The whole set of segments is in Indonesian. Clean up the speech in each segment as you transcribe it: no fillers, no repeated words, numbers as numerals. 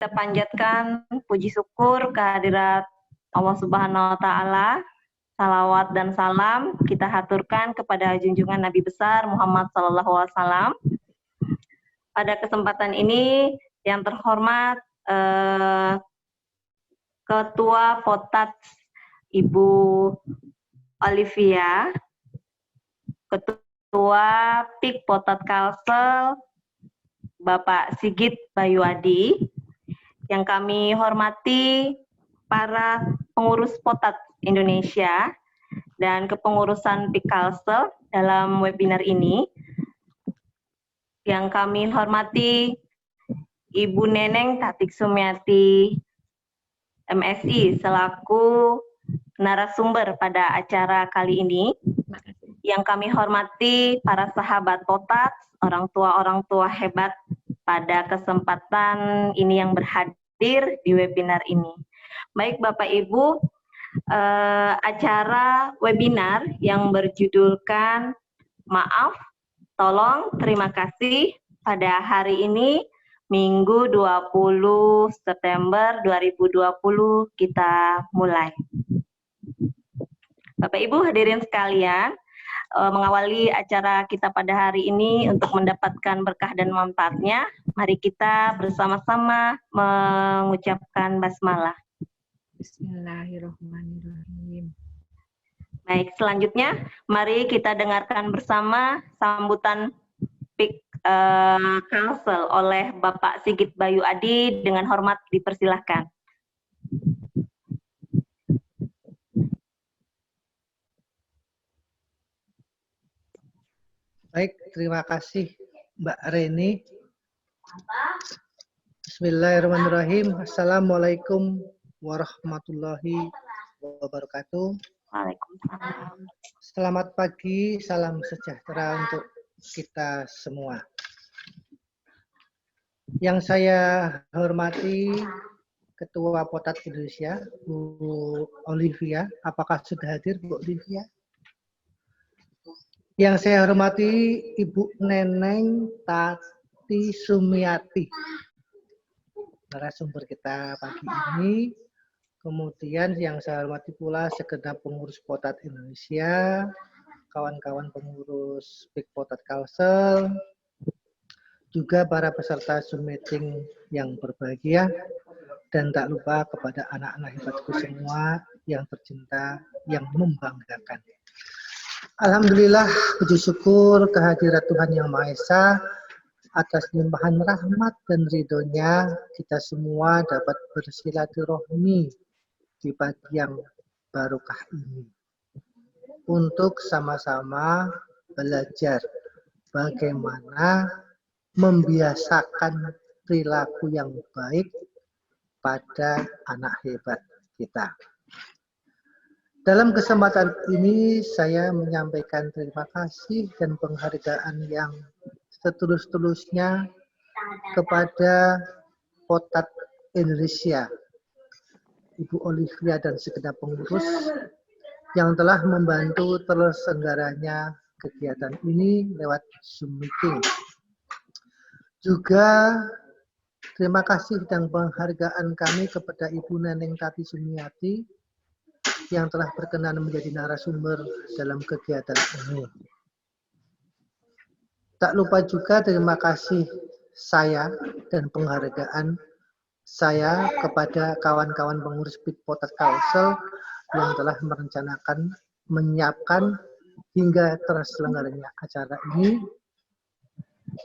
kita panjatkan puji syukur kehadirat Allah Subhanahu wa Ta'ala. Salawat dan salam kita haturkan kepada junjungan Nabi besar Muhammad Sallallahu Alaihi Wasallam. Pada kesempatan ini yang terhormat Ketua Potats Ibu Olivia, Ketua PIK Potat Kalsel Bapak Sigit Bayuadi, yang kami hormati para pengurus Potat Indonesia dan kepengurusan PIK Kalsel dalam webinar ini, yang kami hormati Ibu Neneng Tatik Sumiati MSI selaku narasumber pada acara kali ini, yang kami hormati para sahabat Potats, orang tua hebat pada kesempatan ini yang berhadir di webinar ini. Baik Bapak Ibu, acara webinar yang berjudulkan Maaf, Tolong, Terima Kasih pada hari ini Minggu 20 September 2020 kita mulai. Bapak Ibu hadirin sekalian, mengawali acara kita pada hari ini untuk mendapatkan berkah dan manfaatnya, mari kita bersama-sama mengucapkan basmalah. Bismillahirrahmanirrahim. Baik, selanjutnya mari kita dengarkan bersama sambutan PIK Kalsel oleh Bapak Sigit Bayuadi. Dengan hormat dipersilahkan. Baik, terima kasih Mbak Reni. Bismillahirrahmanirrahim. Assalamualaikum warahmatullahi wabarakatuh. Waalaikumsalam. Selamat pagi, salam sejahtera untuk kita semua. Yang saya hormati Ketua Potat Indonesia, Bu Olivia. Apakah sudah hadir Bu Olivia? Yang saya hormati Ibu Neneng Tati Sumiati, narasumber kita pagi ini. Kemudian yang saya hormati pula segenap pengurus Potat Indonesia, kawan-kawan pengurus PIK Potat Kalsel, juga para peserta Zoom meeting yang berbahagia, dan tak lupa kepada anak-anak hebatku semua yang tercinta, yang membanggakan. Alhamdulillah, puji syukur kehadirat Tuhan Yang Maha Esa atas limpahan rahmat dan ridhonya kita semua dapat bersilaturahmi di pagi yang barokah ini untuk sama-sama belajar bagaimana membiasakan perilaku yang baik pada anak hebat kita. Dalam kesempatan ini saya menyampaikan terima kasih dan penghargaan yang setulus-tulusnya kepada Potat Indonesia, Ibu Olivia dan segenap pengurus yang telah membantu terselenggaranya kegiatan ini lewat Zoom meeting. Juga terima kasih dan penghargaan kami kepada Ibu Neneng Tati Sumiati yang telah berkenan menjadi narasumber dalam kegiatan ini. Tak lupa juga terima kasih saya dan penghargaan saya kepada kawan-kawan pengurus PIK Potat Kalsel yang telah merencanakan, menyiapkan hingga terselenggaranya acara ini,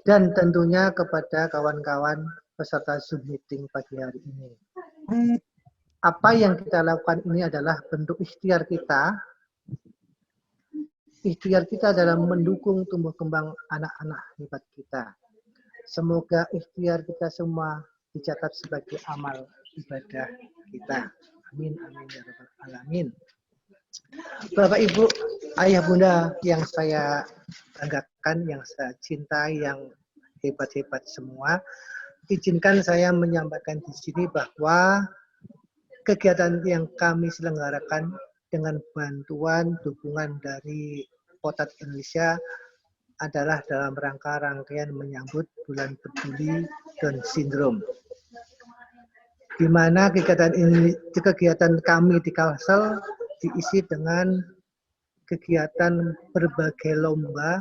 dan tentunya kepada kawan-kawan peserta Zoom meeting pagi hari ini. Apa yang kita lakukan ini adalah bentuk ikhtiar kita dalam mendukung tumbuh kembang anak-anak hebat kita. Semoga ikhtiar kita semua dicatat sebagai amal ibadah kita. Amin, amin, ya rabbal alamin. Bapak, Ibu, Ayah, Bunda yang saya banggakan, yang saya cintai, yang hebat-hebat semua, izinkan saya menyampaikan di sini bahwa kegiatan yang kami selenggarakan dengan bantuan dukungan dari Potat Indonesia adalah dalam rangka rangkaian menyambut Bulan Peduli Down Syndrome. di mana kegiatan kami di Kalsel diisi dengan kegiatan berbagai lomba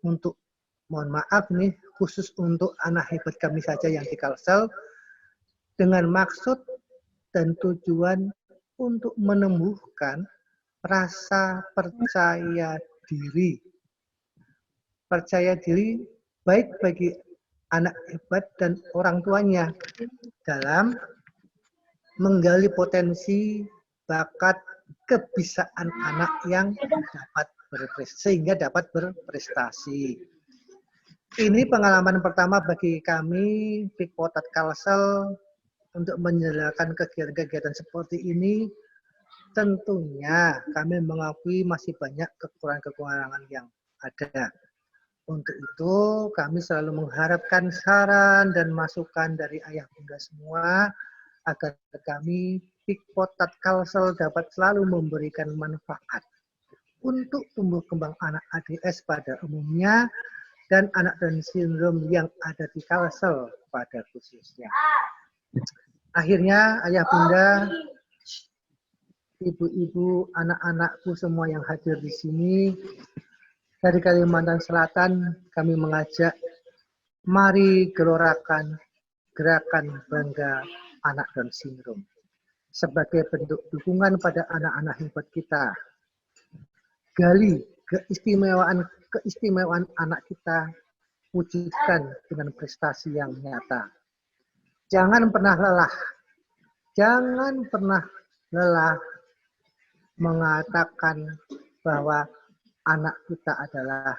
untuk, mohon maaf nih, khusus untuk anak hebat kami saja yang di Kalsel, dengan maksud dan tujuan untuk menumbuhkan rasa percaya diri. Percaya diri baik bagi anak hebat dan orang tuanya dalam menggali potensi, bakat, kebisaan anak yang dapat sehingga dapat berprestasi. Ini pengalaman pertama bagi kami Pikpotat Kalsel untuk menjalankan kegiatan-kegiatan seperti ini. Tentunya kami mengakui masih banyak kekurangan-kekurangan yang ada. Untuk itu kami selalu mengharapkan saran dan masukan dari ayah bunda semua agar kami Pikpotat Kalsel dapat selalu memberikan manfaat untuk tumbuh kembang anak ADS pada umumnya dan anak Down syndrome yang ada di Kalsel pada khususnya. Akhirnya ayah bunda, ibu-ibu, anak-anakku semua yang hadir di sini, dari Kalimantan Selatan kami mengajak, mari gelorakan gerakan Bangga Anak Down Syndrome sebagai bentuk dukungan pada anak-anak hebat kita. Gali keistimewaan anak kita, wujudkan dengan prestasi yang nyata. Jangan pernah lelah mengatakan bahwa anak kita adalah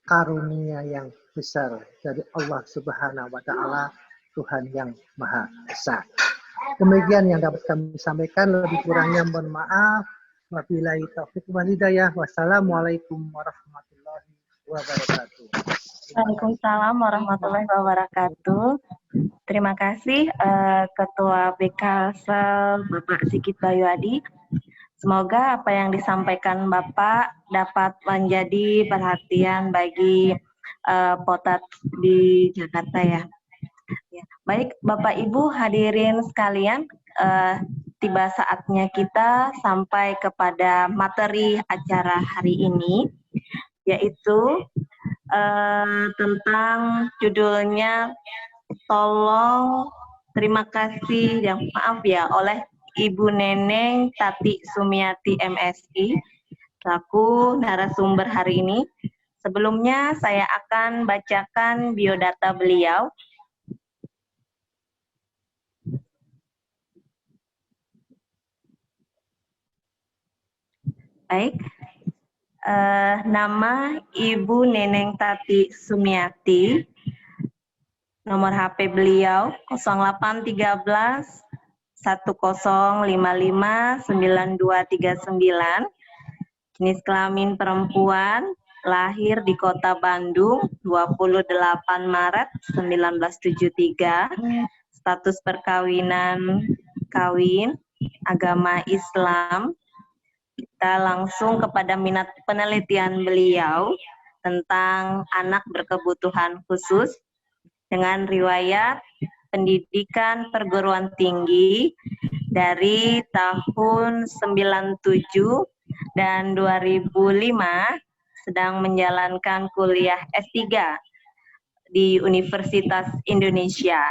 karunia yang besar dari Allah Subhanahu wa Ta'ala, Tuhan yang Maha Esa. Demikian yang dapat kami sampaikan, lebih kurangnya mohon maaf. Wabillahi taufiq wal hidayah. Wassalamualaikum warahmatullahi wabarakatuh. Waalaikumsalam warahmatullahi wabarakatuh. Terima kasih Ketua Kalsel Bapak Sigit Bayu Adi. Semoga apa yang disampaikan Bapak dapat menjadi perhatian bagi Potat di Jakarta ya. Baik Bapak Ibu hadirin sekalian, tiba saatnya kita sampai kepada materi acara hari ini, yaitu tentang judulnya Tolong Terima Kasih yang maaf ya oleh Ibu Neneng Tati Sumiati MSI selaku narasumber hari ini. Sebelumnya saya akan bacakan biodata beliau. Baik, nama Ibu Neneng Tati Sumiati, nomor HP beliau 0813 1055 9239, jenis kelamin perempuan, lahir di Kota Bandung 28 Maret 1973, status perkawinan kawin, agama Islam. Kita langsung kepada minat penelitian beliau tentang anak berkebutuhan khusus dengan riwayat pendidikan perguruan tinggi dari tahun 97 dan 2005, sedang menjalankan kuliah S3 di Universitas Indonesia.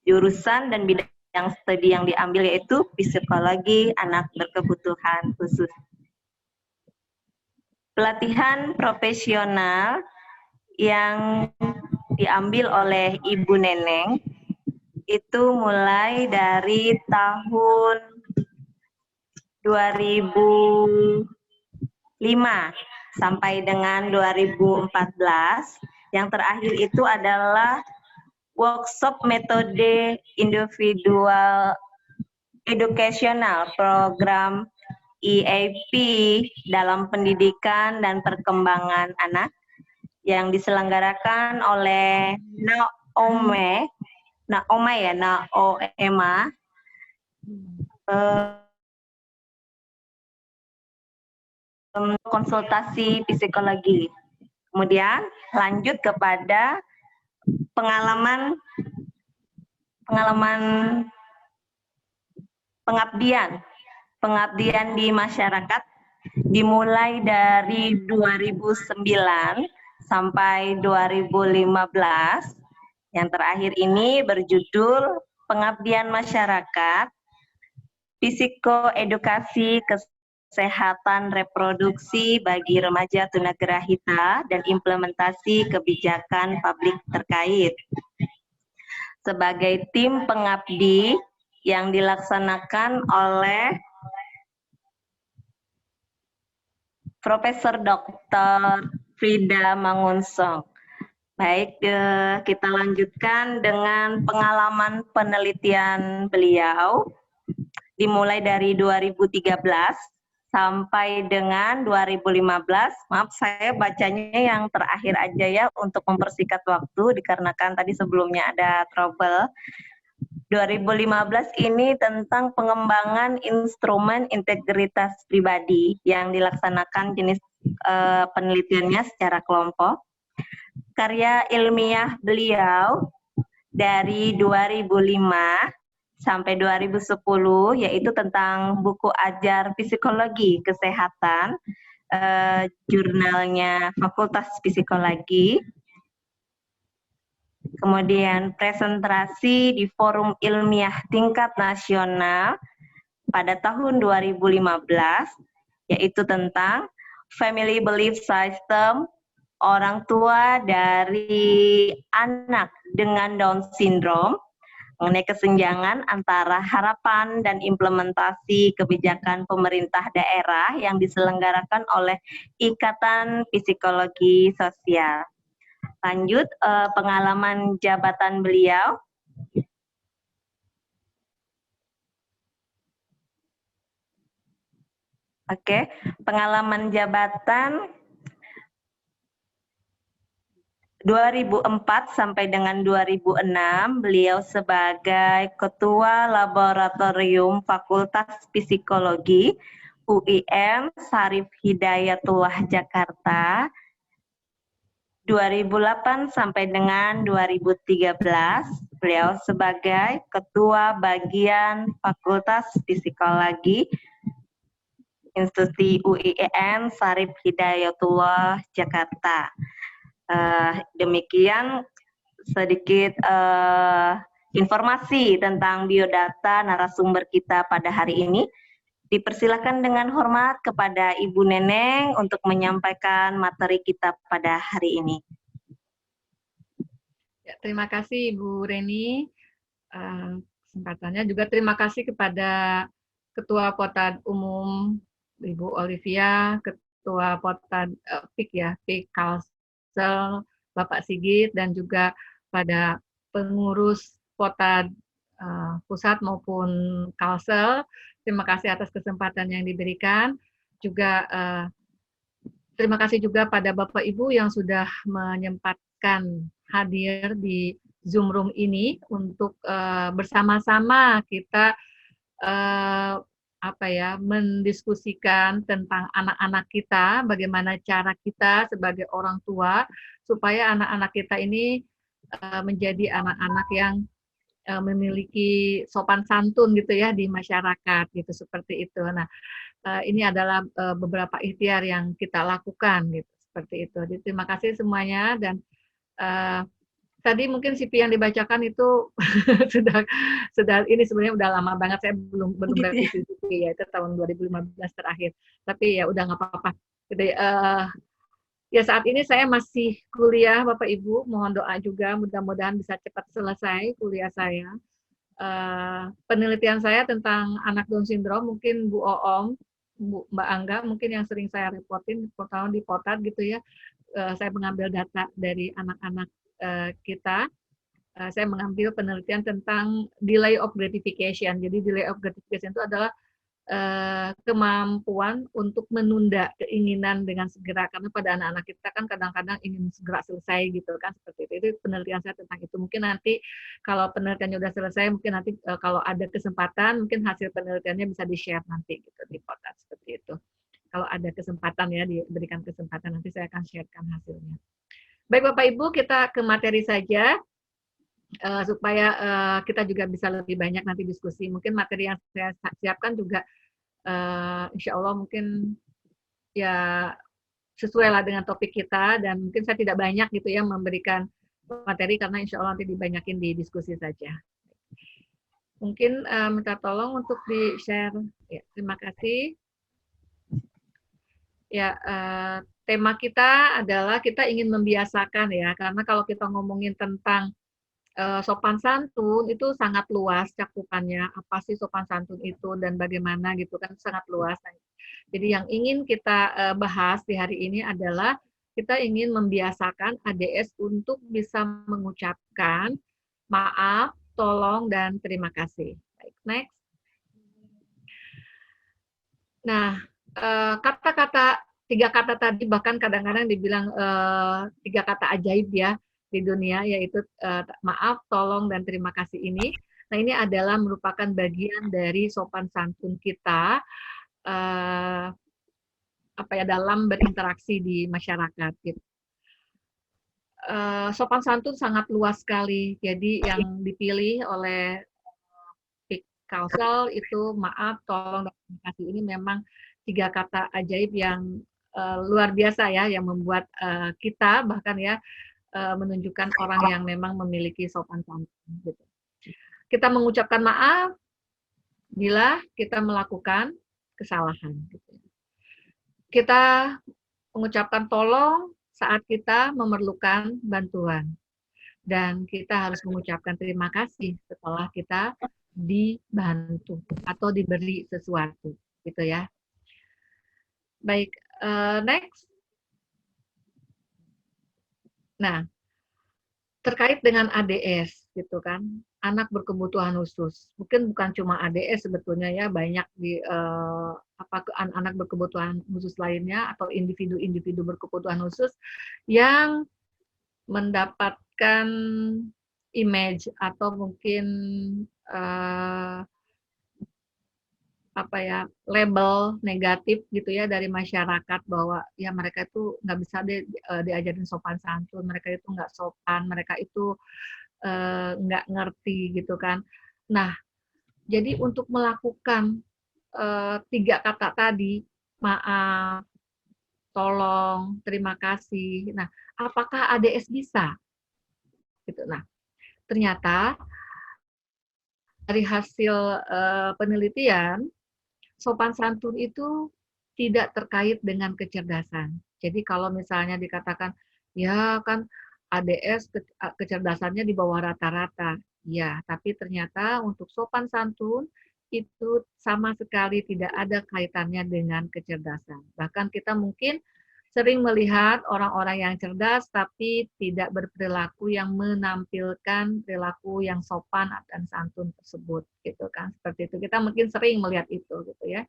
Jurusan dan bidang studi yang diambil yaitu psikologi anak berkebutuhan khusus. Pelatihan profesional yang diambil oleh Ibu Neneng itu mulai dari tahun 2005 sampai dengan 2014. Yang terakhir itu adalah workshop metode individual educational program EAP dalam pendidikan dan perkembangan anak yang diselenggarakan oleh Naoma konsultasi psikologi. Kemudian lanjut kepada pengalaman pengalaman pengabdian di masyarakat dimulai dari 2009 sampai 2015. Yang terakhir ini berjudul Pengabdian Masyarakat, Psikoedukasi Kesehatan Reproduksi bagi Remaja Tunagrahita dan Implementasi Kebijakan Publik Terkait. Sebagai tim pengabdi yang dilaksanakan oleh Profesor Dr. Frida Mangunsong. Baik, kita lanjutkan dengan pengalaman penelitian beliau dimulai dari 2013 sampai dengan 2015. Maaf, saya bacanya yang terakhir aja ya untuk mempersingkat waktu dikarenakan tadi sebelumnya ada trouble. 2015 ini tentang pengembangan instrumen integritas pribadi yang dilaksanakan jenis penelitiannya secara kelompok. Karya ilmiah beliau dari 2005 sampai 2010 yaitu tentang buku ajar psikologi kesehatan, jurnalnya Fakultas Psikologi. Kemudian presentasi di forum ilmiah tingkat nasional pada tahun 2015 yaitu tentang Family Belief System, orang tua dari anak dengan Down Syndrome, mengenai kesenjangan antara harapan dan implementasi kebijakan pemerintah daerah yang diselenggarakan oleh Ikatan Psikologi Sosial. Lanjut, pengalaman jabatan beliau. Oke, pengalaman jabatan 2004 sampai dengan 2006, beliau sebagai Ketua Laboratorium Fakultas Psikologi UIN Syarif Hidayatullah Jakarta. 2008 sampai dengan 2013, beliau sebagai Ketua Bagian Fakultas Psikologi Institusi UIN Syarif Hidayatullah Jakarta. Demikian sedikit informasi tentang biodata narasumber kita pada hari ini. Dipersilakan dengan hormat kepada Ibu Neneng untuk menyampaikan materi kita pada hari ini. Ya, terima kasih Ibu Reni kesempatannya. Juga terima kasih kepada Ketua Potad Umum Ibu Olivia, Ketua Potad PIK ya, PIK Kalsel Bapak Sigit, dan juga pada pengurus Potad Pusat maupun Kalsel. Terima kasih atas kesempatan yang diberikan. Juga terima kasih juga pada Bapak Ibu yang sudah menyempatkan hadir di Zoom Room ini untuk bersama-sama kita mendiskusikan tentang anak-anak kita, bagaimana cara kita sebagai orang tua supaya anak-anak kita ini menjadi anak-anak yang memiliki sopan santun gitu ya di masyarakat gitu, seperti itu. Nah, ini adalah beberapa ikhtiar yang kita lakukan gitu, seperti itu. Jadi, terima kasih semuanya, dan tadi mungkin CV yang dibacakan itu sudah ini sebenarnya udah lama banget, saya belum revisi CV ya, itu tahun 2015 terakhir. Tapi ya udah nggak apa-apa. Jadi ya saat ini saya masih kuliah Bapak Ibu, mohon doa juga mudah-mudahan bisa cepat selesai kuliah saya. Penelitian saya tentang anak Down syndrome, mungkin Bu Oom, Mbak Angga mungkin yang sering saya reportin tahun di Potad gitu ya. Saya mengambil data dari anak-anak kita. Saya mengambil penelitian tentang delay of gratification. Jadi delay of gratification itu adalah kemampuan untuk menunda keinginan dengan segera, karena pada anak-anak kita kan kadang-kadang ingin segera selesai gitu kan, seperti itu. Itu penelitian saya tentang itu. Mungkin nanti kalau penelitiannya udah selesai, mungkin nanti kalau ada kesempatan mungkin hasil penelitiannya bisa di-share nanti gitu di Potad, seperti itu. Kalau ada kesempatan ya, diberikan kesempatan, nanti saya akan sharekan hasilnya. Baik Bapak Ibu, kita ke materi saja. supaya kita juga bisa lebih banyak nanti diskusi. Mungkin materi yang saya siapkan juga insya Allah mungkin ya sesuai lah dengan topik kita, dan mungkin saya tidak banyak gitu ya memberikan materi karena insya Allah nanti dibanyakin di diskusi saja. Mungkin minta tolong untuk di-share. Ya, terima kasih. Ya, tema kita adalah kita ingin membiasakan ya, karena kalau kita ngomongin tentang sopan santun itu sangat luas cakupannya. Apa sih sopan santun itu dan bagaimana gitu kan, sangat luas. Jadi yang ingin kita bahas di hari ini adalah kita ingin membiasakan ADS untuk bisa mengucapkan maaf, tolong, dan terima kasih. Baik, next. Nah, tiga kata tadi bahkan kadang-kadang dibilang 3 kata ajaib ya di dunia, yaitu maaf, tolong, dan terima kasih ini. Nah, ini adalah merupakan bagian dari sopan santun kita dalam berinteraksi di masyarakat. Gitu. Sopan santun sangat luas sekali. Jadi yang dipilih oleh Kausal itu maaf, tolong, dan terima kasih ini memang 3 kata ajaib yang luar biasa ya, yang membuat kita bahkan ya menunjukkan orang yang memang memiliki sopan santun. Gitu. Kita mengucapkan maaf bila kita melakukan kesalahan. Gitu. Kita mengucapkan tolong saat kita memerlukan bantuan. Dan kita harus mengucapkan terima kasih setelah kita dibantu atau diberi sesuatu, gitu ya. Baik, next. Nah, terkait dengan ADS, gitu kan, anak berkebutuhan khusus. Mungkin bukan cuma ADS sebetulnya ya, banyak di anak berkebutuhan khusus lainnya atau individu-individu berkebutuhan khusus yang mendapatkan image atau mungkin label negatif gitu ya dari masyarakat bahwa ya mereka itu nggak bisa diajarin sopan santun, mereka itu nggak sopan, mereka itu nggak ngerti gitu kan. Nah, jadi untuk melakukan 3 kata tadi, maaf, tolong, terima kasih. Nah, apakah ADS bisa? Gitu. Nah, ternyata dari hasil penelitian, sopan santun itu tidak terkait dengan kecerdasan. Jadi kalau misalnya dikatakan, ya kan ADS kecerdasannya di bawah rata-rata. Ya, tapi ternyata untuk sopan santun itu sama sekali tidak ada kaitannya dengan kecerdasan. Bahkan kita mungkin sering melihat orang-orang yang cerdas tapi tidak berperilaku yang menampilkan perilaku yang sopan dan santun tersebut, gitu kan. Seperti itu. Kita mungkin sering melihat itu, gitu ya.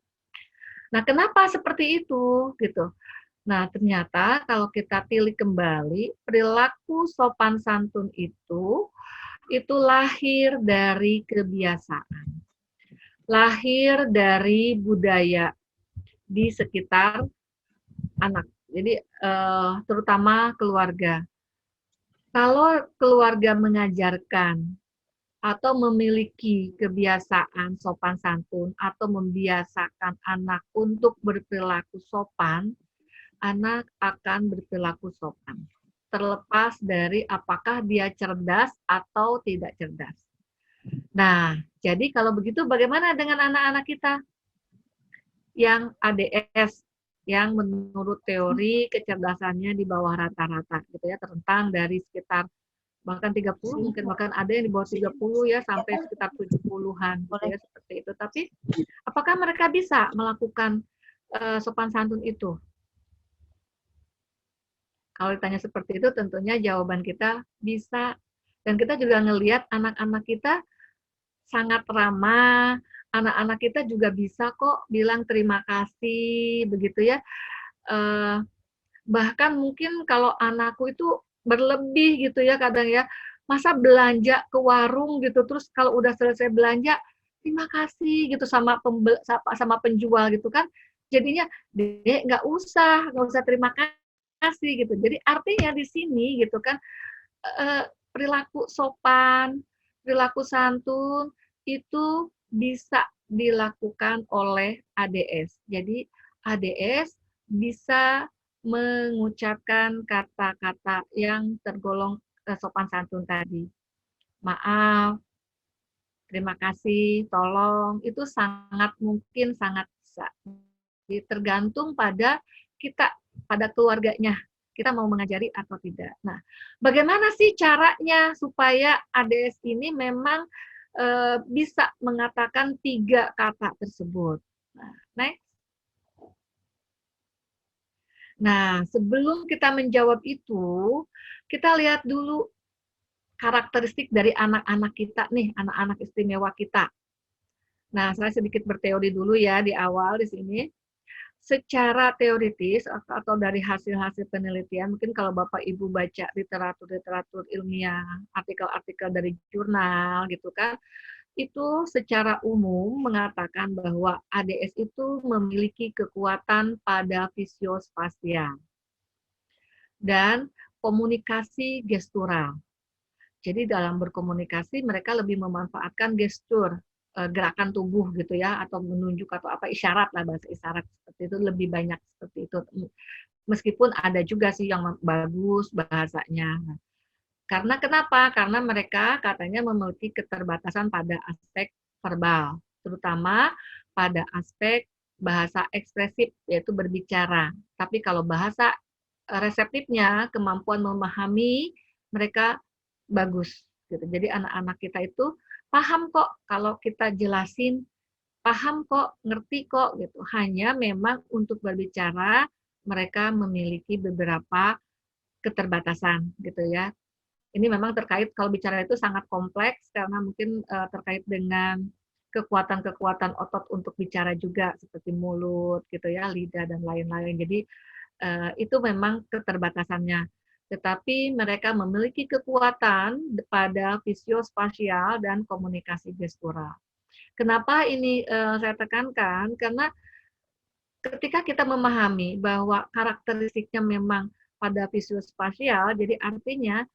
Nah, kenapa seperti itu, gitu. Nah, ternyata kalau kita tilik kembali, perilaku sopan santun itu lahir dari kebiasaan. Lahir dari budaya di sekitar anak. Jadi terutama keluarga. Kalau keluarga mengajarkan atau memiliki kebiasaan sopan santun atau membiasakan anak untuk berperilaku sopan, anak akan berperilaku sopan. Terlepas dari apakah dia cerdas atau tidak cerdas. Nah, jadi kalau begitu bagaimana dengan anak-anak kita yang ADS, yang menurut teori kecerdasannya di bawah rata-rata gitu ya, terentang dari sekitar bahkan 30, mungkin bahkan ada yang di bawah 30 ya sampai sekitar 70-an gitu ya, seperti itu. Tapi apakah mereka bisa melakukan sopan santun itu? Kalau ditanya seperti itu tentunya jawaban kita bisa, dan kita juga ngelihat anak-anak kita sangat ramah. Anak-anak kita juga bisa kok bilang terima kasih, begitu ya. Bahkan mungkin kalau anakku itu berlebih gitu ya kadang ya, masa belanja ke warung gitu, terus kalau udah selesai belanja, terima kasih gitu sama penjual gitu kan. Jadinya, Dek nggak usah terima kasih gitu. Jadi artinya di sini gitu kan, perilaku sopan, perilaku santun itu bisa dilakukan oleh ADS. Jadi ADS bisa mengucapkan kata-kata yang tergolong sopan santun tadi. Maaf, terima kasih, tolong, itu sangat mungkin sangat bisa. Jadi tergantung pada kita, pada keluarganya, kita mau mengajari atau tidak. Nah, bagaimana sih caranya supaya ADS ini memang bisa mengatakan 3 kata tersebut? Nah, next. Nah, sebelum kita menjawab itu, kita lihat dulu karakteristik dari anak-anak kita nih, anak-anak istimewa kita. Nah, saya sedikit berteori dulu ya di awal di sini. Secara teoritis atau dari hasil-hasil penelitian, mungkin kalau Bapak Ibu baca literatur-literatur ilmiah, artikel-artikel dari jurnal gitu kan, itu secara umum mengatakan bahwa ADS itu memiliki kekuatan pada fisiospasial dan komunikasi gestural. Jadi dalam berkomunikasi mereka lebih memanfaatkan gestur, gerakan tubuh gitu ya, atau menunjuk atau apa isyarat lah, bahasa isyarat seperti itu lebih banyak seperti itu. Meskipun ada juga sih yang bagus bahasanya. Karena kenapa? Karena mereka katanya memiliki keterbatasan pada aspek verbal, terutama pada aspek bahasa ekspresif yaitu berbicara. Tapi kalau bahasa reseptifnya, kemampuan memahami, mereka bagus gitu. Jadi anak-anak kita itu paham kok kalau kita jelasin, paham kok, ngerti kok gitu. Hanya memang untuk berbicara mereka memiliki beberapa keterbatasan gitu ya. Ini memang terkait kalau bicara itu sangat kompleks karena mungkin terkait dengan kekuatan-kekuatan otot untuk bicara juga seperti mulut gitu ya, lidah dan lain-lain. Jadi itu memang keterbatasannya. Tetapi mereka memiliki kekuatan pada fisiospasial dan komunikasi gestural. Kenapa ini saya tekankan? Karena ketika kita memahami bahwa karakteristiknya memang pada fisiospasial, jadi artinya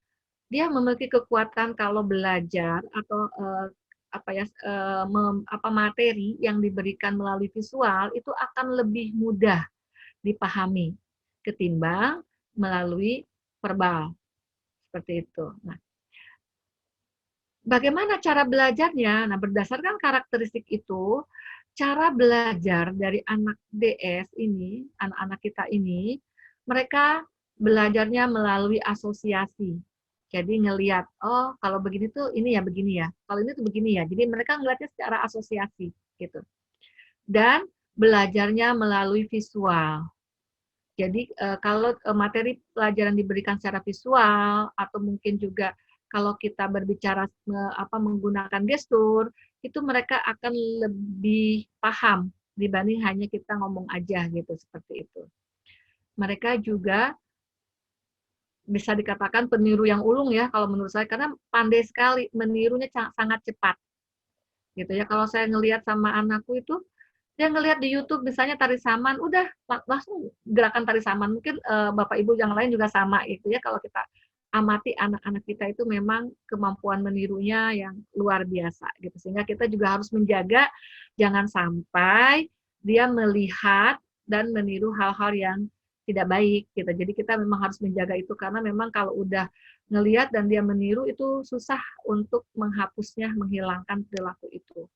dia memiliki kekuatan kalau belajar atau materi yang diberikan melalui visual itu akan lebih mudah dipahami ketimbang melalui verbal seperti itu. Nah, bagaimana cara belajarnya? Nah, berdasarkan karakteristik itu, cara belajar dari anak DS ini, anak-anak kita ini, mereka belajarnya melalui asosiasi. Jadi ngelihat, oh kalau begini tuh ini ya begini ya, kalau ini tuh begini ya. Jadi mereka ngelihatnya secara asosiasi gitu. Dan belajarnya melalui visual. Jadi kalau materi pelajaran diberikan secara visual atau mungkin juga kalau kita berbicara menggunakan gestur, itu mereka akan lebih paham dibanding hanya kita ngomong aja gitu seperti itu. Mereka juga bisa dikatakan peniru yang ulung ya kalau menurut saya karena pandai sekali menirunya sangat cepat. Gitu ya. Kalau saya ngelihat sama anakku itu dia ngelihat di YouTube misalnya tari saman, udah langsung gerakan tari saman. Mungkin Bapak Ibu yang lain juga sama gitu ya. Kalau kita amati anak-anak kita itu memang kemampuan menirunya yang luar biasa gitu. Sehingga kita juga harus menjaga jangan sampai dia melihat dan meniru hal-hal yang tidak baik gitu. Jadi kita memang harus menjaga itu karena memang kalau udah ngelihat dan dia meniru itu susah untuk menghapusnya, menghilangkan perilaku itu.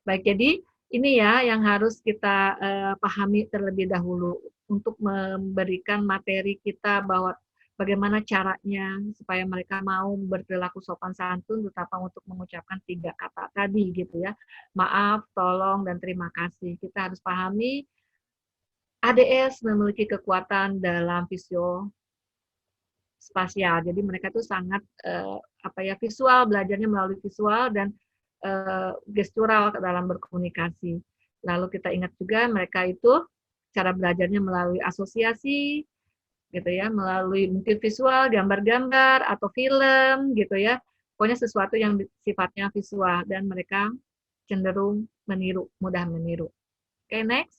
Baik, jadi ini ya yang harus kita pahami terlebih dahulu untuk memberikan materi kita bahwa bagaimana caranya supaya mereka mau berperilaku sopan santun, terutama untuk mengucapkan 3 kata tadi gitu ya. Maaf, tolong, dan terima kasih. Kita harus pahami ADS memiliki kekuatan dalam fisiospasial. Jadi mereka itu sangat visual, belajarnya melalui visual dan gestural dalam berkomunikasi. Lalu kita ingat juga mereka itu cara belajarnya melalui asosiasi, gitu ya, melalui mungkin visual, gambar-gambar atau film, gitu ya. Pokoknya sesuatu yang sifatnya visual dan mereka cenderung meniru, mudah meniru. Oke, next.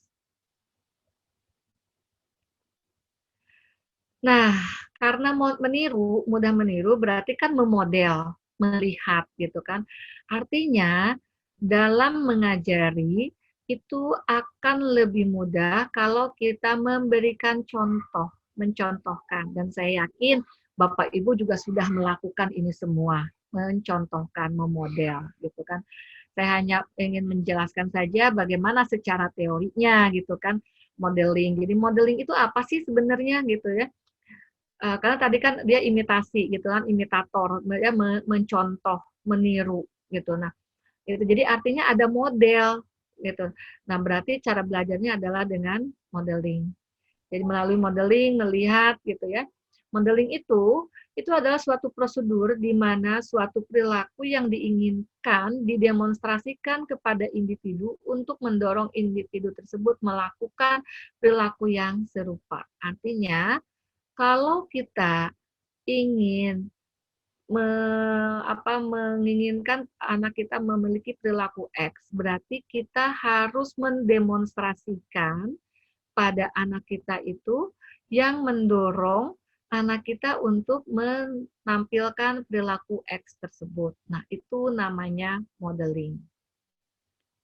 Nah, Karena meniru, mudah meniru berarti kan memodel, melihat gitu kan. Artinya dalam mengajari itu akan lebih mudah kalau kita memberikan contoh, mencontohkan. Dan saya yakin Bapak Ibu juga sudah melakukan ini semua, mencontohkan, memodel gitu kan. Saya hanya ingin menjelaskan saja bagaimana secara teorinya gitu kan, modeling. Jadi modeling itu apa sih sebenarnya gitu ya. Karena tadi kan dia imitasi gitu kan, imitator, dia mencontoh, meniru gitu. Nah, itu jadi artinya ada model gitu. Nah, berarti cara belajarnya adalah dengan modeling. Jadi melalui modeling, melihat gitu ya. Modeling itu adalah suatu prosedur di mana suatu perilaku yang diinginkan didemonstrasikan kepada individu untuk mendorong individu tersebut melakukan perilaku yang serupa. Artinya, kalau kita ingin menginginkan anak kita memiliki perilaku X, berarti kita harus mendemonstrasikan pada anak kita itu yang mendorong anak kita untuk menampilkan perilaku X tersebut. Nah, itu namanya modeling.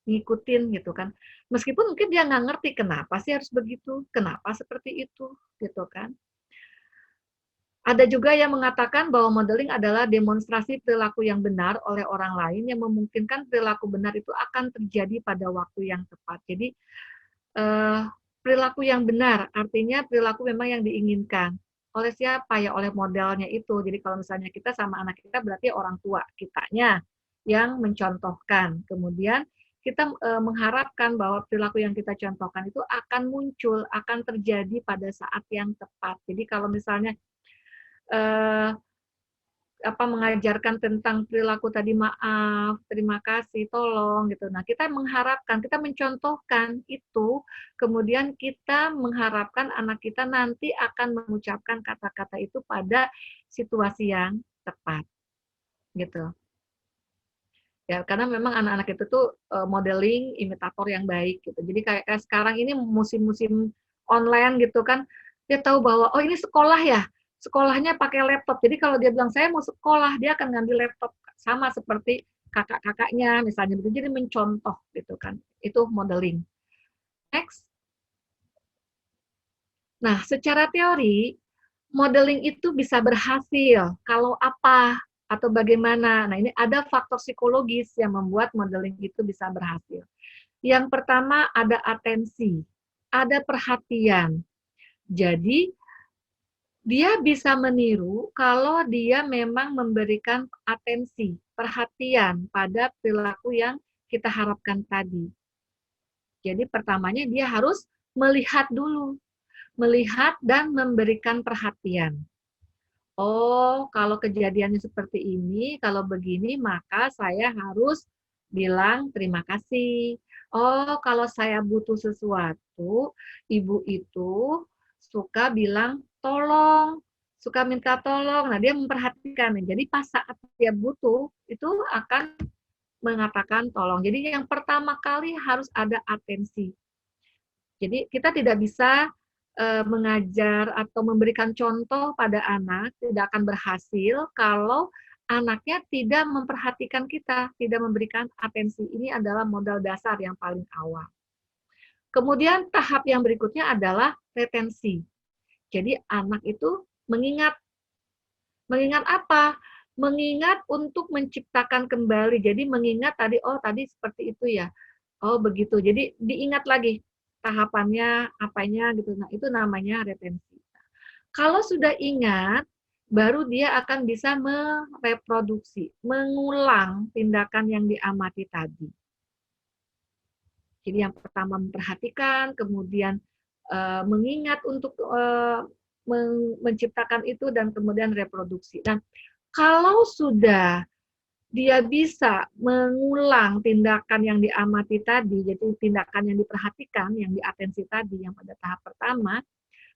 Ngikutin gitu kan. Meskipun mungkin dia nggak ngerti kenapa sih harus begitu, kenapa seperti itu, gitu kan. Ada juga yang mengatakan bahwa modeling adalah demonstrasi perilaku yang benar oleh orang lain yang memungkinkan perilaku benar itu akan terjadi pada waktu yang tepat. Jadi, perilaku yang benar artinya perilaku memang yang diinginkan. Oleh siapa? Ya oleh modelnya itu. Jadi kalau misalnya kita sama anak kita berarti orang tua kitanya yang mencontohkan. Kemudian kita mengharapkan bahwa perilaku yang kita contohkan itu akan muncul, akan terjadi pada saat yang tepat. Jadi kalau misalnya mengajarkan tentang perilaku tadi maaf, terima kasih, tolong gitu. Nah, kita mengharapkan, kita mencontohkan itu, kemudian kita mengharapkan anak kita nanti akan mengucapkan kata-kata itu pada situasi yang tepat. Gitu. Ya, karena memang anak-anak itu tuh modeling imitator yang baik gitu. Jadi kayak sekarang ini musim-musim online gitu kan, dia tahu bahwa oh ini sekolah ya, sekolahnya pakai laptop. Jadi kalau dia bilang saya mau sekolah, dia akan ngambil laptop sama seperti kakak-kakaknya misalnya. Jadi mencontoh gitu kan. Itu modeling. Next. Nah, secara teori modeling itu bisa berhasil kalau apa atau bagaimana. Nah, ini ada faktor psikologis yang membuat modeling itu bisa berhasil. Yang pertama ada atensi, ada perhatian. Jadi dia bisa meniru kalau dia memang memberikan atensi, perhatian pada perilaku yang kita harapkan tadi. Jadi pertamanya dia harus melihat dulu, melihat dan memberikan perhatian. Oh, kalau kejadiannya seperti ini, kalau begini, maka saya harus bilang terima kasih. Oh, kalau saya butuh sesuatu, ibu itu suka bilang tolong, suka minta tolong. Nah, dia memperhatikan. Jadi pas saat dia butuh, itu akan mengatakan tolong. Jadi yang pertama kali harus ada atensi. Jadi kita tidak bisa mengajar atau memberikan contoh pada anak tidak akan berhasil kalau anaknya tidak memperhatikan kita, tidak memberikan atensi. Ini adalah modal dasar yang paling awal. Kemudian tahap yang berikutnya adalah retensi. Jadi anak itu mengingat. Mengingat apa? Mengingat untuk menciptakan kembali. Jadi mengingat tadi, oh tadi seperti itu ya. Oh begitu. Jadi diingat lagi tahapannya, apanya gitu. Nah, itu namanya retensi. Kalau sudah ingat, baru dia akan bisa mereproduksi, mengulang tindakan yang diamati tadi. Jadi yang pertama memperhatikan, kemudian mengingat untuk menciptakan itu, dan kemudian reproduksi. Dan kalau sudah dia bisa mengulang tindakan yang diamati tadi, jadi tindakan yang diperhatikan, yang diatensi tadi, yang pada tahap pertama,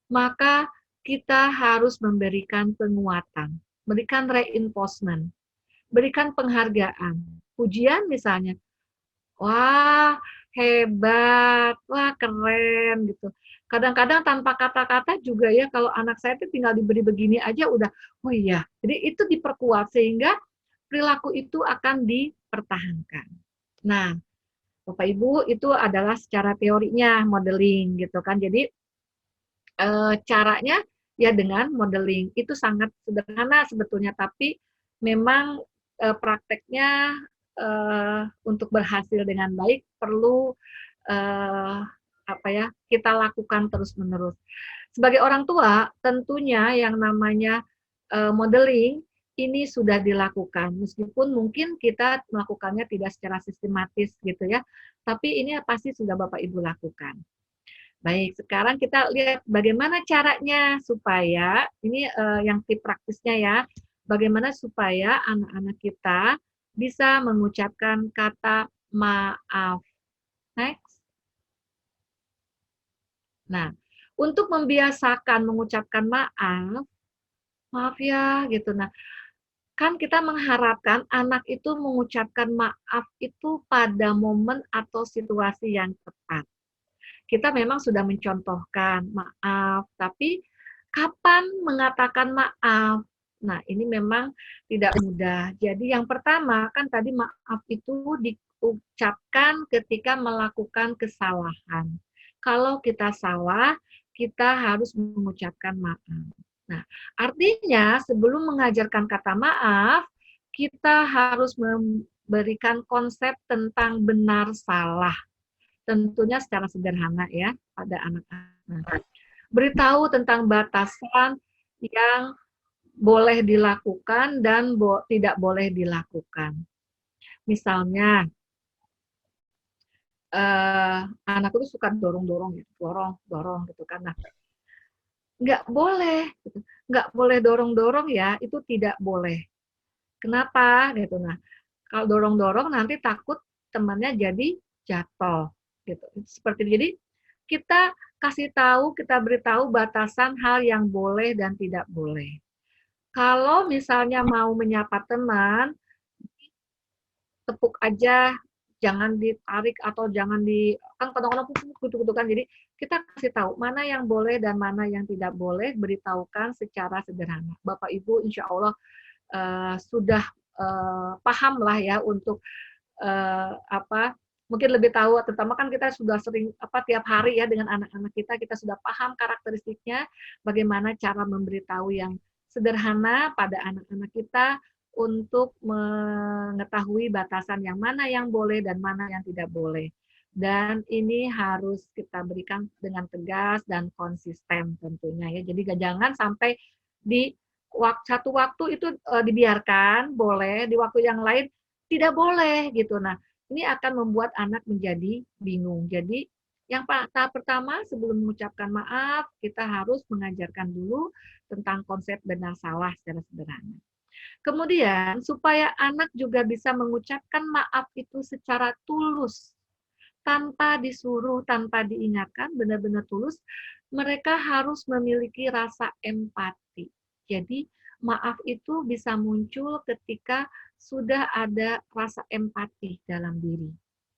maka kita harus memberikan penguatan, berikan reinforcement, berikan penghargaan. Pujian misalnya, wah hebat, wah keren gitu. Kadang-kadang tanpa kata-kata juga ya, kalau anak saya itu tinggal diberi begini aja udah, oh iya. Jadi itu diperkuat sehingga perilaku itu akan dipertahankan. Nah, Bapak Ibu itu adalah secara teorinya modeling gitu kan. Jadi caranya ya dengan modeling. Itu sangat sederhana sebetulnya, tapi memang prakteknya untuk berhasil dengan baik perlu apa ya, kita lakukan terus-menerus. Sebagai orang tua, tentunya yang namanya modeling ini sudah dilakukan, meskipun mungkin kita melakukannya tidak secara sistematis gitu ya, tapi ini pasti sudah Bapak Ibu lakukan. Baik, sekarang kita lihat bagaimana caranya supaya, ini yang tip praktisnya ya, bagaimana supaya anak-anak kita bisa mengucapkan kata maaf. Next. Nah, untuk membiasakan mengucapkan maaf, maaf ya gitu. Nah, kan kita mengharapkan anak itu mengucapkan maaf itu pada momen atau situasi yang tepat. Kita memang sudah mencontohkan maaf, tapi kapan mengatakan maaf? Nah, ini memang tidak mudah. Jadi yang pertama kan tadi maaf itu diucapkan ketika melakukan kesalahan. Kalau kita salah, kita harus mengucapkan maaf. Nah, artinya sebelum mengajarkan kata maaf, kita harus memberikan konsep tentang benar salah. Tentunya secara sederhana ya pada anak-anak. Beritahu tentang batasan yang boleh dilakukan dan tidak boleh dilakukan. Misalnya, anak itu suka dorong-dorong gitu, dorong gitu kan. Nah, nggak boleh, gitu. Nggak boleh dorong-dorong ya, itu tidak boleh. Kenapa? Gitu. Nah, kalau dorong-dorong nanti takut temannya jadi jatuh. Gitu. Seperti itu. Jadi kita kasih tahu, kita beritahu batasan hal yang boleh dan tidak boleh. Kalau misalnya mau menyapa teman, tepuk aja, jangan ditarik atau jangan di kan kadang-kadang gitu kan. Jadi kita kasih tahu mana yang boleh dan mana yang tidak boleh, beritahukan secara sederhana. Bapak Ibu insya Allah sudah paham lah ya untuk apa mungkin lebih tahu, terutama kan kita sudah sering tiap hari ya dengan anak-anak kita sudah paham karakteristiknya, bagaimana cara memberitahu yang sederhana pada anak-anak kita untuk mengetahui batasan yang mana yang boleh dan mana yang tidak boleh. Dan ini harus kita berikan dengan tegas dan konsisten tentunya ya. Jadi jangan sampai di satu waktu itu dibiarkan boleh, di waktu yang lain tidak boleh gitu. Nah, ini akan membuat anak menjadi bingung. Jadi yang tahap pertama sebelum mengucapkan maaf, kita harus mengajarkan dulu tentang konsep benar salah secara sederhana. Kemudian supaya anak juga bisa mengucapkan maaf itu secara tulus, tanpa disuruh, tanpa diingatkan, benar-benar tulus, mereka harus memiliki rasa empati. Jadi maaf itu bisa muncul ketika sudah ada rasa empati dalam diri.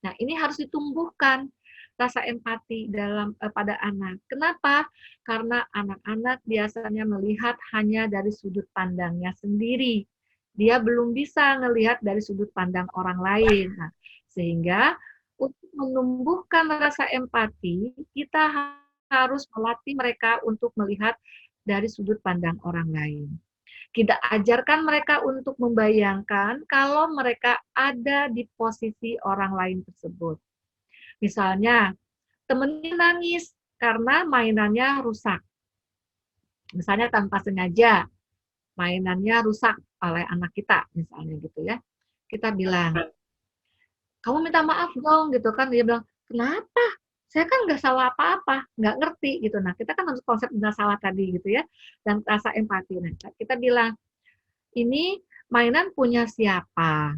Nah, ini harus ditumbuhkan rasa empati pada anak. Kenapa? Karena anak-anak biasanya melihat hanya dari sudut pandangnya sendiri. Dia belum bisa melihat dari sudut pandang orang lain. Nah, sehingga untuk menumbuhkan rasa empati, kita harus melatih mereka untuk melihat dari sudut pandang orang lain. Kita ajarkan mereka untuk membayangkan kalau mereka ada di posisi orang lain tersebut. Misalnya, temennya nangis karena mainannya rusak. Misalnya tanpa sengaja, mainannya rusak oleh anak kita, misalnya gitu ya. Kita bilang, kamu minta maaf dong, gitu kan. Dia bilang, kenapa? Saya kan nggak salah apa-apa, nggak ngerti gitu. Nah, kita kan harus konsep benar salah tadi gitu ya, dan rasa empati. Nah, kita bilang, ini mainan punya siapa?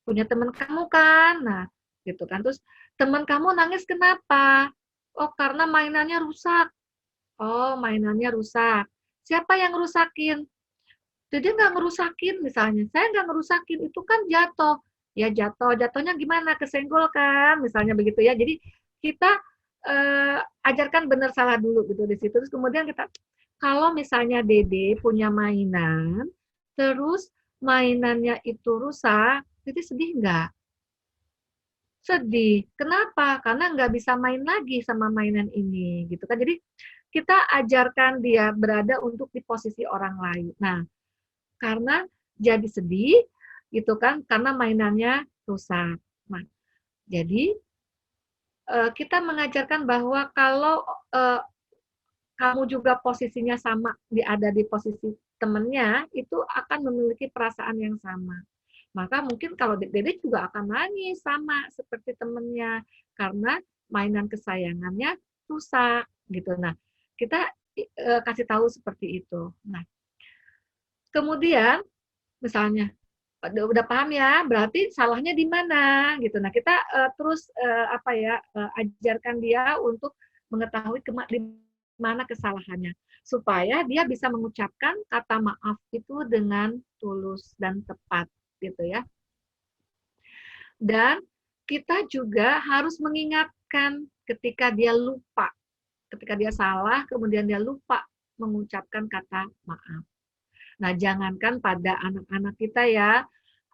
Punya teman kamu kan? Nah, gitu kan. Terus teman kamu nangis kenapa? Oh, karena mainannya rusak. Oh, mainannya rusak. Siapa yang ngerusakin? Jadi nggak ngerusakin misalnya. Saya nggak ngerusakin, itu kan jatuh. ya jatuhnya gimana, kesenggol kan, misalnya begitu ya. Jadi kita ajarkan benar salah dulu gitu di situ. Terus kemudian kita, kalau misalnya Dede punya mainan, terus mainannya itu rusak, Dede sedih nggak? Sedih. Kenapa? Karena nggak bisa main lagi sama mainan ini, gitu kan. Jadi kita ajarkan dia berada untuk di posisi orang lain. Nah, karena jadi sedih, gitu kan, karena mainannya rusak. Nah, jadi kita mengajarkan bahwa kalau kamu juga posisinya sama, ada di posisi temennya, itu akan memiliki perasaan yang sama. Maka mungkin kalau Dede juga akan nangis sama seperti temennya, karena mainan kesayangannya rusak gitu. Nah, kita kasih tahu seperti itu. Nah, kemudian misalnya udah paham ya, berarti salahnya di mana gitu. Nah, kita terus ajarkan dia untuk mengetahui di mana kesalahannya, supaya dia bisa mengucapkan kata maaf itu dengan tulus dan tepat gitu ya. Dan kita juga harus mengingatkan ketika dia lupa, ketika dia salah, kemudian dia lupa mengucapkan kata maaf. Nah, jangankan pada anak-anak kita ya,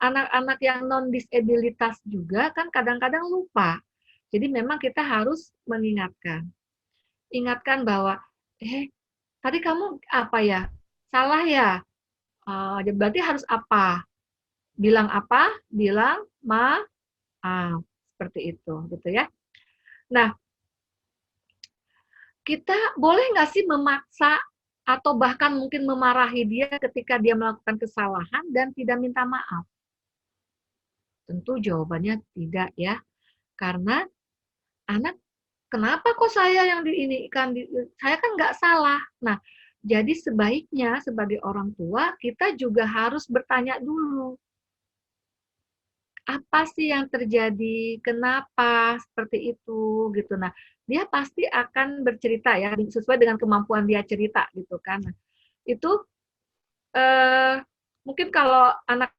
anak-anak yang non-disabilitas juga kan kadang-kadang lupa. Jadi memang kita harus mengingatkan. Ingatkan bahwa, tadi kamu apa ya? Salah ya? Berarti harus apa? Bilang apa? Bilang maaf. Seperti itu, gitu ya. Nah, kita boleh nggak sih memaksa atau bahkan mungkin memarahi dia ketika dia melakukan kesalahan dan tidak minta maaf? Tentu jawabannya tidak ya. Karena anak, kenapa kok saya yang saya kan nggak salah. Nah, jadi sebaiknya sebagai orang tua kita juga harus bertanya dulu, apa sih yang terjadi, kenapa seperti itu gitu. Nah, dia pasti akan bercerita ya sesuai dengan kemampuan dia cerita gitu kan. Nah, itu mungkin kalau anak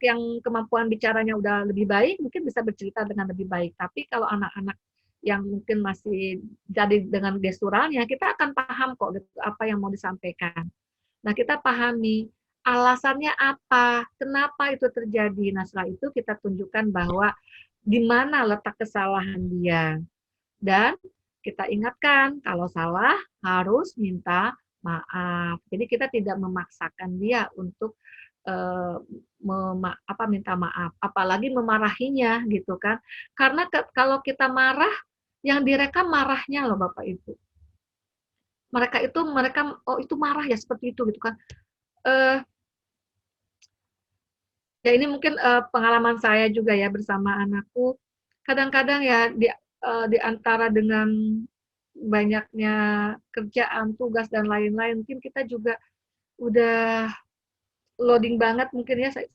yang kemampuan bicaranya udah lebih baik, mungkin bisa bercerita dengan lebih baik. Tapi kalau anak-anak yang mungkin masih jadi dengan gesturalnya, kita akan paham kok gitu, apa yang mau disampaikan. Nah, kita pahami alasannya apa, kenapa itu terjadi. Nah, setelah itu kita tunjukkan bahwa di mana letak kesalahan dia. Dan kita ingatkan, kalau salah harus minta maaf. Jadi kita tidak memaksakan dia untuk minta maaf, apalagi memarahinya gitu kan. Karena kalau kita marah, yang direkam marahnya loh Bapak Ibu. Mereka oh itu marah ya seperti itu gitu kan. Ya ini mungkin pengalaman saya juga ya bersama anakku. Kadang-kadang ya di antara dengan banyaknya kerjaan, tugas dan lain-lain, mungkin kita juga udah loading banget mungkin ya, saya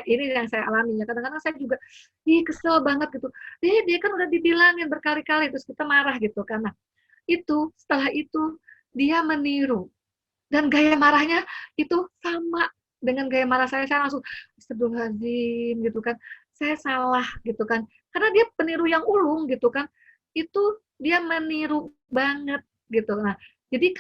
ini yang saya alami ya, kadang-kadang saya juga kesel banget gitu, dia kan udah dibilangin berkali-kali, terus kita marah gitu kan. Nah, setelah itu dia meniru dan gaya marahnya itu sama dengan gaya marah saya langsung astagfirullahaladzim gitu kan, saya salah gitu kan, karena dia peniru yang ulung gitu kan, itu dia meniru banget gitu. Nah, jadi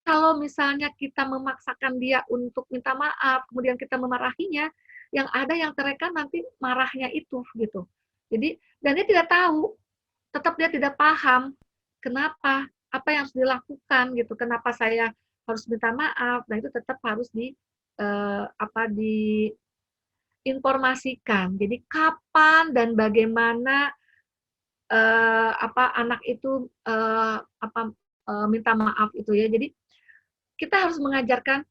kalau misalnya kita memaksakan dia untuk minta maaf, kemudian kita memarahinya, yang ada yang terekam nanti marahnya itu gitu. Jadi, dan dia tidak tahu, tetap dia tidak paham kenapa, apa yang harus dilakukan gitu, kenapa saya harus minta maaf. Nah, itu tetap harus diinformasikan. Jadi kapan dan bagaimana anak itu minta maaf itu ya. Jadi kita harus mengajarkan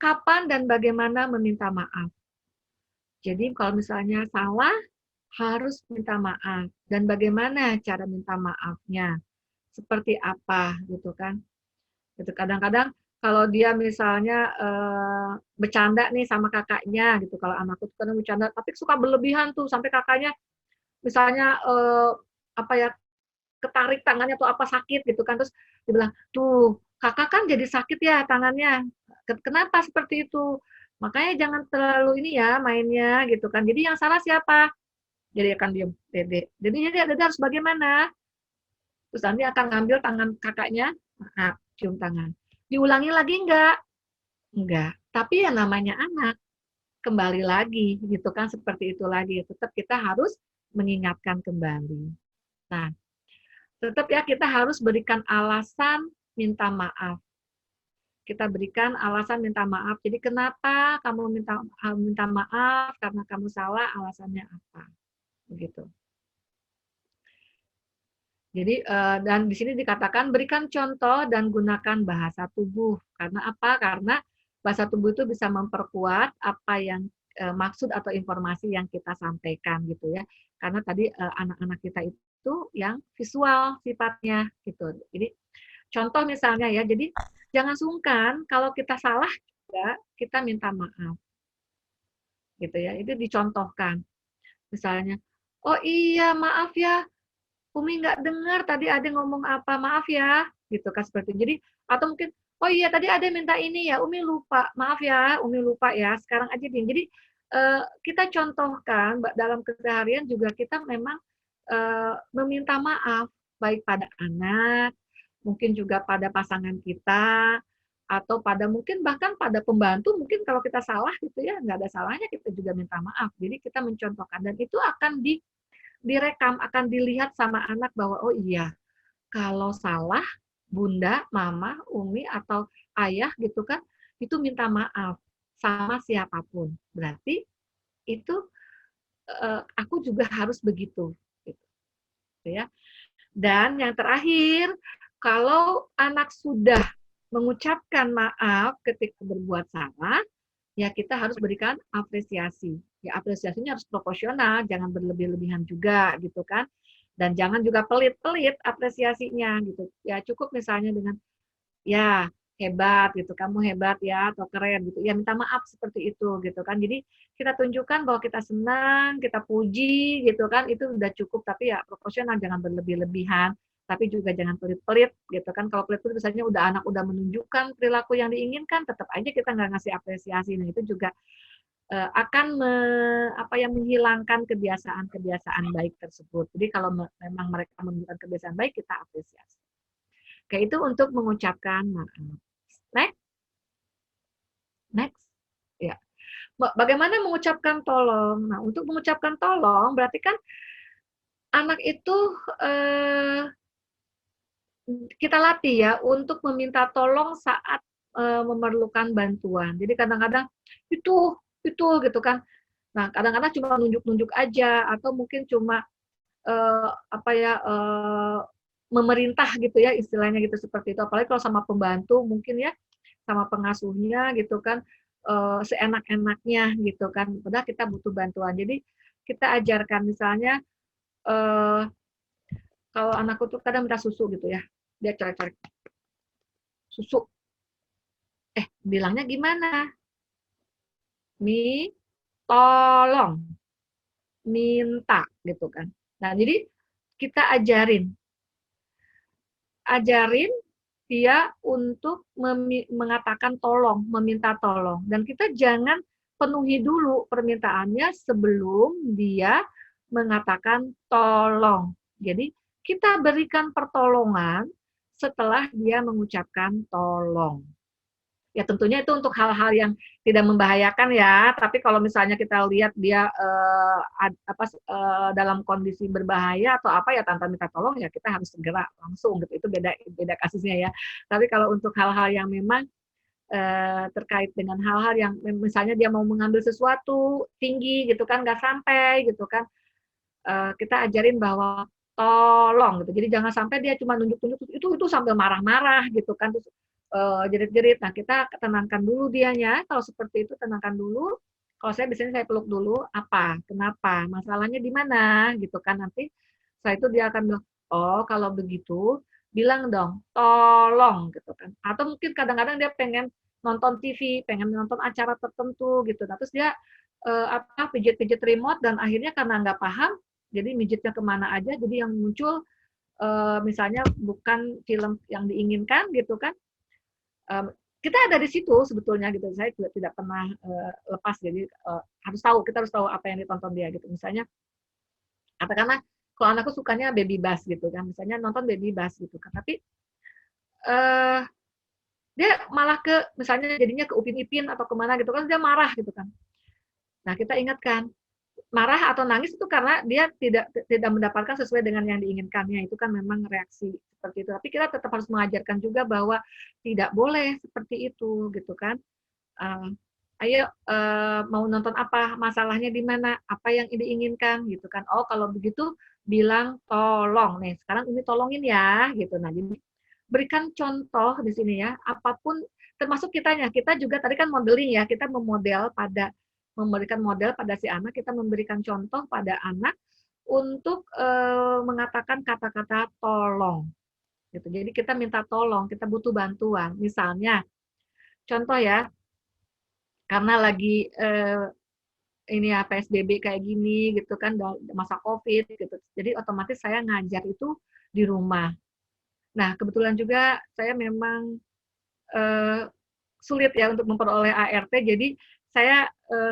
kapan dan bagaimana meminta maaf. Jadi kalau misalnya salah, harus minta maaf. Dan bagaimana cara minta maafnya? Seperti apa gitu kan. Gitu. Kadang-kadang kalau dia misalnya bercanda nih sama kakaknya gitu, kalau anakku tuh kadang bercanda, tapi suka berlebihan tuh sampai kakaknya misalnya ketarik tangannya tuh apa sakit gitu kan, terus dibilang tuh kakak kan jadi sakit ya tangannya, kenapa seperti itu, Makanya jangan terlalu ini ya mainnya gitu kan. Jadi yang salah siapa? Jadi akan diam, Dede. Jadi Dede harus bagaimana? Terus nanti akan ngambil tangan kakaknya, cium tangan. Diulangi lagi enggak? Enggak. Tapi yang namanya anak, kembali lagi gitu kan, seperti itu lagi. Tetap kita harus mengingatkan kembali. Nah, tetap ya kita harus berikan alasan minta maaf. Kita berikan alasan minta maaf. Jadi kenapa kamu minta maaf? Karena kamu salah, alasannya apa? Begitu. Jadi dan di sini dikatakan berikan contoh dan gunakan bahasa tubuh. Karena apa? Karena bahasa tubuh itu bisa memperkuat apa yang maksud atau informasi yang kita sampaikan gitu ya. Karena tadi anak-anak kita itu yang visual sifatnya gitu. Jadi contoh misalnya ya, jadi jangan sungkan kalau kita salah juga kita minta maaf. Gitu ya. Itu dicontohkan. Misalnya, oh iya maaf ya, Umi nggak dengar tadi ada ngomong apa, maaf ya, gitu kan seperti itu. Jadi atau mungkin, oh iya tadi ada minta ini ya, Umi lupa, maaf ya, Umi lupa ya, sekarang aja din. Jadi kita contohkan dalam keseharian juga kita memang meminta maaf baik pada anak, mungkin juga pada pasangan kita, atau pada mungkin bahkan pada pembantu mungkin kalau kita salah gitu ya, nggak ada salahnya kita juga minta maaf. Jadi kita mencontohkan dan itu akan direkam, akan dilihat sama anak bahwa oh iya, kalau salah bunda, mama, umi atau ayah gitu kan, itu minta maaf sama siapapun. Berarti itu aku juga harus begitu, gitu ya. Dan yang terakhir, kalau anak sudah mengucapkan maaf ketika berbuat salah, ya kita harus berikan apresiasi. Ya apresiasinya harus proporsional, jangan berlebih-lebihan juga gitu kan. Dan jangan juga pelit-pelit apresiasinya gitu. Ya cukup misalnya dengan ya hebat gitu, kamu hebat ya atau keren gitu. Ya minta maaf seperti itu gitu kan. Jadi kita tunjukkan bahwa kita senang, kita puji gitu kan, itu udah cukup tapi ya proporsional, jangan berlebih-lebihan. Tapi juga jangan pelit-pelit gitu kan. Kalau pelit-pelit misalnya udah anak udah menunjukkan perilaku yang diinginkan, tetap aja kita nggak ngasih apresiasi. Nah itu juga akan menghilangkan kebiasaan-kebiasaan baik tersebut. Jadi kalau memang mereka menunjukkan kebiasaan baik, kita apresiasi. Oke, itu untuk mengucapkan maaf. Next. Next. Ya. Bagaimana mengucapkan tolong? Nah, untuk mengucapkan tolong berarti kan anak itu kita latih ya untuk meminta tolong saat memerlukan bantuan. Jadi kadang-kadang itu gitu kan. Nah, kadang-kadang cuma nunjuk-nunjuk aja atau mungkin cuma memerintah gitu ya istilahnya gitu seperti itu. Apalagi kalau sama pembantu mungkin ya sama pengasuhnya gitu kan seenak-enaknya gitu kan. Padahal kita butuh bantuan. Jadi kita ajarkan misalnya kalau anakku tuh kadang minta susu gitu ya. Dia cari-cari susu. Bilangnya gimana? Tolong. Minta gitu kan. Nah, jadi kita ajarin dia untuk mengatakan tolong, meminta tolong. Dan kita jangan penuhi dulu permintaannya sebelum dia mengatakan tolong. Jadi kita berikan pertolongan setelah dia mengucapkan tolong. Ya tentunya itu untuk hal-hal yang tidak membahayakan ya. Tapi kalau misalnya kita lihat dia dalam kondisi berbahaya atau apa ya tanpa minta tolong ya kita harus segera langsung gitu. Itu beda kasusnya ya. Tapi kalau untuk hal-hal yang memang terkait dengan hal-hal yang misalnya dia mau mengambil sesuatu tinggi gitu kan nggak sampai gitu kan kita ajarin bahwa tolong gitu. Jadi jangan sampai dia cuma nunjuk-nunjuk itu sambil marah-marah gitu kan terus jerit-jerit. Nah, kita tenangkan dulu dianya. Kalau seperti itu tenangkan dulu. Kalau saya biasanya saya peluk dulu, apa? Kenapa? Masalahnya di mana? Gitu kan nanti setelah itu dia akan bilang, "Oh, kalau begitu bilang dong, tolong." gitu kan. Atau mungkin kadang-kadang dia pengen nonton TV, pengen nonton acara tertentu gitu. Nah, terus dia pijit-pijit remote dan akhirnya karena nggak paham, jadi mijitnya kemana aja, jadi yang muncul misalnya bukan film yang diinginkan gitu kan. kita ada di situ sebetulnya gitu. Saya juga tidak pernah lepas, jadi kita harus tahu apa yang ditonton dia gitu. Misalnya katakanlah kalau anakku sukanya Baby Bass gitu kan, misalnya nonton Baby Bass gitu kan, tapi eh dia malah misalnya jadinya ke Upin Ipin atau kemana gitu kan, dia marah gitu kan. Nah, kita ingatkan, marah atau nangis itu karena dia tidak mendapatkan sesuai dengan yang diinginkannya, itu kan memang reaksi seperti itu. Tapi kita tetap harus mengajarkan juga bahwa tidak boleh seperti itu gitu kan. Ayo mau nonton apa, masalahnya di mana, apa yang diinginkan gitu kan. Oh, kalau begitu bilang tolong nih, sekarang ini tolongin ya gitu. Nah, jadi berikan contoh di sini ya, apapun termasuk kitanya. Kita juga tadi kan modeling ya, kita memberikan model pada si anak, kita memberikan contoh pada anak untuk mengatakan kata-kata tolong. Gitu. Jadi kita minta tolong, kita butuh bantuan. Misalnya, contoh ya, karena lagi ini ya PSBB kayak gini gitu kan, masa COVID gitu. Jadi otomatis saya ngajar itu di rumah. Nah, kebetulan juga saya memang sulit ya untuk memperoleh ART, jadi saya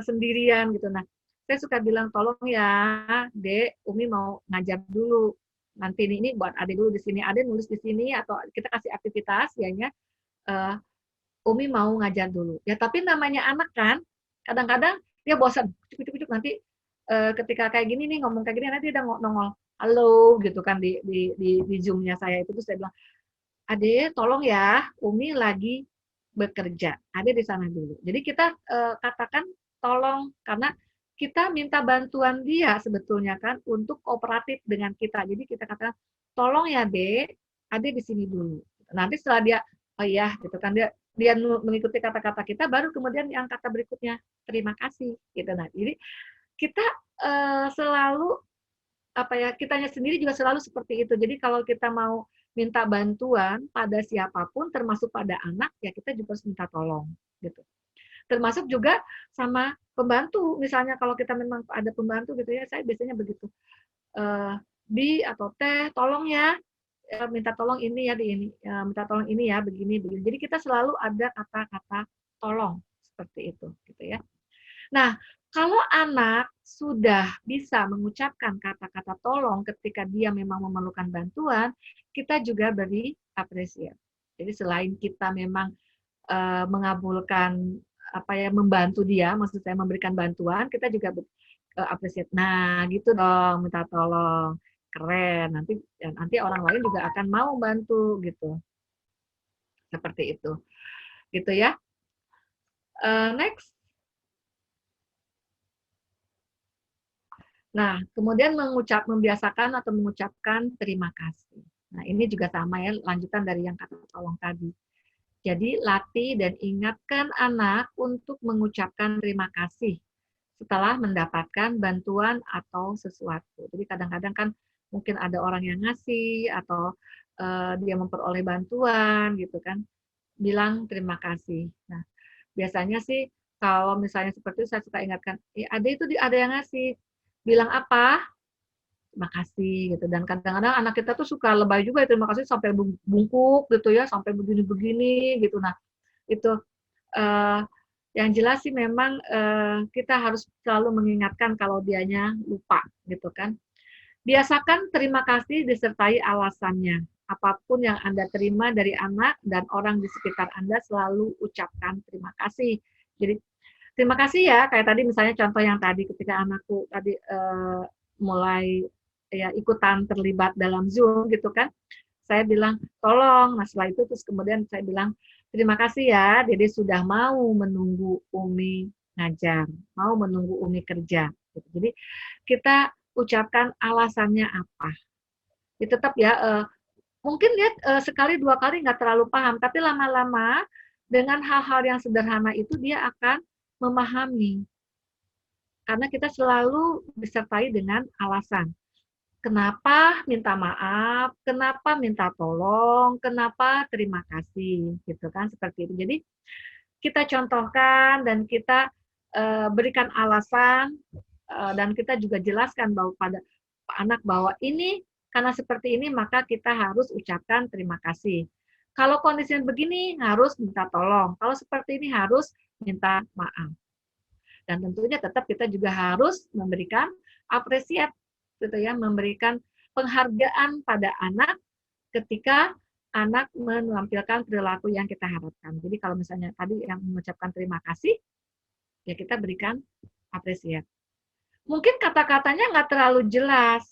sendirian gitu. Nah, saya suka bilang, tolong ya, Dek, Umi mau ngajar dulu. Nanti ini buat Ade dulu di sini, Ade nulis di sini, atau kita kasih aktivitas, ya, Umi mau ngajar dulu. Ya, tapi namanya anak kan, kadang-kadang dia bosan, cukup-cukup nanti ketika kayak gini nih, ngomong kayak gini, nanti dia nongol, halo gitu kan di Zoom-nya saya itu, terus saya bilang, Ade, tolong ya, Umi lagi bekerja. Ade di sana dulu. Jadi kita katakan tolong, karena kita minta bantuan dia sebetulnya kan untuk kooperatif dengan kita. Jadi kita katakan, tolong ya Dek, Ade di sini dulu. Nanti setelah dia, oh iya gitu kan, dia mengikuti kata-kata kita, baru kemudian yang kata berikutnya, terima kasih. Gitu. Nah, jadi kita selalu kitanya sendiri juga selalu seperti itu. Jadi kalau kita mau minta bantuan pada siapapun, termasuk pada anak, ya kita juga harus minta tolong, gitu. Termasuk juga sama pembantu, misalnya kalau kita memang ada pembantu gitu ya, saya biasanya begitu. Bi atau Teh, tolong ya, minta tolong ini ya, minta tolong ini ya, begini. Jadi kita selalu ada kata-kata tolong seperti itu, gitu ya. Nah, kalau anak sudah bisa mengucapkan kata-kata tolong ketika dia memang memerlukan bantuan, kita juga beri apresiasi. Jadi selain kita memang mengabulkan membantu dia, maksud saya memberikan bantuan, kita juga apresiasi. Nah, gitu dong, minta tolong. Keren. Nanti orang lain juga akan mau bantu gitu. Seperti itu. Gitu ya. Next. Nah, kemudian membiasakan atau mengucapkan terima kasih. Nah, ini juga sama ya, lanjutan dari yang kata tolong tadi. Jadi, latih dan ingatkan anak untuk mengucapkan terima kasih setelah mendapatkan bantuan atau sesuatu. Jadi, kadang-kadang kan mungkin ada orang yang ngasih atau dia memperoleh bantuan gitu kan, bilang terima kasih. Nah, biasanya sih kalau misalnya seperti itu saya suka ingatkan, ada yang ngasih, bilang apa? Terima kasih gitu. Dan kadang-kadang anak kita tuh suka lebay juga, terima kasih sampai bungkuk gitu ya, sampai begini-begini gitu. Nah, itu yang jelas sih memang kita harus selalu mengingatkan kalau dianya lupa gitu kan. Biasakan terima kasih disertai alasannya. Apapun yang Anda terima dari anak dan orang di sekitar Anda, selalu ucapkan terima kasih. Jadi terima kasih ya, kayak tadi misalnya contoh yang tadi ketika anakku tadi mulai ya ikutan terlibat dalam Zoom gitu kan. Saya bilang, tolong. Nah, setelah itu terus kemudian saya bilang, terima kasih ya, Dede sudah mau menunggu Umi ngajar, mau menunggu Umi kerja. Jadi kita ucapkan alasannya apa. Ya, tetap ya, mungkin dia sekali dua kali nggak terlalu paham, tapi lama-lama dengan hal-hal yang sederhana itu dia akan memahami. Karena kita selalu disertai dengan alasan. Kenapa minta maaf, kenapa minta tolong, kenapa terima kasih, gitu kan, seperti itu. Jadi kita contohkan dan kita berikan alasan dan kita juga jelaskan bahwa pada anak bahwa ini karena seperti ini maka kita harus ucapkan terima kasih. Kalau kondisinya begini harus minta tolong. Kalau seperti ini harus minta maaf. Dan tentunya tetap kita juga harus memberikan apresiasi, gitu ya, memberikan penghargaan pada anak ketika anak menampilkan perilaku yang kita harapkan. Jadi kalau misalnya tadi yang mengucapkan terima kasih, ya kita berikan apresiasi. Mungkin kata-katanya nggak terlalu jelas,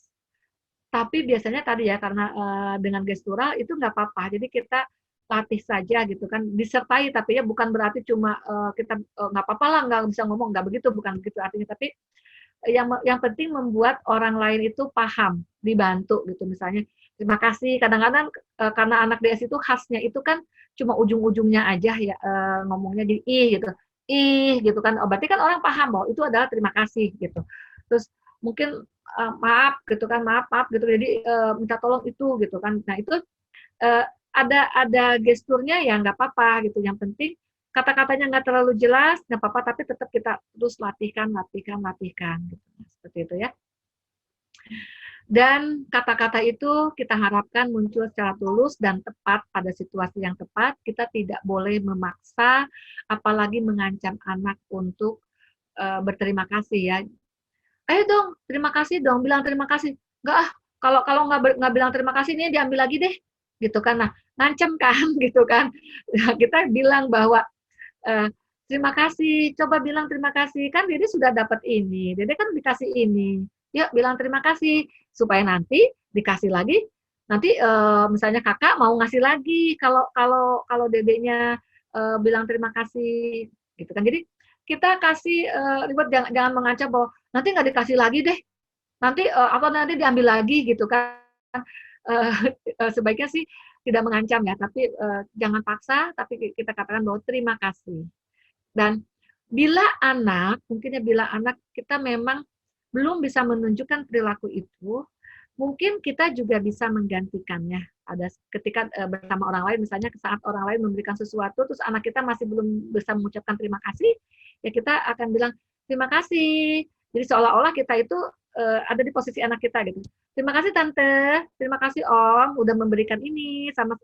tapi biasanya tadi ya karena dengan gestural itu nggak apa-apa. Jadi kita latih saja gitu kan, disertai tapi ya bukan berarti cuma kita nggak apa-apa lah nggak bisa ngomong, nggak begitu, bukan begitu artinya. Tapi yang penting membuat orang lain itu paham, dibantu gitu misalnya. Terima kasih. Kadang-kadang karena anak DS itu khasnya itu kan cuma ujung-ujungnya aja ya ngomongnya di ih gitu kan. Oh, berarti kan orang paham bahwa itu adalah terima kasih gitu. Terus mungkin maaf gitu kan, maaf gitu. Jadi minta tolong itu gitu kan. Nah itu uh, ada gesturnya ya nggak apa-apa gitu. Yang penting kata-katanya nggak terlalu jelas nggak apa-apa, tapi tetap kita terus latihkan gitu. Seperti itu ya. Dan kata-kata itu kita harapkan muncul secara tulus dan tepat pada situasi yang tepat. Kita tidak boleh memaksa, apalagi mengancam anak untuk berterima kasih ya. Ayo dong, terima kasih dong, bilang terima kasih. Enggak ah, kalau nggak bilang terima kasih ini diambil lagi deh, gitu kan. Nah, ngancem kan, gitu kan. Nah, kita bilang bahwa terima kasih, coba bilang terima kasih. Kan Dede sudah dapat ini, Dede kan dikasih ini. Yuk bilang terima kasih, supaya nanti dikasih lagi. Nanti misalnya kakak mau ngasih lagi, kalau dedenya bilang terima kasih, gitu kan. Jadi kita kasih reward, jangan mengancam bahwa nanti nggak dikasih lagi deh, nanti atau nanti diambil lagi gitu kan. Sebaiknya sih tidak mengancam ya, tapi jangan paksa, tapi kita katakan bahwa terima kasih. Dan bila anak kita memang belum bisa menunjukkan perilaku itu, mungkin kita juga bisa menggantikannya. Ada ketika bersama orang lain, misalnya saat orang lain memberikan sesuatu, terus anak kita masih belum bisa mengucapkan terima kasih, ya kita akan bilang terima kasih. Jadi seolah-olah kita itu ada di posisi anak kita gitu. Terima kasih tante, terima kasih om, udah memberikan ini sama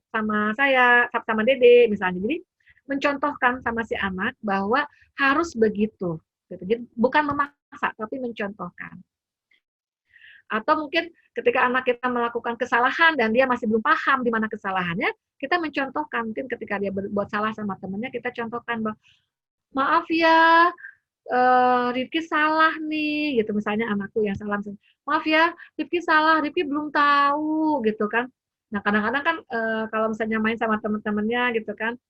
saya, sama Dede misalnya. Jadi mencontohkan sama si anak bahwa harus begitu. Gitu. Jadi bukan memaksa, tapi mencontohkan. Atau mungkin ketika anak kita melakukan kesalahan dan dia masih belum paham di mana kesalahannya, kita mencontohkan. Mungkin ketika dia berbuat salah sama temannya, kita contohkan bahwa maaf ya, Rifki salah nih, gitu. Misalnya anakku yang salah, maaf ya, Rifki salah, Rifki belum tahu, gitu kan. Nah kadang-kadang kan kalau misalnya main sama teman-temannya, gitu kan,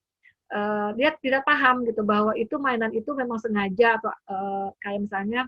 dia tidak paham gitu bahwa itu mainan itu memang sengaja atau kayak misalnya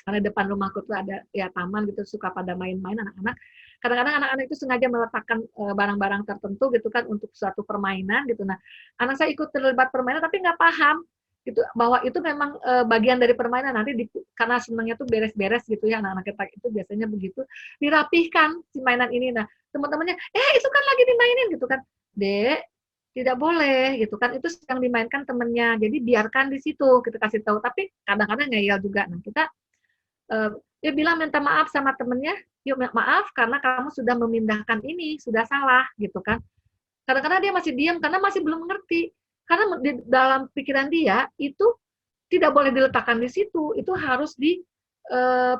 karena depan rumahku tuh ada ya taman gitu suka pada main-main anak-anak. Kadang-kadang anak-anak itu sengaja meletakkan barang-barang tertentu gitu kan untuk suatu permainan gitu. Nah, anak saya ikut terlibat permainan tapi nggak paham gitu bahwa itu memang bagian dari permainan. Nanti karena senangnya tuh beres-beres gitu ya anak-anak kita itu biasanya begitu dirapihkan si mainan ini. Nah, teman-temannya, itu kan lagi dimainin gitu kan. Dek, tidak boleh gitu kan, itu sedang dimainkan temennya, jadi biarkan di situ kita kasih tahu, tapi kadang-kadang ngeyel juga. Nah kita dia bilang minta maaf sama temennya, yuk maaf karena kamu sudah memindahkan ini, sudah salah gitu kan. Kadang-kadang dia masih diam karena masih belum mengerti, karena di dalam pikiran dia itu tidak boleh diletakkan di situ, itu harus di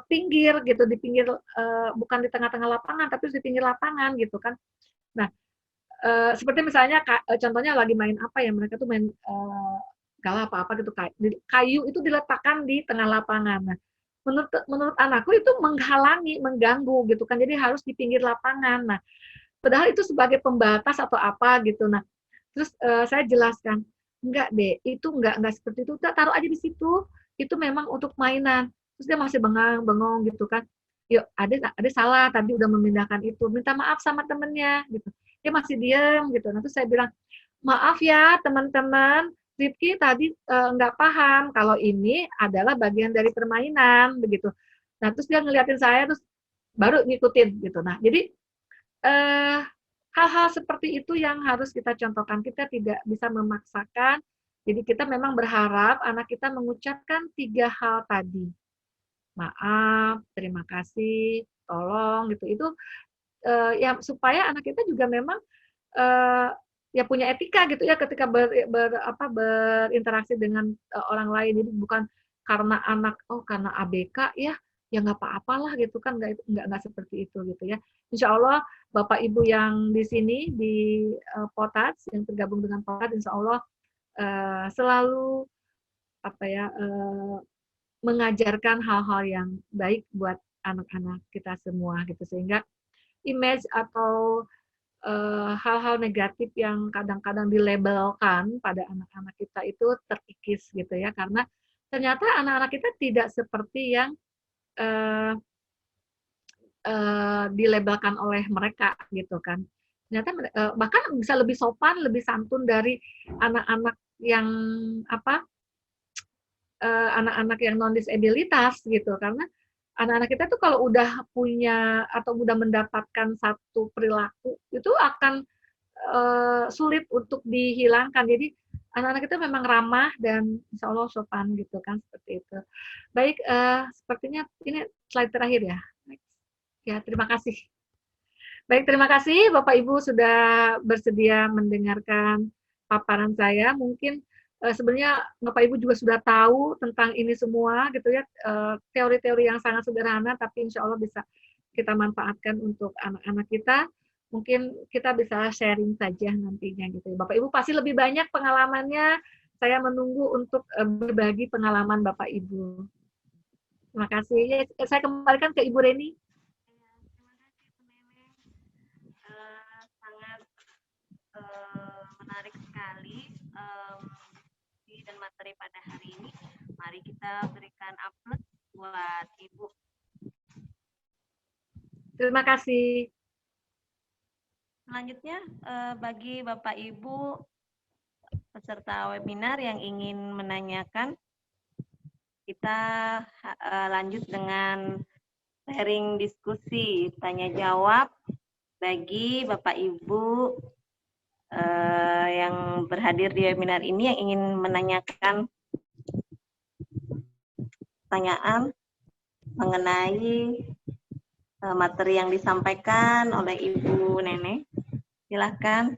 pinggir gitu, di pinggir bukan di tengah-tengah lapangan, tapi di pinggir lapangan gitu kan. Nah seperti misalnya contohnya lagi main apa ya, mereka tuh main galah apa-apa gitu, kayu itu diletakkan di tengah lapangan. Nah, menurut anakku itu menghalangi, mengganggu gitu kan, jadi harus di pinggir lapangan. Nah, padahal itu sebagai pembatas atau apa gitu. Nah, terus saya jelaskan, enggak deh, itu enggak seperti itu, taruh aja di situ, itu memang untuk mainan. Terus dia masih bengong gitu kan, yuk ada salah tadi udah memindahkan itu, minta maaf sama temennya gitu. Dia masih diam gitu. Nanti saya bilang, maaf ya teman-teman, Rifki tadi nggak paham kalau ini adalah bagian dari permainan begitu. Nah terus dia ngeliatin saya terus baru ngikutin gitu. Nah jadi hal-hal seperti itu yang harus kita contohkan. Kita tidak bisa memaksakan. Jadi kita memang berharap anak kita mengucapkan 3 hal tadi. Maaf, terima kasih, tolong gitu. Itu ya supaya anak kita juga memang ya punya etika gitu ya ketika berinteraksi dengan orang lain. Jadi bukan karena anak karena ABK ya nggak apa-apalah gitu kan, nggak seperti itu gitu ya. Insya Allah Bapak Ibu yang di sini di Potats yang tergabung dengan Potats, Insya Allah selalu mengajarkan hal-hal yang baik buat anak-anak kita semua gitu, sehingga image atau hal-hal negatif yang kadang-kadang dilabelkan pada anak-anak kita itu terkikis gitu ya, karena ternyata anak-anak kita tidak seperti yang dilabelkan oleh mereka gitu kan. Ternyata bahkan bisa lebih sopan, lebih santun dari anak-anak yang anak-anak yang non disabilitas gitu, karena anak-anak kita tuh kalau udah punya atau udah mendapatkan satu perilaku itu akan sulit untuk dihilangkan. Jadi anak-anak itu memang ramah dan insya Allah sopan gitu kan, seperti itu. Baik, sepertinya ini slide terakhir ya. Ya, terima kasih. Baik, terima kasih Bapak Ibu sudah bersedia mendengarkan paparan saya. Mungkin sebenarnya Bapak Ibu juga sudah tahu tentang ini semua gitu ya, teori-teori yang sangat sederhana tapi insya Allah bisa kita manfaatkan untuk anak-anak kita. Mungkin kita bisa sharing saja nantinya gitu. Bapak Ibu pasti lebih banyak pengalamannya. Saya menunggu untuk berbagi pengalaman Bapak Ibu. Terima kasih. Ya, saya kembalikan ke Ibu Reni. Sangat menarik sekali dan materi pada hari ini. Mari kita berikan aplaus buat Ibu. Terima kasih. Selanjutnya bagi Bapak Ibu peserta webinar yang ingin menanyakan, kita lanjut dengan sharing diskusi tanya jawab bagi Bapak Ibu yang berhadir di webinar ini yang ingin menanyakan pertanyaan mengenai materi yang disampaikan oleh Ibu Neneng. Silakan.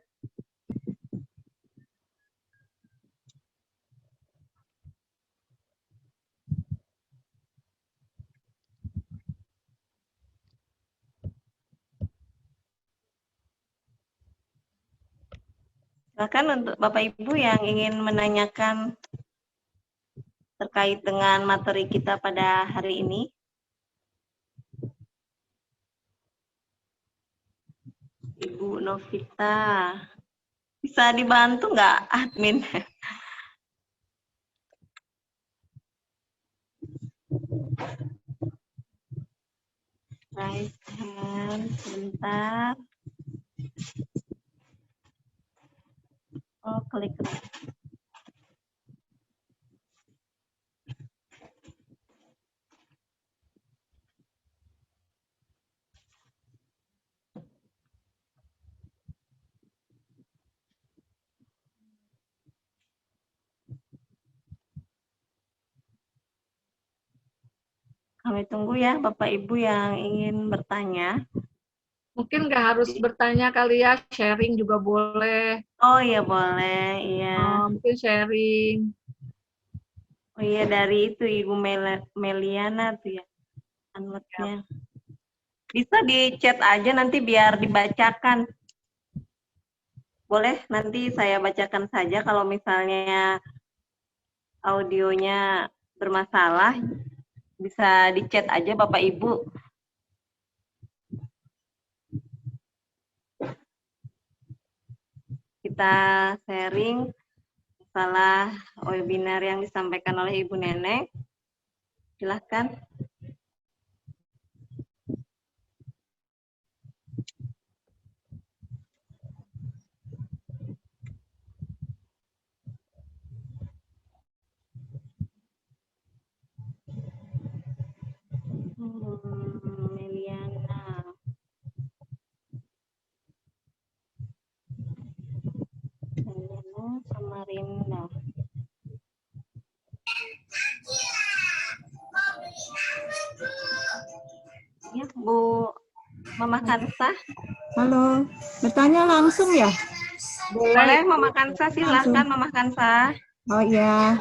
Silakan untuk Bapak Ibu yang ingin menanyakan terkait dengan materi kita pada hari ini. Ibu Novita, bisa dibantu nggak admin? Raise hand, sebentar. Oh, klik. Kami tunggu ya Bapak Ibu yang ingin bertanya. Mungkin nggak harus bertanya kali ya, sharing juga boleh. Oh iya boleh, iya. Mungkin sharing. Oh iya dari itu Ibu Meliana tuh ya, anaknya. Bisa di chat aja nanti biar dibacakan. Boleh nanti saya bacakan saja kalau misalnya audionya bermasalah. Bisa di chat aja Bapak Ibu. Kita sharing masalah webinar yang disampaikan oleh Ibu Neneng. Silahkan. Meliana. Meliana Samarinda. Ya, Bu Mama Kansa. Halo, bertanya langsung ya? Boleh Mama Kansa, silahkan Mama Kansa. Oh iya.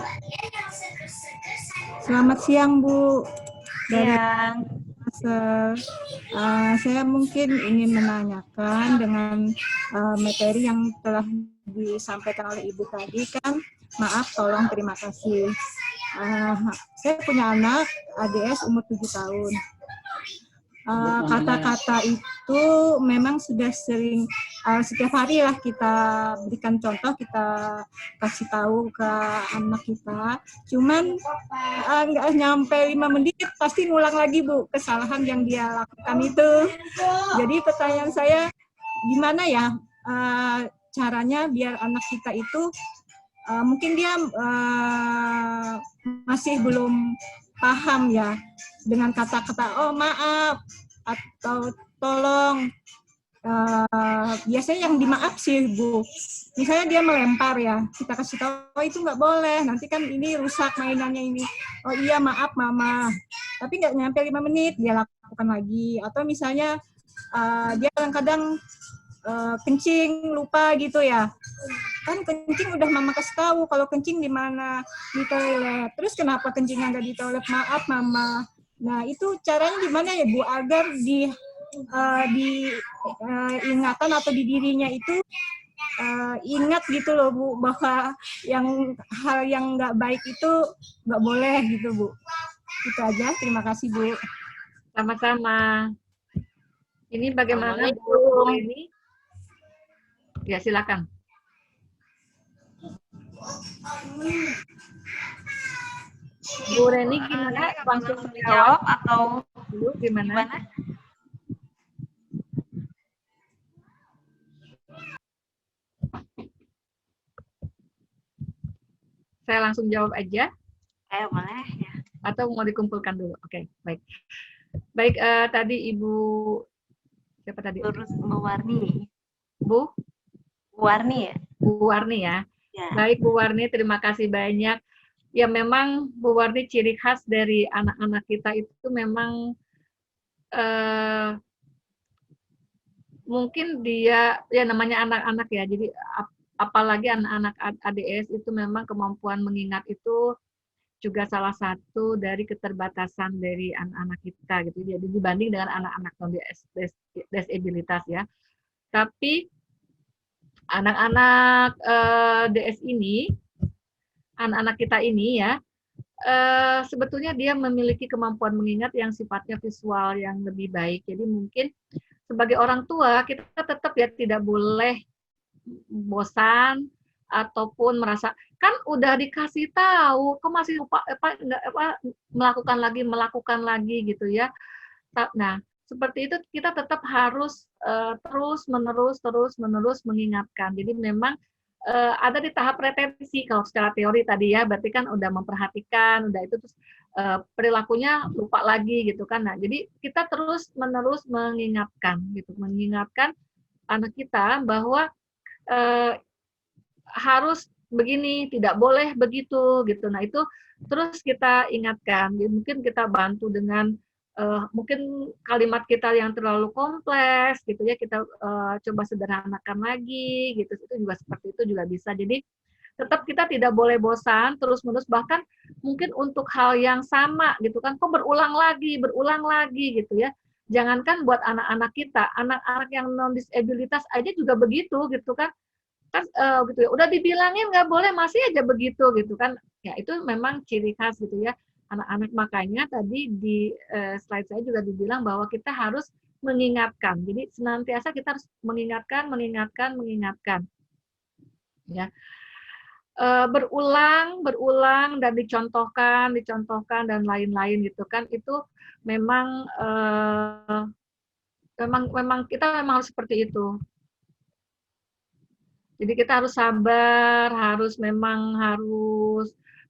Selamat siang Bu. Dari Siang. Kalsel. Saya mungkin ingin menanyakan dengan materi yang telah disampaikan oleh Ibu tadi kan. Maaf, tolong, terima kasih. Saya punya anak ADS umur 7 tahun. Kata-kata itu memang sudah sering setiap hari lah kita berikan contoh, kita kasih tahu ke anak kita. Cuman nggak nyampe 5 menit pasti ngulang lagi Bu kesalahan yang dia lakukan itu. Jadi pertanyaan saya, gimana ya caranya biar anak kita itu mungkin dia masih belum paham ya dengan kata-kata oh maaf atau tolong. Biasanya yang dimaaf sih Bu, misalnya dia melempar ya, kita kasih tahu oh, itu nggak boleh, nanti kan ini rusak mainannya ini. Oh iya maaf Mama, tapi nggak nyampe 5 menit dia lakukan lagi. Atau misalnya dia kadang-kadang kencing lupa gitu ya, kan kencing udah Mama kasih tahu kalau kencing di mana, di toilet, terus kenapa kencingnya nggak di toilet, maaf Mama. Nah itu caranya gimana ya Bu agar di ingatan atau di dirinya itu ingat gitu loh Bu bahwa hal yang nggak baik itu nggak boleh gitu Bu. Itu aja, terima kasih Bu. Sama-sama. Ini bagaimana Bu ini? Ya silakan. Bu Reni gimana? Langsung jawab atau dulu gimana? Saya langsung jawab aja. Boleh ya. Atau mau dikumpulkan dulu? Oke, baik. Baik, tadi Ibu siapa tadi? Terus Bu Warni. Bu Warni ya? Bu Warni ya. Ya. Baik Bu Warni, terima kasih banyak. Ya memang Bu Warni ciri khas dari anak-anak kita itu memang mungkin dia ya namanya anak-anak ya. Jadi apalagi anak-anak ADS itu memang kemampuan mengingat itu juga salah satu dari keterbatasan dari anak-anak kita gitu. Jadi dibanding dengan anak-anak non disabilitas ya. Tapi anak-anak DS ini, anak-anak kita ini ya, sebetulnya dia memiliki kemampuan mengingat yang sifatnya visual yang lebih baik. Jadi mungkin sebagai orang tua kita tetap ya tidak boleh bosan ataupun merasa kan udah dikasih tahu, kok masih lupa melakukan lagi gitu ya. Nah, seperti itu kita tetap harus terus menerus mengingatkan. Jadi memang ada di tahap retensi kalau secara teori tadi ya, berarti kan udah memperhatikan, udah itu terus perilakunya lupa lagi gitu kan. Nah, jadi kita terus menerus mengingatkan gitu, mengingatkan anak kita bahwa harus begini, tidak boleh begitu gitu. Nah, itu terus kita ingatkan. Jadi, mungkin kita bantu dengan mungkin kalimat kita yang terlalu kompleks gitu ya, kita coba sederhanakan lagi gitu. Itu juga seperti itu juga bisa. Jadi tetap kita tidak boleh bosan terus-menerus, bahkan mungkin untuk hal yang sama gitu kan, kok berulang lagi gitu ya. Jangankan buat anak-anak kita, anak-anak yang non disabilitas aja juga begitu gitu kan gitu ya. Udah dibilangin nggak boleh masih aja begitu gitu kan. Ya itu memang ciri khas gitu ya anak-anak. Makanya tadi di slide saya juga dibilang bahwa kita harus mengingatkan. Jadi senantiasa kita harus mengingatkan ya. Berulang dan dicontohkan dan lain-lain gitu kan. Itu memang kita memang harus seperti itu. Jadi kita harus sabar, harus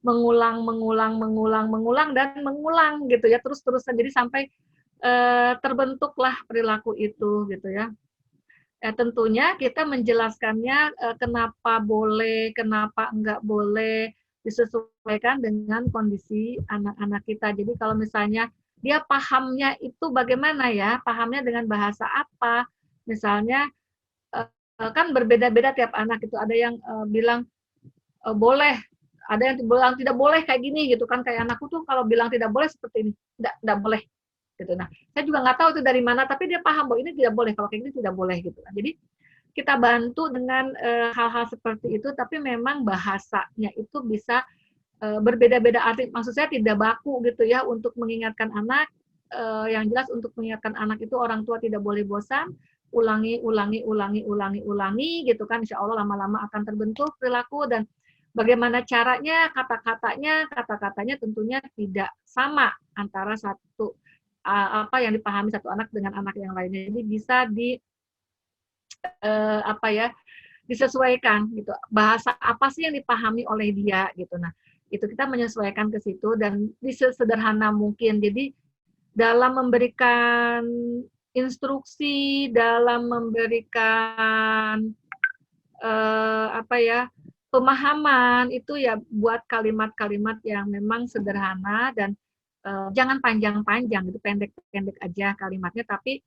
mengulang dan mengulang gitu ya, terus-terusan. Jadi sampai terbentuklah perilaku itu gitu ya. Tentunya kita menjelaskannya kenapa boleh, kenapa enggak boleh, disesuaikan dengan kondisi anak-anak kita. Jadi kalau misalnya dia pahamnya itu bagaimana ya, pahamnya dengan bahasa apa, misalnya kan berbeda-beda tiap anak itu. Ada yang bilang boleh, ada yang bilang tidak boleh kayak gini gitu kan. Kayak anakku tuh kalau bilang tidak boleh seperti ini, tidak boleh gitu. Nah, saya juga nggak tahu itu dari mana, tapi dia paham bahwa ini tidak boleh, kalau kayak gini tidak boleh gitu. Nah, jadi kita bantu dengan hal-hal seperti itu, tapi memang bahasanya itu bisa berbeda-beda arti. Maksud saya tidak baku gitu ya untuk mengingatkan anak. Yang jelas untuk mengingatkan anak itu orang tua tidak boleh bosan, ulangi gitu kan. Insya Allah lama-lama akan terbentuk perilaku. Dan bagaimana caranya, kata-katanya tentunya tidak sama antara satu apa yang dipahami satu anak dengan anak yang lainnya. Jadi bisa disesuaikan gitu. Bahasa apa sih yang dipahami oleh dia gitu. Nah, itu kita menyesuaikan ke situ dan sesederhana mungkin. Jadi dalam memberikan instruksi, dalam memberikan pemahaman itu ya buat kalimat-kalimat yang memang sederhana dan jangan panjang-panjang, gitu, pendek-pendek aja kalimatnya, tapi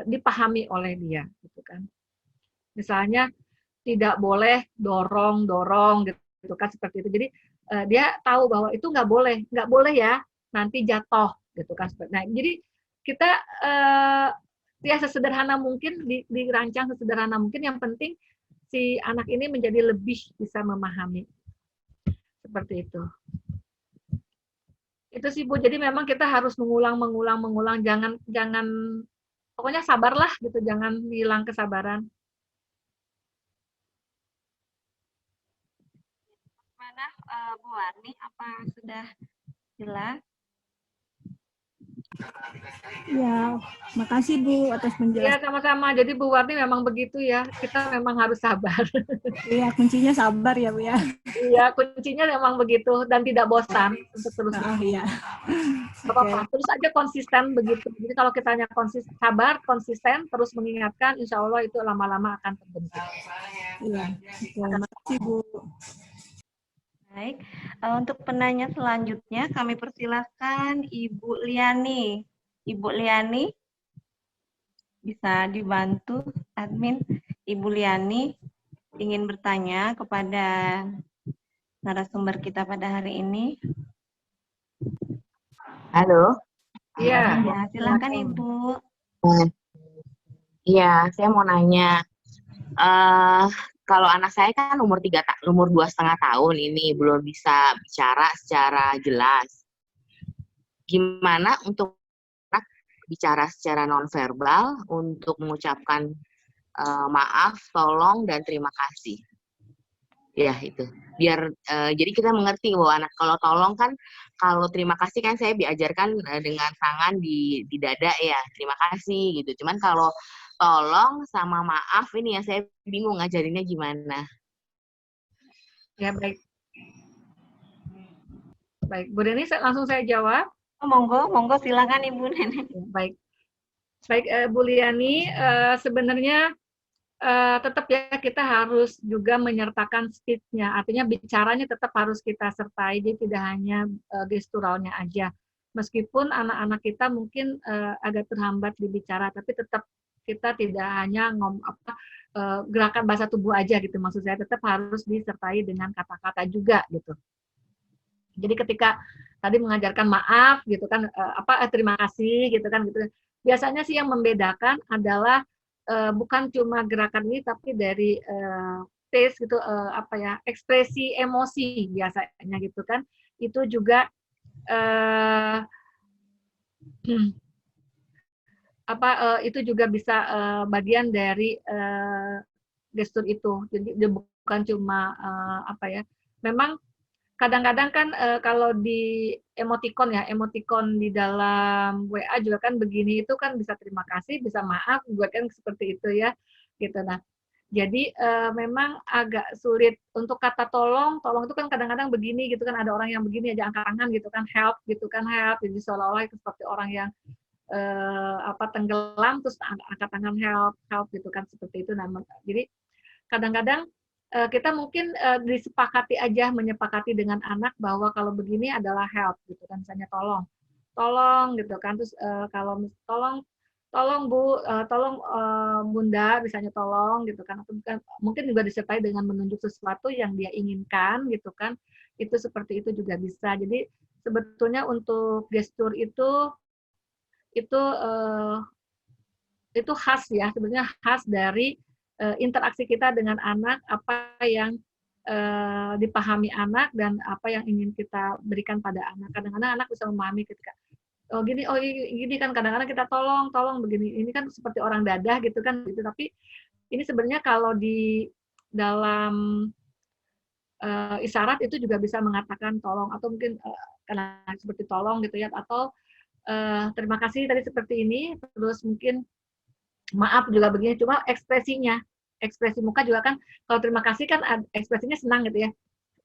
dipahami oleh dia, gitu kan. Misalnya tidak boleh dorong gitu kan, seperti itu. Jadi dia tahu bahwa itu nggak boleh ya, nanti jatuh gitu kan. Nah, jadi kita ya sesederhana mungkin, dirancang sesederhana mungkin, yang penting si anak ini menjadi lebih bisa memahami. Seperti itu. Itu sih Bu, jadi memang kita harus mengulang, jangan pokoknya sabarlah gitu, jangan hilang kesabaran. Mana Bu Warni, apa sudah jelas? Ya, makasih Bu atas Ya, penjelasan. sama-sama. Jadi Bu Warni memang begitu ya, kita memang harus sabar. Iya, kuncinya sabar ya Bu ya. Iya, kuncinya memang begitu, dan tidak bosan untuk terus. Iya. Apa-apa, terus aja konsisten begitu. Jadi kalau kita hanya sabar, konsisten, terus mengingatkan, insya Allah itu lama-lama akan terbentuk. Iya, terima kasih Bu. Baik, untuk penanya selanjutnya kami persilahkan Ibu Liani. Ibu Liani, bisa dibantu admin. Ibu Liani ingin bertanya kepada narasumber kita pada hari ini. Halo. Iya. Ya, silakan Ibu. Iya, saya mau nanya. Kalau anak saya kan umur 2,5 tahun ini belum bisa bicara secara jelas. Gimana untuk anak bicara secara nonverbal untuk mengucapkan maaf, tolong, dan terima kasih? Ya itu. Biar jadi kita mengerti bahwa anak kalau tolong kan, kalau terima kasih kan saya diajarkan dengan tangan di dada ya, terima kasih gitu. Cuman kalau tolong sama maaf ini yang saya bingung ngajarinnya gimana. Ya, baik. Baik, Bu Deni, langsung saya jawab. Oh, monggo silakan Ibu Nenek. Ya, baik. Baik, Bu Liani, sebenarnya tetap ya kita harus juga menyertakan speech-nya, artinya bicaranya tetap harus kita sertai, jadi tidak hanya gesturalnya aja. Meskipun anak-anak kita mungkin agak terhambat di bicara, tapi tetap kita tidak hanya gerakan bahasa tubuh aja gitu, maksud saya tetap harus disertai dengan kata-kata juga gitu. Jadi ketika tadi mengajarkan maaf gitu kan, terima kasih gitu kan gitu. Biasanya sih yang membedakan adalah bukan cuma gerakan ini, tapi dari taste gitu, ekspresi emosi biasanya gitu kan, itu juga itu juga bisa bagian dari gestur itu. Jadi bukan cuma memang kadang-kadang kan kalau di emoticon di dalam WA juga kan begini, itu kan bisa terima kasih, bisa maaf, juga kan seperti itu ya, gitu. Nah, jadi memang agak sulit untuk kata tolong itu kan kadang-kadang begini gitu kan, ada orang yang begini aja angkat tangan gitu kan, help gitu kan, help, jadi seolah-olah seperti orang yang tenggelam terus angkat tangan help gitu kan, seperti itu. Nah, jadi kadang-kadang kita mungkin menyepakati dengan anak bahwa kalau begini adalah help gitu kan, misalnya tolong gitu kan, terus kalau tolong tolong Bu, tolong Bunda, misalnya tolong gitu kan, atau mungkin juga disertai dengan menunjuk sesuatu yang dia inginkan gitu kan, itu seperti itu juga bisa. Jadi sebetulnya untuk gestur eh, itu khas ya, sebenarnya khas dari interaksi kita dengan anak, apa yang dipahami anak dan apa yang ingin kita berikan pada anak. Kadang-kadang anak bisa memahami ketika oh gini, oh gini kan kadang-kadang kita tolong begini. Ini kan seperti orang dadah gitu kan gitu. Tapi ini sebenarnya kalau di dalam isyarat itu juga bisa mengatakan tolong atau mungkin karena seperti tolong gitu ya atau terima kasih tadi seperti ini, terus mungkin maaf juga begini, cuma ekspresi muka juga kan kalau terima kasih kan ekspresinya senang gitu ya,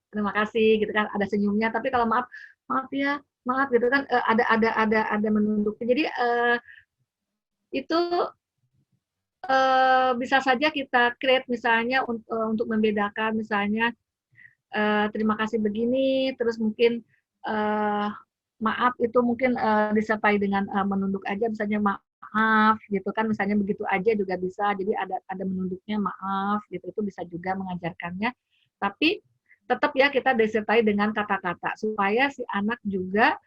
terima kasih gitu kan, ada senyumnya. Tapi kalau maaf ya, maaf gitu kan ada menunduknya. Jadi itu bisa saja kita create misalnya untuk membedakan misalnya terima kasih begini, terus mungkin maaf itu mungkin disertai dengan menunduk aja, misalnya maaf gitu kan, misalnya begitu aja juga bisa. Jadi ada menunduknya maaf gitu, itu bisa juga mengajarkannya. Tapi tetap ya kita disertai dengan kata-kata supaya si anak juga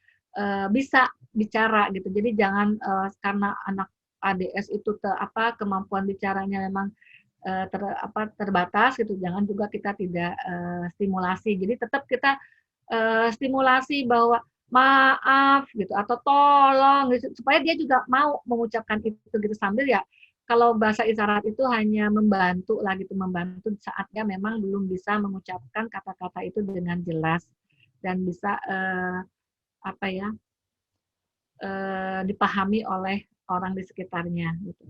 bisa bicara gitu. Jadi jangan karena anak ADS itu kemampuan bicaranya memang terbatas gitu, jangan juga kita tidak stimulasi. Jadi tetap kita stimulasi bahwa maaf gitu atau tolong gitu, supaya dia juga mau mengucapkan itu gitu sambil ya kalau bahasa isyarat itu hanya membantu lah gitu, membantu saat dia memang belum bisa mengucapkan kata-kata itu dengan jelas dan bisa dipahami oleh orang di sekitarnya gitu.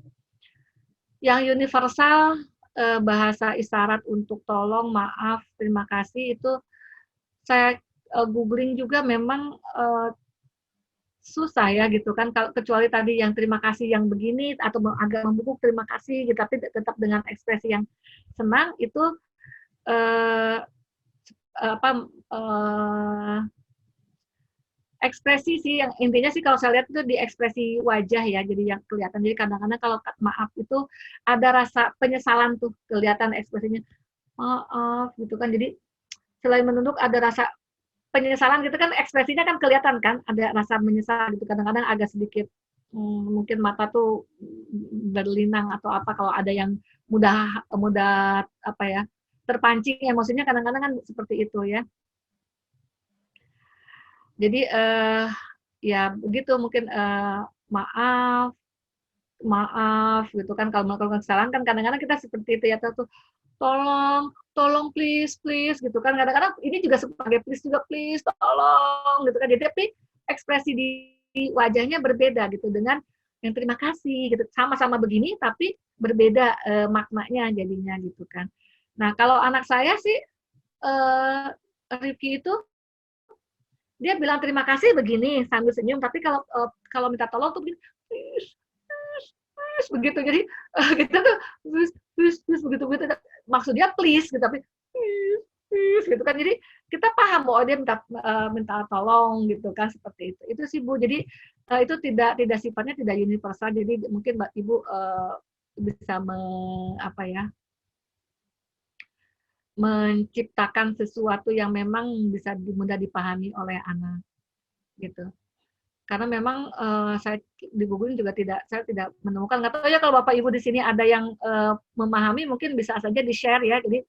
Yang universal bahasa isyarat untuk tolong, maaf, terima kasih itu saya googling juga memang susah ya gitu kan, kecuali tadi yang terima kasih yang begini atau agak membungkuk terima kasih gitu, tapi tetap dengan ekspresi yang senang itu ekspresi sih yang intinya sih kalau saya lihat itu di ekspresi wajah ya, jadi yang kelihatan. Jadi kadang-kadang kalau maaf itu ada rasa penyesalan tuh kelihatan ekspresinya maaf gitu kan. Jadi selain menunduk ada rasa penyesalan gitu kan, ekspresinya kan kelihatan kan ada rasa menyesal gitu. Kadang-kadang agak sedikit mungkin mata tuh berlinang atau apa kalau ada yang mudah terpancing emosinya, kadang-kadang kan seperti itu ya. Jadi ya begitu mungkin maaf gitu kan, kalau melakukan kesalahan kan kadang-kadang kita seperti itu ya, tuh tolong please gitu kan, kadang-kadang ini juga sebagai please juga, please tolong gitu kan. Jadi tapi ekspresi di wajahnya berbeda gitu dengan yang terima kasih gitu, sama-sama begini tapi berbeda maknanya jadinya gitu kan. Nah kalau anak saya sih Rifki itu dia bilang terima kasih begini sambil senyum, tapi kalau minta tolong tuh begini, please, begitu. Jadi kita tuh please begitu maksud dia please gitu, tapi please gitu kan. Jadi kita paham bahwa dia minta tolong gitu kan, seperti itu. Itu sih Bu. Jadi itu tidak sifatnya tidak universal. Jadi mungkin Mbak Ibu bisa menciptakan sesuatu yang memang bisa mudah dipahami oleh anak gitu. Karena memang saya di Google juga saya tidak menemukan, nggak tahu ya kalau Bapak Ibu di sini ada yang memahami, mungkin bisa saja di-share ya. Jadi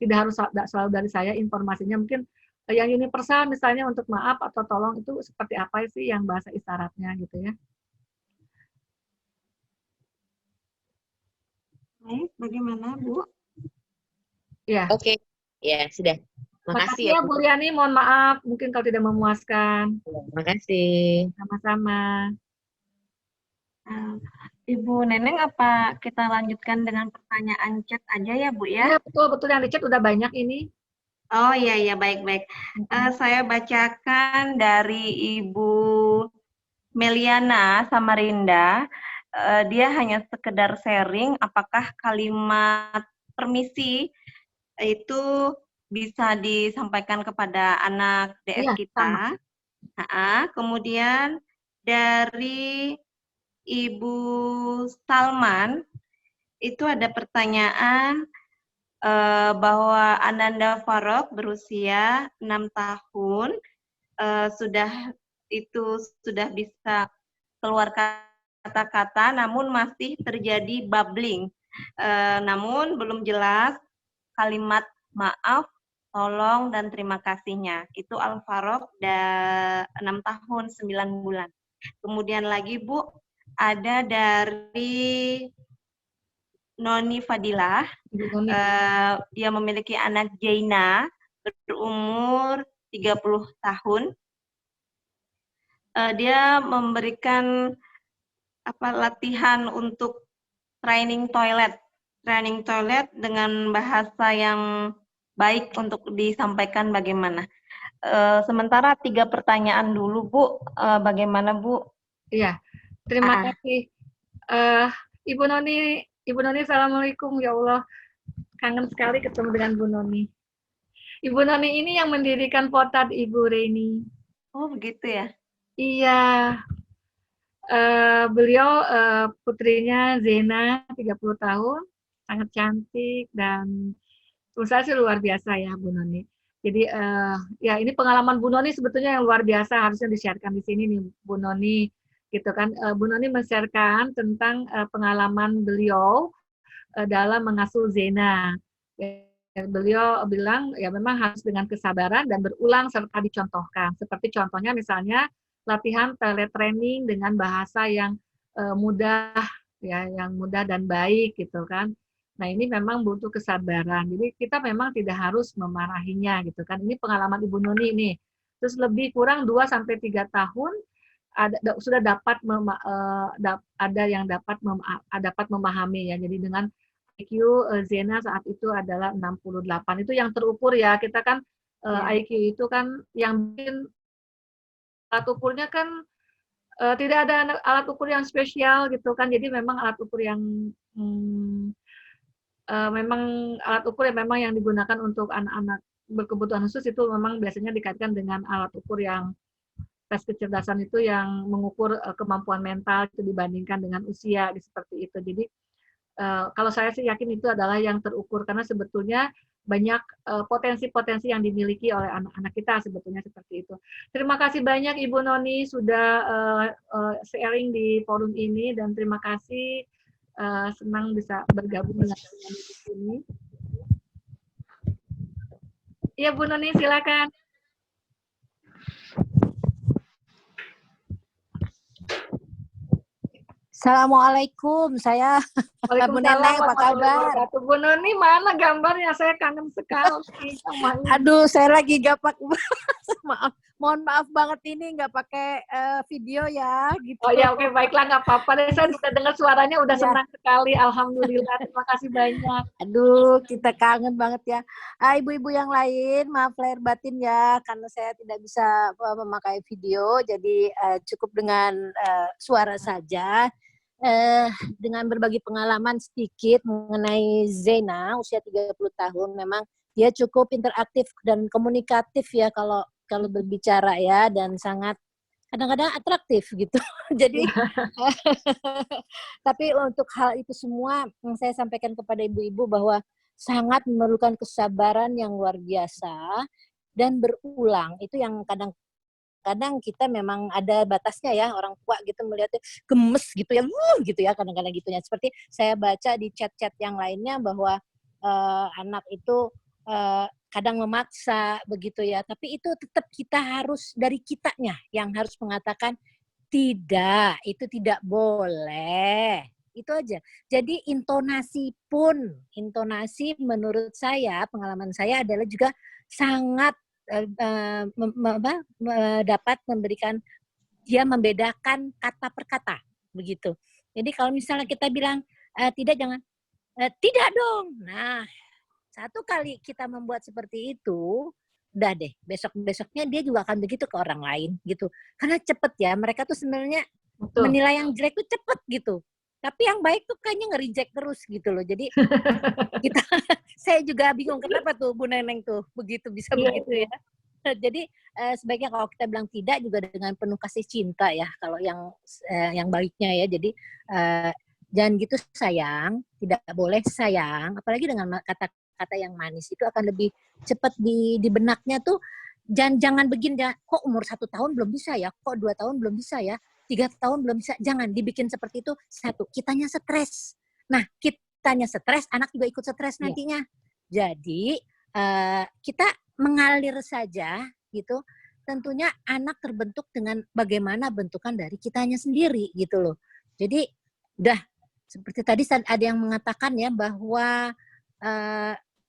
tidak harus selalu dari saya informasinya, mungkin yang universal misalnya untuk maaf atau tolong itu seperti apa sih yang bahasa isyaratnya gitu ya. Baik, bagaimana Bu? Ya. Oke, ya sudah. Makasih ya Bu Riani, mohon maaf mungkin kalau tidak memuaskan. Makasih. Sama-sama. Ibu Neneng, apa kita lanjutkan dengan pertanyaan chat aja ya Bu ya? Iya betul yang di chat udah banyak ini. Oh iya baik. Saya bacakan dari Ibu Meliana Samarinda. Dia hanya sekedar sharing apakah kalimat permisi itu bisa disampaikan kepada anak DS kita. Kemudian dari Ibu Salman, itu ada pertanyaan bahwa Ananda Farok berusia 6 tahun, sudah bisa keluar kata-kata, namun masih terjadi bubbling. Namun belum jelas kalimat maaf, tolong, dan terima kasihnya. Itu Al Farok 6 tahun 9 bulan. Kemudian lagi Bu, ada dari Noni Fadilah. Ibu Noni. Dia memiliki anak Jaina berumur 30 tahun. Dia memberikan latihan untuk training toilet dengan bahasa yang baik untuk disampaikan bagaimana. Sementara 3 pertanyaan dulu Bu, bagaimana Bu? Iya, terima kasih. Ibu Noni, Assalamualaikum, ya Allah. Kangen sekali ketemu dengan Bu Noni. Ibu Noni ini yang mendirikan Potad Ibu Reni. Oh, begitu ya? Iya. Beliau putrinya Zena, 30 tahun, sangat cantik, dan menurut saya sih luar biasa ya Bu Noni. Jadi ya ini pengalaman Bu Noni sebetulnya yang luar biasa, harusnya di-share-kan di sini nih Bu Noni, gitu kan. Bu Noni men-share-kan tentang pengalaman beliau dalam mengasuh Zena. Beliau bilang ya memang harus dengan kesabaran dan berulang serta dicontohkan. Seperti contohnya misalnya latihan teletraining dengan bahasa yang mudah ya, yang mudah dan baik gitu kan. Nah, ini memang butuh kesabaran. Jadi kita memang tidak harus memarahinya gitu kan. Ini pengalaman Ibu Noni nih. Terus lebih kurang 2 sampai 3 tahun sudah dapat ada yang dapat memahami ya. Jadi dengan IQ Zena saat itu adalah 68. Itu yang terukur ya. Kita kan IQ itu kan yang bikin alat ukurnya kan tidak ada alat ukur yang spesial gitu kan. Jadi memang alat ukur yang yang digunakan untuk anak-anak berkebutuhan khusus itu memang biasanya dikaitkan dengan alat ukur yang tes kecerdasan itu yang mengukur kemampuan mental itu dibandingkan dengan usia seperti itu. Jadi kalau saya sih yakin itu adalah yang terukur karena sebetulnya banyak potensi-potensi yang dimiliki oleh anak-anak kita sebetulnya seperti itu. Terima kasih banyak Ibu Noni sudah sharing di forum ini dan terima kasih senang bisa bergabung dengan kalian di sini. Iya Bu Noni silakan. Assalamualaikum, saya Bu Neneng, apa kabar? Bu Noni, mana gambarnya? Saya kangen sekali sama ini. Aduh, saya lagi gapak. Maaf, mohon maaf banget ini nggak pakai video ya. Gitu. Oh ya, oke, baiklah, nggak apa-apa. Saya bisa dengar suaranya, udah senang sekali. Alhamdulillah, terima kasih banyak. Aduh, kita kangen banget ya. Ibu-ibu yang lain, maaf lahir batin ya, karena saya tidak bisa memakai video, jadi cukup dengan suara saja. Dengan berbagi pengalaman sedikit mengenai Zena, usia 30 tahun, memang dia cukup interaktif dan komunikatif ya kalau berbicara ya, dan sangat kadang-kadang atraktif gitu. Jadi tapi untuk hal itu semua yang saya sampaikan kepada ibu-ibu bahwa sangat memerlukan kesabaran yang luar biasa dan berulang. Itu yang kadang kita memang ada batasnya ya, orang tua gitu melihatnya gemes gitu ya, gitu ya kadang-kadang gitunya. Seperti saya baca di chat-chat yang lainnya bahwa anak itu kadang memaksa begitu ya, tapi itu tetap kita harus dari kitanya yang harus mengatakan tidak, itu tidak boleh. Itu aja. Jadi intonasi menurut saya, pengalaman saya adalah juga sangat dapat memberikan, dia membedakan kata per kata begitu. Jadi kalau misalnya kita bilang tidak, jangan tidak dong. Nah, satu kali kita membuat seperti itu, udah deh, besok-besoknya dia juga akan begitu ke orang lain gitu. Karena cepet ya, mereka tuh sebenarnya menilai yang jelek tuh cepet gitu. Tapi yang baik tuh kayaknya nge-reject terus gitu loh. Jadi saya juga bingung kenapa tuh Bu Neneng tuh begitu bisa begitu ya. Jadi sebaiknya kalau kita bilang tidak juga dengan penuh kasih cinta ya, kalau yang baiknya ya. Jadi jangan gitu sayang, tidak boleh sayang, apalagi dengan kata-kata yang manis itu akan lebih cepat di benaknya tuh. Jangan begini, kok umur 1 tahun belum bisa ya, kok 2 tahun belum bisa ya, 3 tahun belum bisa. Jangan dibikin seperti itu. Satu, kitanya stres. Nah, kitanya stres, anak juga ikut stres nantinya. Jadi kita mengalir saja gitu. Tentunya anak terbentuk dengan bagaimana bentukan dari kitanya sendiri gitu loh. Jadi udah seperti tadi ada yang mengatakan ya bahwa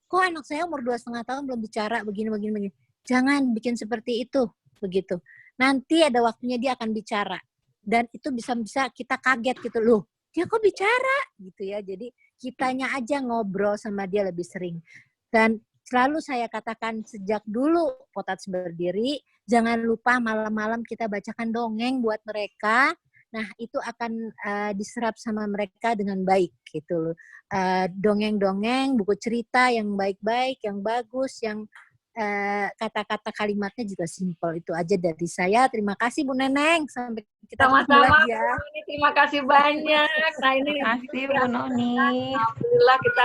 kok anak saya umur 2,5 tahun belum bicara begini. Jangan bikin seperti itu begitu. Nanti ada waktunya dia akan bicara dan itu bisa kita kaget gitu loh. Dia kok bicara gitu ya. Jadi kitanya aja ngobrol sama dia lebih sering. Dan selalu saya katakan sejak dulu Potats berdiri, jangan lupa malam-malam kita bacakan dongeng buat mereka. Nah, itu akan diserap sama mereka dengan baik gitu loh. Dongeng-dongeng, buku cerita yang baik-baik, yang bagus, yang kata-kata kalimatnya juga simpel. Itu aja dari saya. Terima kasih Bu Neneng. Sampai kita ketemu Sama-sama, lagi ya. Bu Noni, terima kasih banyak. Nah, ini Terima kasih Bu Noni. alhamdulillah kita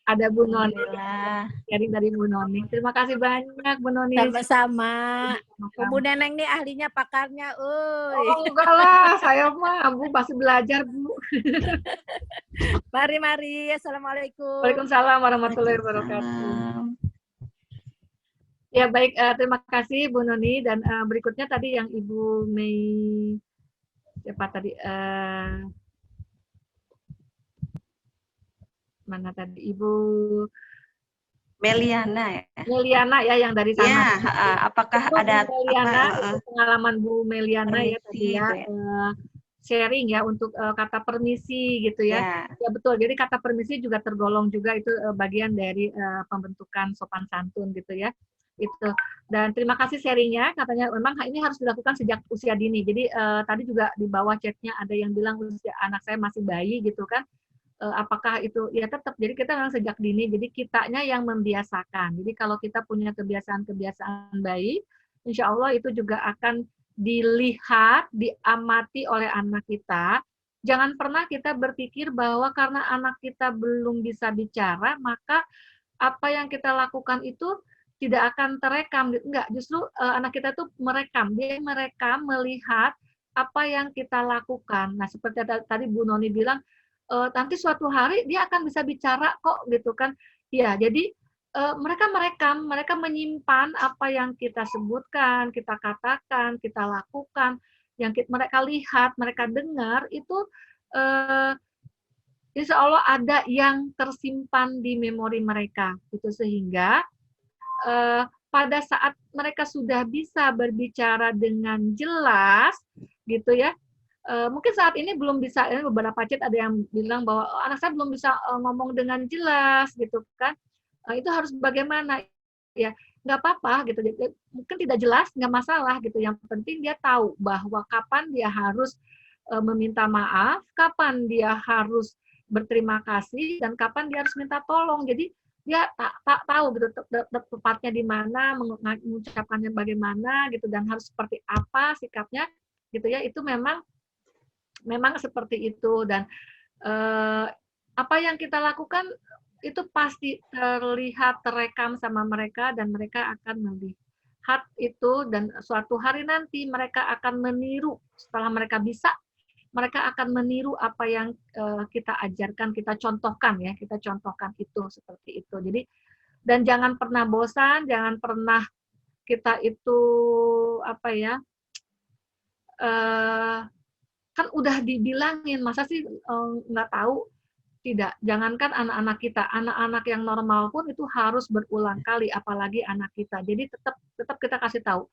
ada Bu Noni. Alhamdulillah. Dari Bu Noni. Terima kasih banyak Bu Noni. Sama-sama. Bu Neneng nih ahlinya, pakarnya. Oh, enggak lah, saya mah Bu masih belajar Bu. Mari. Assalamualaikum. Waalaikumsalam warahmatullahi wabarakatuh. Ya baik, terima kasih Bu Noni, dan berikutnya tadi yang Ibu Mei, siapa tadi, mana tadi, Ibu Meliana ya. Meliana ya, yang dari sana. Ya, apakah Itu ada Bu Meliana, pengalaman Bu Meliana ya tadi ya, sharing ya untuk kata permisi gitu ya. Ya betul, jadi kata permisi juga tergolong juga itu bagian dari pembentukan sopan santun gitu ya. Itu. Dan terima kasih sharingnya, katanya memang ini harus dilakukan sejak usia dini. Jadi tadi juga di bawah chatnya ada yang bilang usia anak saya masih bayi gitu kan. Apakah itu ya tetap, jadi kita memang sejak dini, jadi kitanya yang membiasakan. Jadi kalau kita punya kebiasaan-kebiasaan baik, insya Allah itu juga akan dilihat, diamati oleh anak kita. Jangan pernah kita berpikir bahwa karena anak kita belum bisa bicara, maka apa yang kita lakukan itu tidak akan terekam. Enggak, justru anak kita tuh merekam. Dia merekam, melihat apa yang kita lakukan. Nah, seperti tadi Bu Noni bilang, nanti suatu hari dia akan bisa bicara kok, gitu kan. Ya, jadi mereka merekam, mereka menyimpan apa yang kita sebutkan, kita katakan, kita lakukan, yang mereka lihat, mereka dengar, itu insya Allah ada yang tersimpan di memori mereka. Itu sehingga pada saat mereka sudah bisa berbicara dengan jelas, gitu ya, mungkin saat ini belum bisa, beberapa chat ada yang bilang bahwa anak saya belum bisa ngomong dengan jelas, gitu kan. Itu harus bagaimana? Ya, nggak apa-apa, gitu. Mungkin tidak jelas, nggak masalah, gitu. Yang penting dia tahu bahwa kapan dia harus meminta maaf, kapan dia harus berterima kasih, dan kapan dia harus minta tolong. Jadi dia tak tahu gitu tepatnya di mana, mengucapkannya bagaimana gitu, dan harus seperti apa sikapnya gitu ya. Itu memang seperti itu. Dan apa yang kita lakukan itu pasti terlihat, terekam sama mereka, dan mereka akan melihat itu, dan suatu hari nanti mereka akan meniru. Setelah mereka bisa, mereka akan meniru apa yang kita ajarkan, kita contohkan ya, kita contohkan itu seperti itu. Jadi, dan jangan pernah bosan, jangan pernah kita itu apa ya, kan udah dibilangin, masa sih nggak tahu. Tidak, jangankan anak-anak kita, anak-anak yang normal pun itu harus berulang kali, apalagi anak kita. Jadi tetap kita kasih tahu,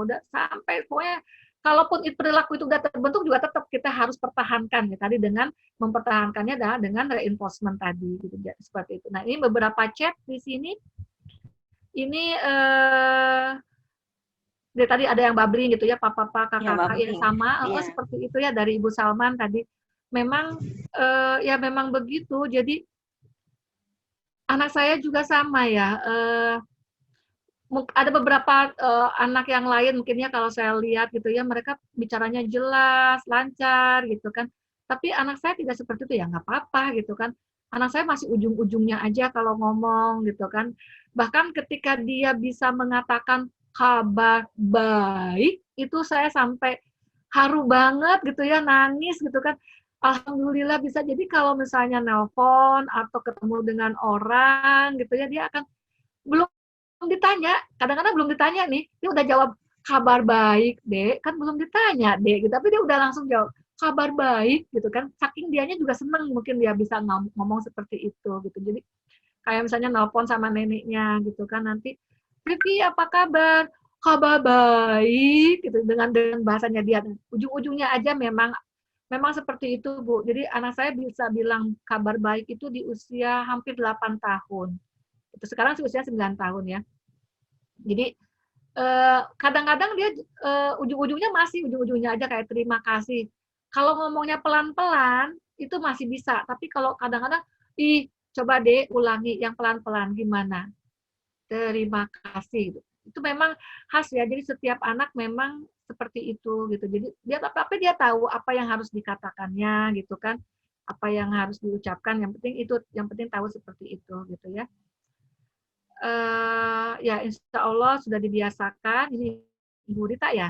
udah sampai pokoknya, kalaupun perilaku itu udah terbentuk juga tetap kita harus pertahankan ya, tadi dengan mempertahankannya adalah dengan reinforcement tadi gitu, seperti itu. Nah, ini beberapa chat di sini. Ini tadi ada yang babbling gitu ya, papa, kakak yang sama, seperti itu ya, dari Ibu Salman tadi. Memang ya memang begitu. Jadi anak saya juga sama ya. ada beberapa anak yang lain mungkinnya kalau saya lihat gitu ya, mereka bicaranya jelas, lancar gitu kan. Tapi anak saya tidak seperti itu, ya nggak apa-apa gitu kan. Anak saya masih ujung-ujungnya aja kalau ngomong gitu kan. Bahkan ketika dia bisa mengatakan kabar baik, itu saya sampai haru banget gitu ya, nangis gitu kan. Alhamdulillah bisa. Jadi kalau misalnya nelpon atau ketemu dengan orang gitu ya, dia akan belum ditanya, kadang-kadang belum ditanya nih, dia udah jawab kabar baik, Dek, kan belum ditanya, Dek, gitu. Tapi dia udah langsung jawab kabar baik gitu kan. Saking dianya juga seneng mungkin dia bisa ngomong seperti itu gitu. Jadi kayak misalnya nelpon sama neneknya gitu kan, nanti Vivi apa kabar? Kabar baik gitu dengan bahasanya dia. Ujung-ujungnya aja memang seperti itu, Bu. Jadi anak saya bisa bilang kabar baik itu di usia hampir 8 tahun. Itu sekarang sih usia 9 tahun ya. Jadi kadang-kadang dia ujung-ujungnya masih ujung-ujungnya aja kayak terima kasih. Kalau ngomongnya pelan-pelan itu masih bisa, tapi kalau kadang-kadang, ih coba deh ulangi yang pelan-pelan gimana? Terima kasih. Itu memang khas ya. Jadi setiap anak memang seperti itu gitu. Jadi dia apa dia tahu apa yang harus dikatakannya gitu kan. Apa yang harus diucapkan, yang penting tahu seperti itu gitu ya. Ya insya Allah sudah dibiasakan. Ini Ibu Rita ya?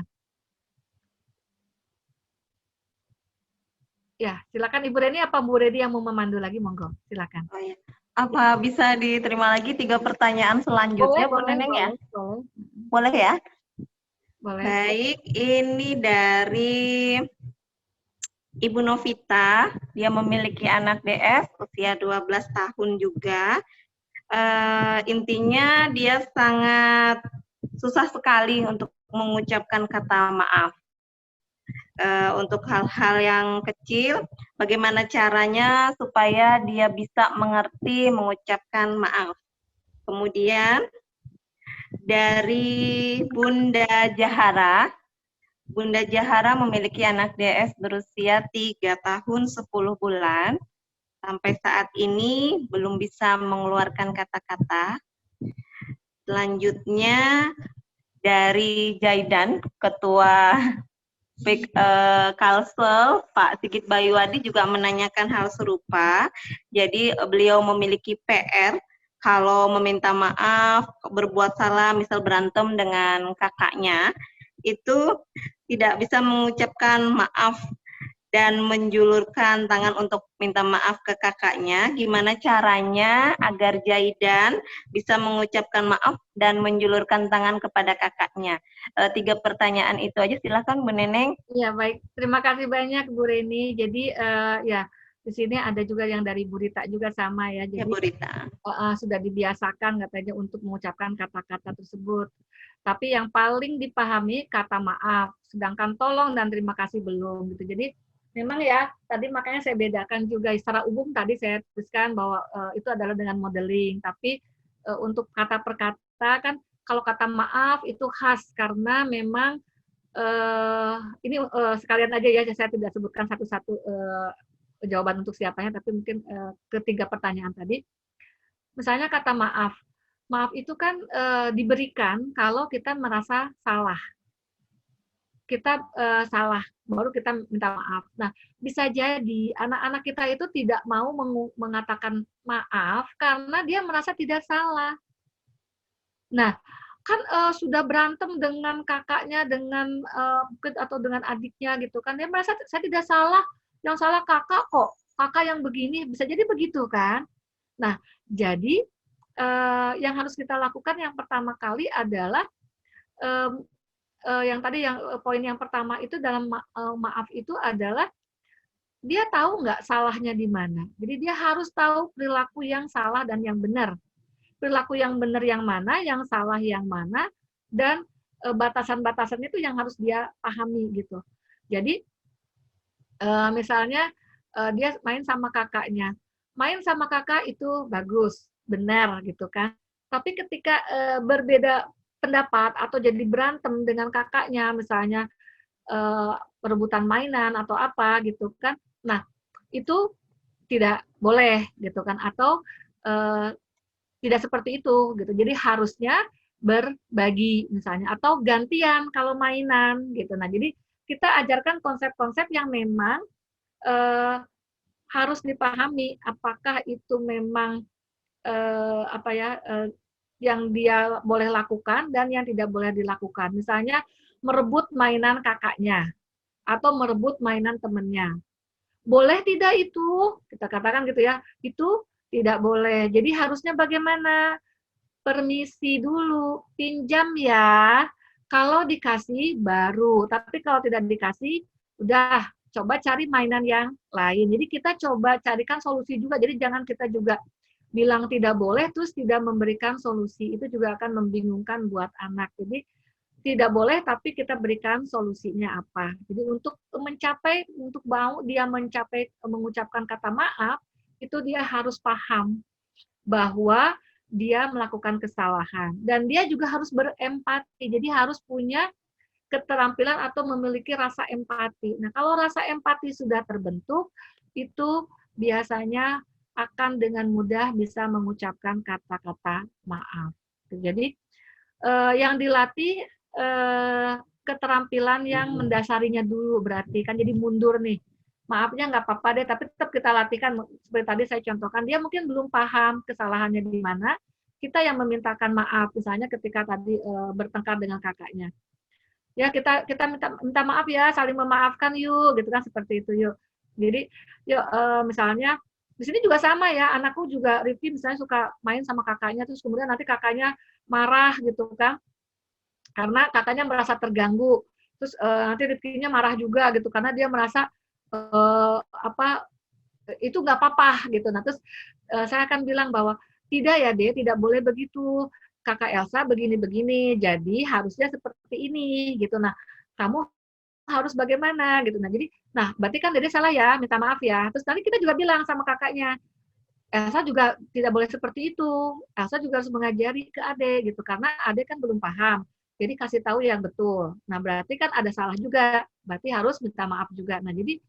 Ya, silakan Ibu Reni apa Bu Redi yang mau memandu lagi? Monggo, silakan. Oh, ya. Apa bisa diterima lagi 3 pertanyaan selanjutnya, Bu Neneng ya? Boleh ya? Boleh. Baik, ini dari Ibu Novita, dia memiliki anak DF usia 12 tahun juga. Intinya dia sangat susah sekali untuk mengucapkan kata maaf. Untuk hal-hal yang kecil, bagaimana caranya supaya dia bisa mengerti mengucapkan maaf. Kemudian dari Bunda Jahara, Bunda Jahara memiliki anak DS berusia 3 tahun 10 bulan. Sampai saat ini belum bisa mengeluarkan kata-kata. Selanjutnya dari Jaidan, Ketua Kalsel, Pak Sigit Bayuadi juga menanyakan hal serupa. Jadi beliau memiliki PR kalau meminta maaf, berbuat salah, misal berantem dengan kakaknya, itu tidak bisa mengucapkan maaf dan menjulurkan tangan untuk minta maaf ke kakaknya. Gimana caranya agar Jaidan bisa mengucapkan maaf dan menjulurkan tangan kepada kakaknya? 3 pertanyaan itu aja, silakan Bu Neneng. Ya baik, terima kasih banyak Bu Reni. Jadi ya di sini ada juga yang dari Bu Rita juga sama ya. Jadi Ya Bu Rita. sudah dibiasakan katanya untuk mengucapkan kata-kata tersebut. Tapi yang paling dipahami kata maaf, sedangkan tolong dan terima kasih belum gitu. Jadi memang ya tadi makanya saya bedakan juga secara umum tadi saya tuliskan bahwa itu adalah dengan modeling. Tapi untuk kata per kata kan kalau kata maaf itu khas karena memang ini sekalian aja ya, saya tidak sebutkan satu-satu jawaban untuk siapanya, tapi mungkin ketiga pertanyaan tadi. Misalnya kata maaf. Maaf itu kan diberikan kalau kita merasa salah. Kita salah, baru kita minta maaf. Nah, bisa jadi anak-anak kita itu tidak mau mengatakan maaf karena dia merasa tidak salah. Nah, kan sudah berantem dengan kakaknya, dengan atau dengan adiknya gitu kan, dia merasa saya tidak salah, yang salah kakak kok, kakak yang begini, bisa jadi begitu kan. Nah, jadi yang harus kita lakukan yang pertama kali adalah yang tadi yang poin yang pertama itu dalam maaf itu adalah dia tahu nggak salahnya di mana. Jadi dia harus tahu perilaku yang salah dan yang benar. Perilaku yang benar yang mana, yang salah yang mana, dan batasan-batasan itu yang harus dia pahami gitu. Jadi misalnya dia main sama kakaknya, main sama kakak itu bagus, benar gitu kan. Tapi ketika berbeda pendapat atau jadi berantem dengan kakaknya, misalnya perebutan mainan atau apa gitu kan, nah itu tidak boleh gitu kan, atau tidak seperti itu gitu. Jadi harusnya berbagi misalnya, atau gantian kalau mainan gitu. Nah, jadi kita ajarkan konsep-konsep yang memang harus dipahami apakah itu memang yang dia boleh lakukan dan yang tidak boleh dilakukan. Misalnya merebut mainan kakaknya atau merebut mainan temennya. Boleh tidak itu? Kita katakan gitu ya, itu tidak boleh. Jadi harusnya bagaimana? Permisi dulu, pinjam ya. Kalau dikasih baru, tapi kalau tidak dikasih, udah coba cari mainan yang lain. Jadi kita coba carikan solusi juga. Jadi jangan kita juga bilang tidak boleh terus tidak memberikan solusi. Itu juga akan membingungkan buat anak. Jadi tidak boleh tapi kita berikan solusinya apa. Jadi untuk mau dia mengucapkan kata maaf, itu dia harus paham bahwa dia melakukan kesalahan. Dan dia juga harus berempati. Jadi harus punya keterampilan atau memiliki rasa empati. Nah, kalau rasa empati sudah terbentuk, itu biasanya akan dengan mudah bisa mengucapkan kata-kata maaf. Jadi yang dilatih keterampilan yang mendasarinya dulu, berarti kan jadi mundur nih. Maafnya nggak apa-apa deh, tapi tetap kita latihkan. Seperti tadi saya contohkan, dia mungkin belum paham kesalahannya di mana, kita yang memintakan maaf, misalnya ketika tadi bertengkar dengan kakaknya. Ya kita minta maaf ya, saling memaafkan yuk, gitu kan, seperti itu yuk. Jadi yuk misalnya di sini juga sama ya, anakku juga Rifki misalnya suka main sama kakaknya, terus kemudian nanti kakaknya marah gitu kan, karena kakaknya merasa terganggu, terus nanti Rifkinya marah juga gitu, karena dia merasa itu nggak apa-apa gitu. Nah terus saya akan bilang bahwa tidak ya Dek, tidak boleh begitu. Kakak Elsa begini-begini, jadi harusnya seperti ini gitu. Nah kamu harus bagaimana gitu. Nah jadi, berarti kan Dede salah ya, minta maaf ya. Terus nanti kita juga bilang sama kakaknya, Elsa juga tidak boleh seperti itu. Elsa juga harus mengajari ke Ade gitu, karena Ade kan belum paham. Jadi kasih tahu yang betul. Nah berarti kan ada salah juga, berarti harus minta maaf juga. Nah jadi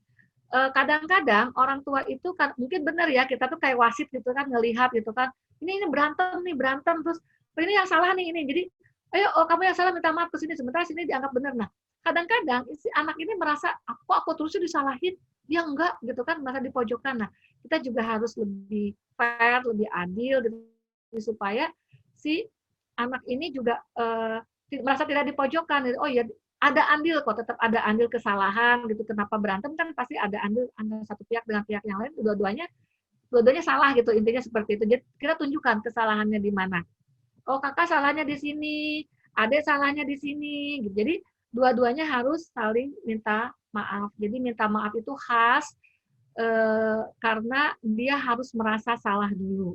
kadang-kadang orang tua itu kan mungkin benar ya, kita tuh kayak wasit gitu kan, ngelihat gitu kan, ini berantem terus ini yang salah nih ini, jadi ayo kamu yang salah minta maaf ke sini, sementara sini dianggap benar. Nah kadang-kadang si anak ini merasa aku terusnya disalahin, dia enggak gitu kan, merasa dipojokkan. Nah kita juga harus lebih fair, lebih adil gitu, supaya si anak ini juga merasa tidak dipojokkan. Oh ya, ada andil kok, tetap ada andil kesalahan gitu. Kenapa berantem kan pasti ada andil antara satu pihak dengan pihak yang lain, dua-duanya salah gitu, intinya seperti itu. Jadi kita tunjukkan kesalahannya di mana. Oh kakak salahnya di sini, adek salahnya di sini. Gitu. Jadi dua-duanya harus saling minta maaf. Jadi minta maaf itu khas karena dia harus merasa salah dulu.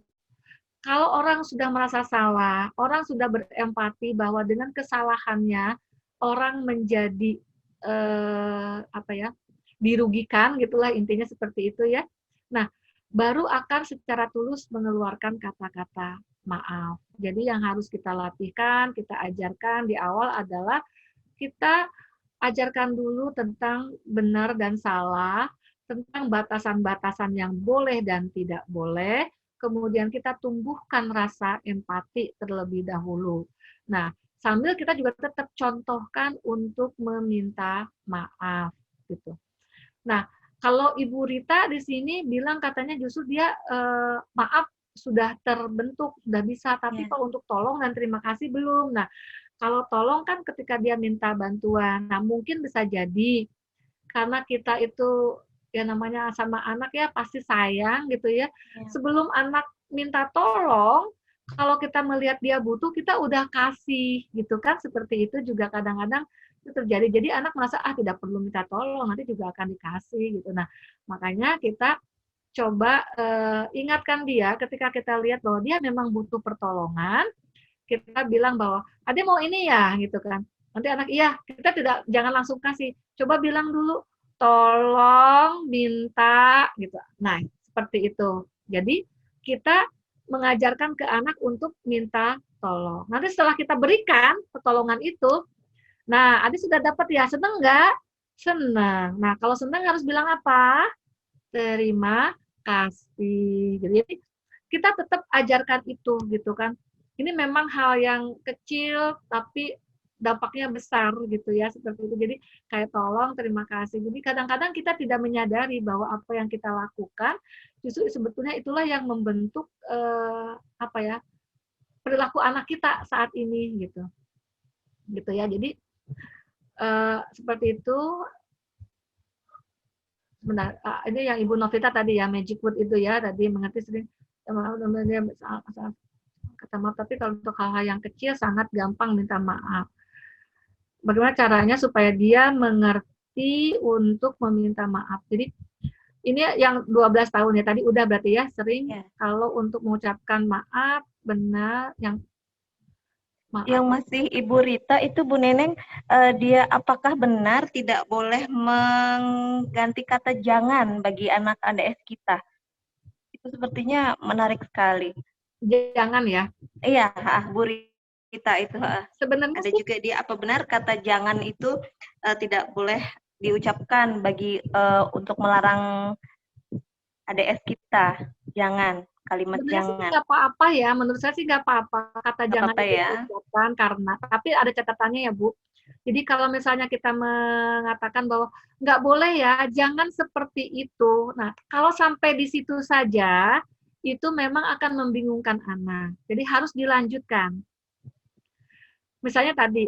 Kalau orang sudah merasa salah, orang sudah berempati bahwa dengan kesalahannya orang menjadi dirugikan gitulah, intinya seperti itu ya. Nah, baru akan secara tulus mengeluarkan kata-kata maaf. Jadi yang harus kita latihkan, kita ajarkan di awal adalah kita ajarkan dulu tentang benar dan salah, tentang batasan-batasan yang boleh dan tidak boleh, kemudian kita tumbuhkan rasa empati terlebih dahulu. Nah, sambil kita juga tetap contohkan untuk meminta maaf gitu. Nah, kalau Ibu Rita di sini bilang katanya justru dia maaf sudah terbentuk, sudah bisa, tapi kalau untuk tolong dan terima kasih belum. Nah, kalau tolong kan ketika dia minta bantuan, nah mungkin bisa jadi karena kita itu ya namanya sama anak ya pasti sayang gitu ya. Sebelum anak minta tolong, kalau kita melihat dia butuh, kita udah kasih gitu kan, seperti itu juga kadang-kadang itu terjadi. Jadi anak merasa tidak perlu minta tolong, nanti juga akan dikasih gitu. Nah makanya kita coba ingatkan dia ketika kita lihat bahwa dia memang butuh pertolongan, kita bilang bahwa Ade mau ini ya gitu kan. Nanti anak iya, kita jangan langsung kasih. Coba bilang dulu, tolong, minta gitu. Nah, seperti itu. Jadi kita mengajarkan ke anak untuk minta tolong. Nanti setelah kita berikan pertolongan itu, nah Ade sudah dapat ya, senang nggak? Senang. Nah, kalau senang harus bilang apa? Terima kasih. Jadi kita tetap ajarkan itu gitu kan. ini memang hal yang kecil tapi dampaknya besar gitu ya, seperti itu. Jadi kayak tolong, terima kasih. Jadi kadang-kadang kita tidak menyadari bahwa apa yang kita lakukan justru sebetulnya itulah yang membentuk apa ya, perilaku anak kita saat ini gitu. Gitu ya. Jadi seperti itu. Benar, ini yang Ibu Novita tadi ya, magic word itu ya, tadi mengerti sering kata maaf, tapi kalau untuk hal-hal yang kecil sangat gampang minta maaf. Bagaimana caranya supaya dia mengerti untuk meminta maaf. Jadi ini yang 12 tahun ya, tadi udah berarti ya, sering Ya. kalau untuk mengucapkan maaf, benar, yang maaf. Yang masih Ibu Rita itu Bu Neneng, dia apakah benar tidak boleh mengganti kata jangan bagi anak ADS kita? Itu sepertinya menarik sekali. Jangan ya. Iya, Bu Rita itu. Sebenarnya Ada sih juga dia, apa benar kata jangan itu tidak boleh diucapkan bagi untuk melarang ADS kita? Jangan, kalimat sebenarnya sih jangan. nggak apa-apa ya, menurut saya sih nggak apa-apa kata Nggak jangan apa-apa itu ya. diucapkan, karena tapi ada catatannya ya Bu. Jadi kalau misalnya kita mengatakan bahwa nggak boleh ya, jangan seperti itu. Nah, kalau sampai di situ saja, itu memang akan membingungkan anak. Jadi harus dilanjutkan. Misalnya tadi,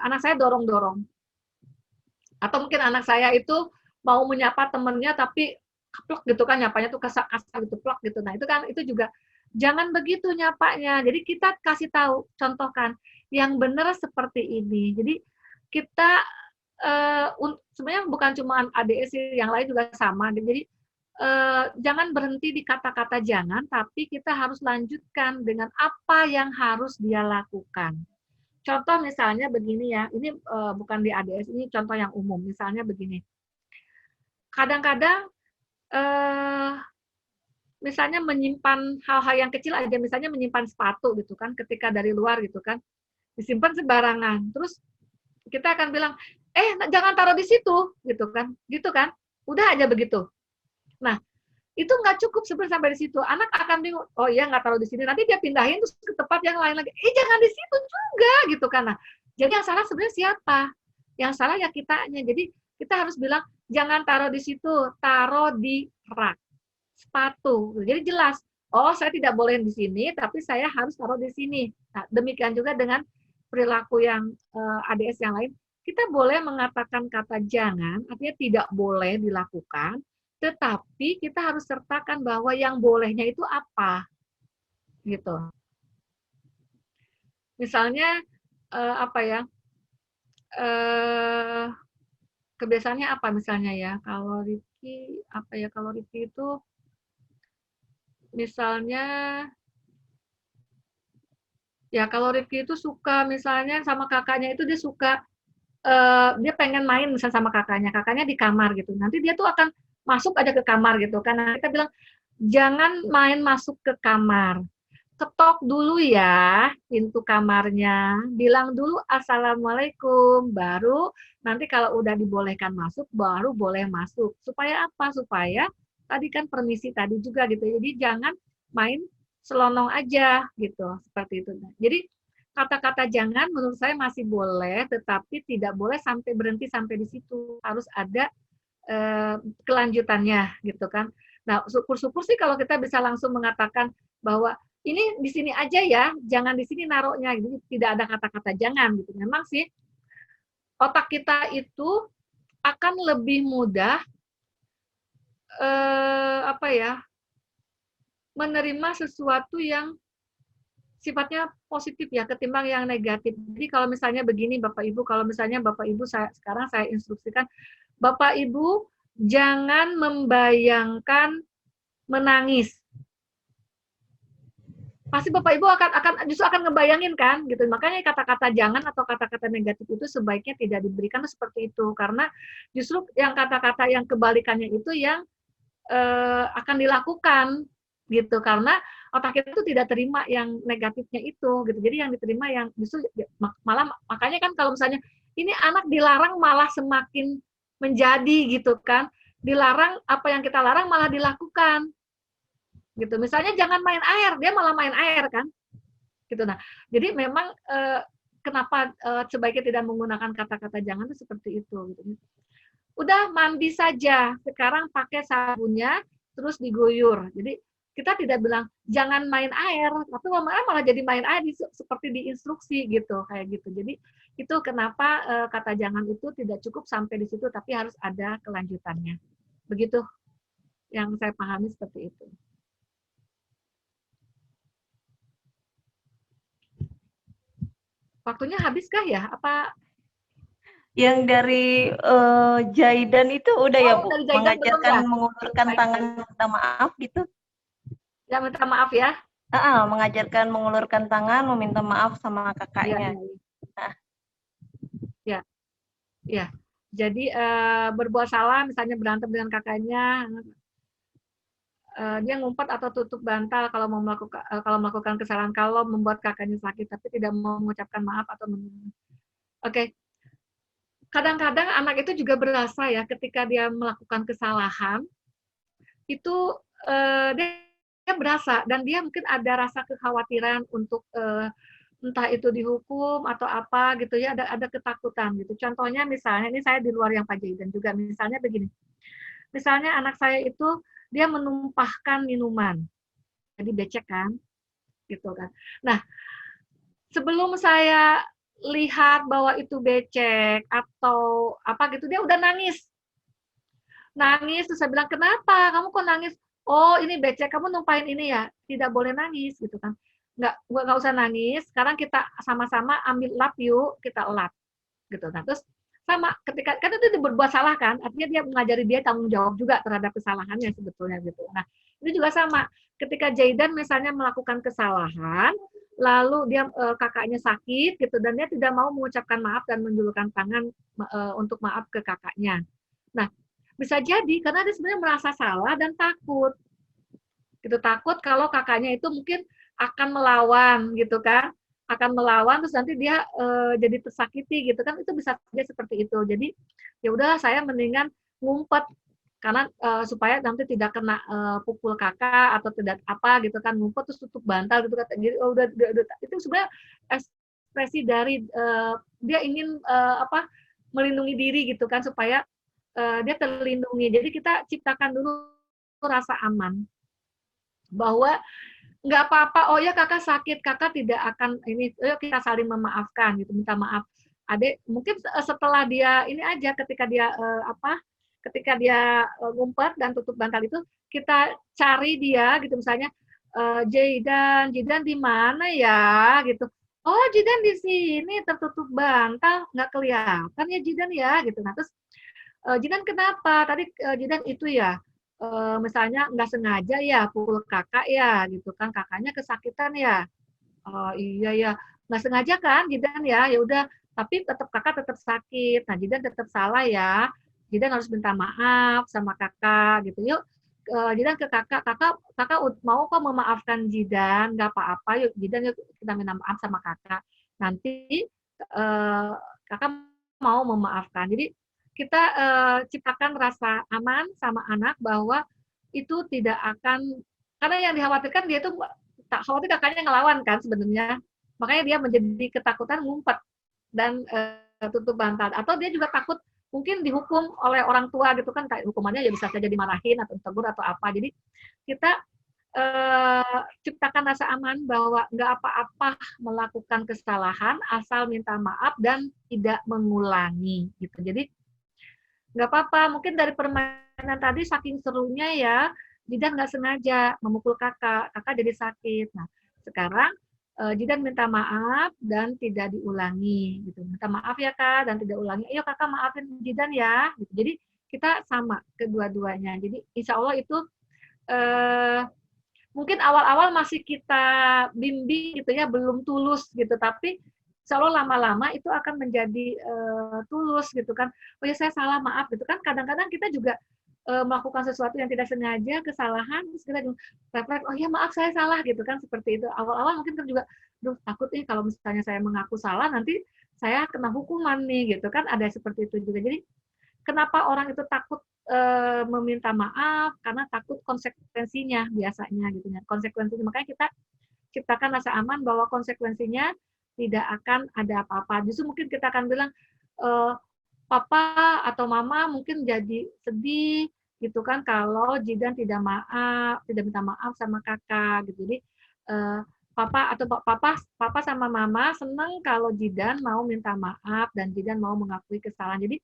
anak saya dorong-dorong. Atau mungkin anak saya itu mau menyapa temennya tapi keplok gitu kan, nyapanya tuh kasar gitu, plok gitu. Nah, itu kan itu juga jangan begitu nyapanya. Jadi kita kasih tahu, contohkan yang benar seperti ini. Jadi kita sebenarnya bukan cuma ADS, yang lain juga sama. Jadi jangan berhenti di kata-kata jangan, tapi kita harus lanjutkan dengan apa yang harus dia lakukan. Contoh misalnya begini ya, ini bukan di ADS, ini contoh yang umum. Misalnya begini, kadang-kadang misalnya menyimpan hal-hal yang kecil aja, misalnya menyimpan sepatu gitu kan, ketika dari luar gitu kan, disimpan sembarangan. Terus kita akan bilang, jangan taruh di situ, gitu kan, udah aja begitu. Nah, itu nggak cukup sebenarnya sampai di situ. Anak akan bingung, oh iya nggak taruh di sini, nanti dia pindahin terus ke tempat yang lain lagi. Jangan di situ juga, gitu kan. Nah, jadi yang salah sebenarnya siapa? Yang salah ya kitanya. Jadi kita harus bilang, jangan taruh di situ, taruh di rak sepatu. Jadi jelas, oh saya tidak boleh di sini, tapi saya harus taruh di sini. Nah, demikian juga dengan perilaku yang ADS yang lain. Kita boleh mengatakan kata jangan, artinya tidak boleh dilakukan, tetapi kita harus sertakan bahwa yang bolehnya itu apa, gitu. Misalnya apa ya? Kebiasaannya apa misalnya ya? Kalau Rifki apa ya? Kalau Rifki itu misalnya ya kalau Rifki itu suka misalnya sama kakaknya itu dia suka dia pengen main misalnya sama kakaknya di kamar gitu. Nanti dia tuh akan masuk aja ke kamar gitu. Karena kita bilang jangan main masuk ke kamar. Ketok dulu ya pintu kamarnya, bilang dulu assalamualaikum, baru nanti kalau udah dibolehkan masuk, baru boleh masuk. Supaya apa? Supaya tadi kan permisi tadi juga gitu. Jadi jangan main selonong aja gitu, seperti itu. Jadi kata-kata jangan menurut saya masih boleh, tetapi tidak boleh sampai berhenti sampai di situ. Harus ada kelanjutannya gitu kan. Nah, syukur-syukur sih kalau kita bisa langsung mengatakan bahwa ini di sini aja ya, jangan di sini naruhnya. Jadi tidak ada kata-kata jangan gitu. Memang sih otak kita itu akan lebih mudah apa ya? Menerima sesuatu yang sifatnya positif ya ketimbang yang negatif. Jadi kalau misalnya begini Bapak Ibu, kalau misalnya Bapak Ibu sekarang saya instruksikan Bapak Ibu jangan membayangkan menangis. Pasti Bapak Ibu akan justru akan ngebayangin kan gitu. Makanya kata-kata jangan atau kata-kata negatif itu sebaiknya tidak diberikan seperti itu, karena justru yang kata-kata yang kebalikannya itu yang akan dilakukan gitu, karena otak kita itu tidak terima yang negatifnya itu gitu. Jadi yang diterima yang justru malah, makanya kan kalau misalnya ini anak dilarang malah semakin menjadi gitu kan. Dilarang, apa yang kita larang malah dilakukan. Gitu. Misalnya jangan main air, dia malah main air kan. gitu. Nah, jadi memang kenapa sebaiknya tidak menggunakan kata-kata jangan itu seperti itu gitu. Udah mandi saja, sekarang pakai sabunnya terus diguyur. Jadi kita tidak bilang jangan main air, tapi lama-lama malah jadi main air seperti di instruksi gitu, kayak gitu. Jadi itu kenapa kata jangan itu tidak cukup sampai di situ, tapi harus ada kelanjutannya. Begitu yang saya pahami seperti itu. Waktunya habiskah ya? Apa Yang dari Jaidan itu udah ya Bu, dari Zaidan belum mengajarkan ya? mengulurkan tangan minta maaf gitu. Ya minta maaf ya. Mengajarkan mengulurkan tangan meminta maaf sama Iya, kakaknya. iya. Ya, ya. Jadi berbuat salah, misalnya berantem dengan kakaknya, dia ngumpet atau tutup bantal kalau melakukan kesalahan, kalau membuat kakaknya sakit, tapi tidak mau mengucapkan maaf atau Oke. Kadang-kadang anak itu juga berasa ya ketika dia melakukan kesalahan, itu dia berasa dan dia mungkin ada rasa kekhawatiran untuk entah itu dihukum atau apa gitu ya, ada ketakutan gitu. Contohnya misalnya, ini saya di luar yang Pak Jaidan juga, misalnya begini. Misalnya anak saya itu dia menumpahkan minuman, jadi becek kan, gitu kan. Nah, sebelum saya lihat bahwa itu becek atau apa gitu, dia udah nangis. Nangis, terus saya bilang, kenapa? Kamu kok nangis? Oh, ini becek, kamu numpahin ini ya? Tidak boleh nangis, gitu kan. Nggak usah nangis, sekarang kita sama-sama ambil lap yuk, kita lap. Gitu. Nah, terus sama ketika kan itu berbuat salah kan, artinya dia mengajari dia tanggung jawab juga terhadap kesalahannya sebetulnya gitu. Nah, ini juga sama. Ketika Jaidan misalnya melakukan kesalahan, lalu dia kakaknya sakit gitu dan dia tidak mau mengucapkan maaf dan menjulurkan tangan untuk maaf ke kakaknya. Nah, bisa jadi karena dia sebenarnya merasa salah dan takut. Gitu, takut kalau kakaknya itu mungkin akan melawan gitu kan, akan melawan terus nanti dia jadi tersakiti gitu kan, itu bisa saja seperti itu. Jadi ya udahlah saya mendingan ngumpet karena supaya nanti tidak kena pukul kakak atau tidak apa gitu kan, ngumpet terus tutup bantal gitu kan. Jadi udah itu sebenarnya ekspresi dari dia ingin melindungi diri gitu kan supaya dia terlindungi. Jadi kita ciptakan dulu rasa aman bahwa nggak apa-apa, oh ya kakak sakit, kakak tidak akan ini, yuk kita saling memaafkan gitu, minta maaf. Adik mungkin setelah dia ini aja ketika dia ketika dia ngumpet dan tutup bantal itu kita cari dia gitu misalnya Jidan di mana ya gitu. Oh Jidan di sini tertutup bantal nggak kelihatan ya Jidan ya gitu. Nah terus Jidan kenapa? Tadi Jidan itu ya misalnya nggak sengaja ya pukul kakak ya gitu kan, kakaknya kesakitan ya. Oh iya ya, nggak sengaja kan Jidan ya, ya udah, tapi tetap kakak tetap sakit. Nah Jidan tetap salah ya, Jidan harus minta maaf sama kakak gitu. Yuk Jidan ke kakak mau kok memaafkan Jidan, nggak apa-apa. Yuk Jidan yuk kita minta maaf sama kakak. Nanti kakak mau memaafkan. Jadi kita ciptakan rasa aman sama anak bahwa itu tidak akan, karena yang dikhawatirkan dia tuh tak khawatir kakaknya ngelawan kan sebenarnya, makanya dia menjadi ketakutan ngumpet dan tutup bantal, atau dia juga takut mungkin dihukum oleh orang tua gitu kan, hukumannya ya bisa saja dimarahin atau ditegur atau apa. Jadi kita ciptakan rasa aman bahwa nggak apa-apa melakukan kesalahan asal minta maaf dan tidak mengulangi gitu. Jadi nggak apa-apa, mungkin dari permainan tadi saking serunya ya, Jidan nggak sengaja memukul kakak jadi sakit. Nah, sekarang Jidan minta maaf dan tidak diulangi, gitu. Minta maaf ya kak dan tidak ulangi. Ayo kakak maafin Jidan ya. Gitu. Jadi kita sama kedua-duanya. Jadi insya Allah itu mungkin awal-awal masih kita bimbing gitu ya, belum tulus gitu, tapi insya Allah lama-lama itu akan menjadi tulus gitu kan. Oh ya saya salah, maaf gitu kan. Kadang-kadang kita juga melakukan sesuatu yang tidak sengaja, kesalahan, terus kita juga refleks, oh ya maaf saya salah gitu kan, seperti itu. Awal-awal mungkin kan juga, duh takut nih kalau misalnya saya mengaku salah, nanti saya kena hukuman nih gitu kan, ada seperti itu juga. Jadi kenapa orang itu takut meminta maaf? Karena takut konsekuensinya biasanya gitu ya, konsekuensinya. Makanya kita ciptakan rasa aman bahwa konsekuensinya tidak akan ada apa-apa. Justru mungkin kita akan bilang, papa atau mama mungkin jadi sedih gitu kan kalau Jidan tidak minta maaf sama kakak gitu. Jadi papa sama mama senang kalau Jidan mau minta maaf dan Jidan mau mengakui kesalahan. Jadi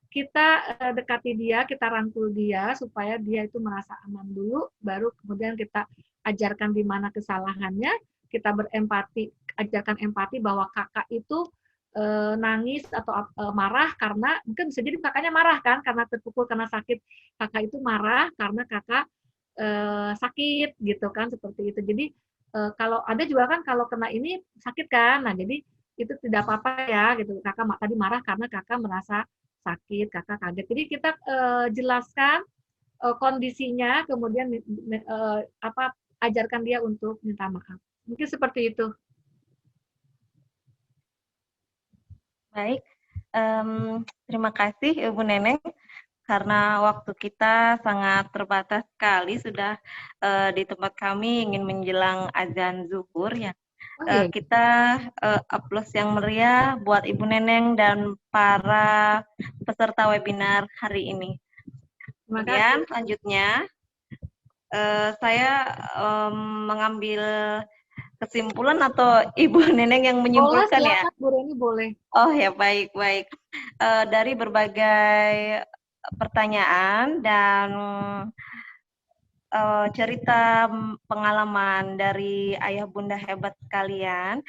kita dekati dia, kita rangkul dia supaya dia itu merasa aman dulu, baru kemudian kita ajarkan di mana kesalahannya, kita berempati, ajarkan empati bahwa kakak itu nangis atau marah karena mungkin bisa jadi kakaknya marah kan karena terpukul karena sakit, kakak itu marah karena kakak sakit gitu kan, seperti itu. Jadi kalau ada juga kan kalau kena ini sakit kan, nah jadi itu tidak apa-apa ya gitu, kakak tadi marah karena kakak merasa sakit, kakak kaget. Jadi kita jelaskan kondisinya, kemudian ajarkan dia untuk minta maaf. Mungkin seperti itu. Baik, terima kasih Ibu Neneng karena waktu kita sangat terbatas sekali, sudah di tempat kami ingin menjelang azan zuhur ya. Kita aplaus yang meriah buat Ibu Neneng dan para peserta webinar hari ini. Kemudian selanjutnya saya mengambil kesimpulan atau Ibu Neneng yang menyimpulkan ya? Silakan, Bu Reni boleh. Oh ya, baik. Dari berbagai pertanyaan dan cerita pengalaman dari ayah bunda hebat sekalian,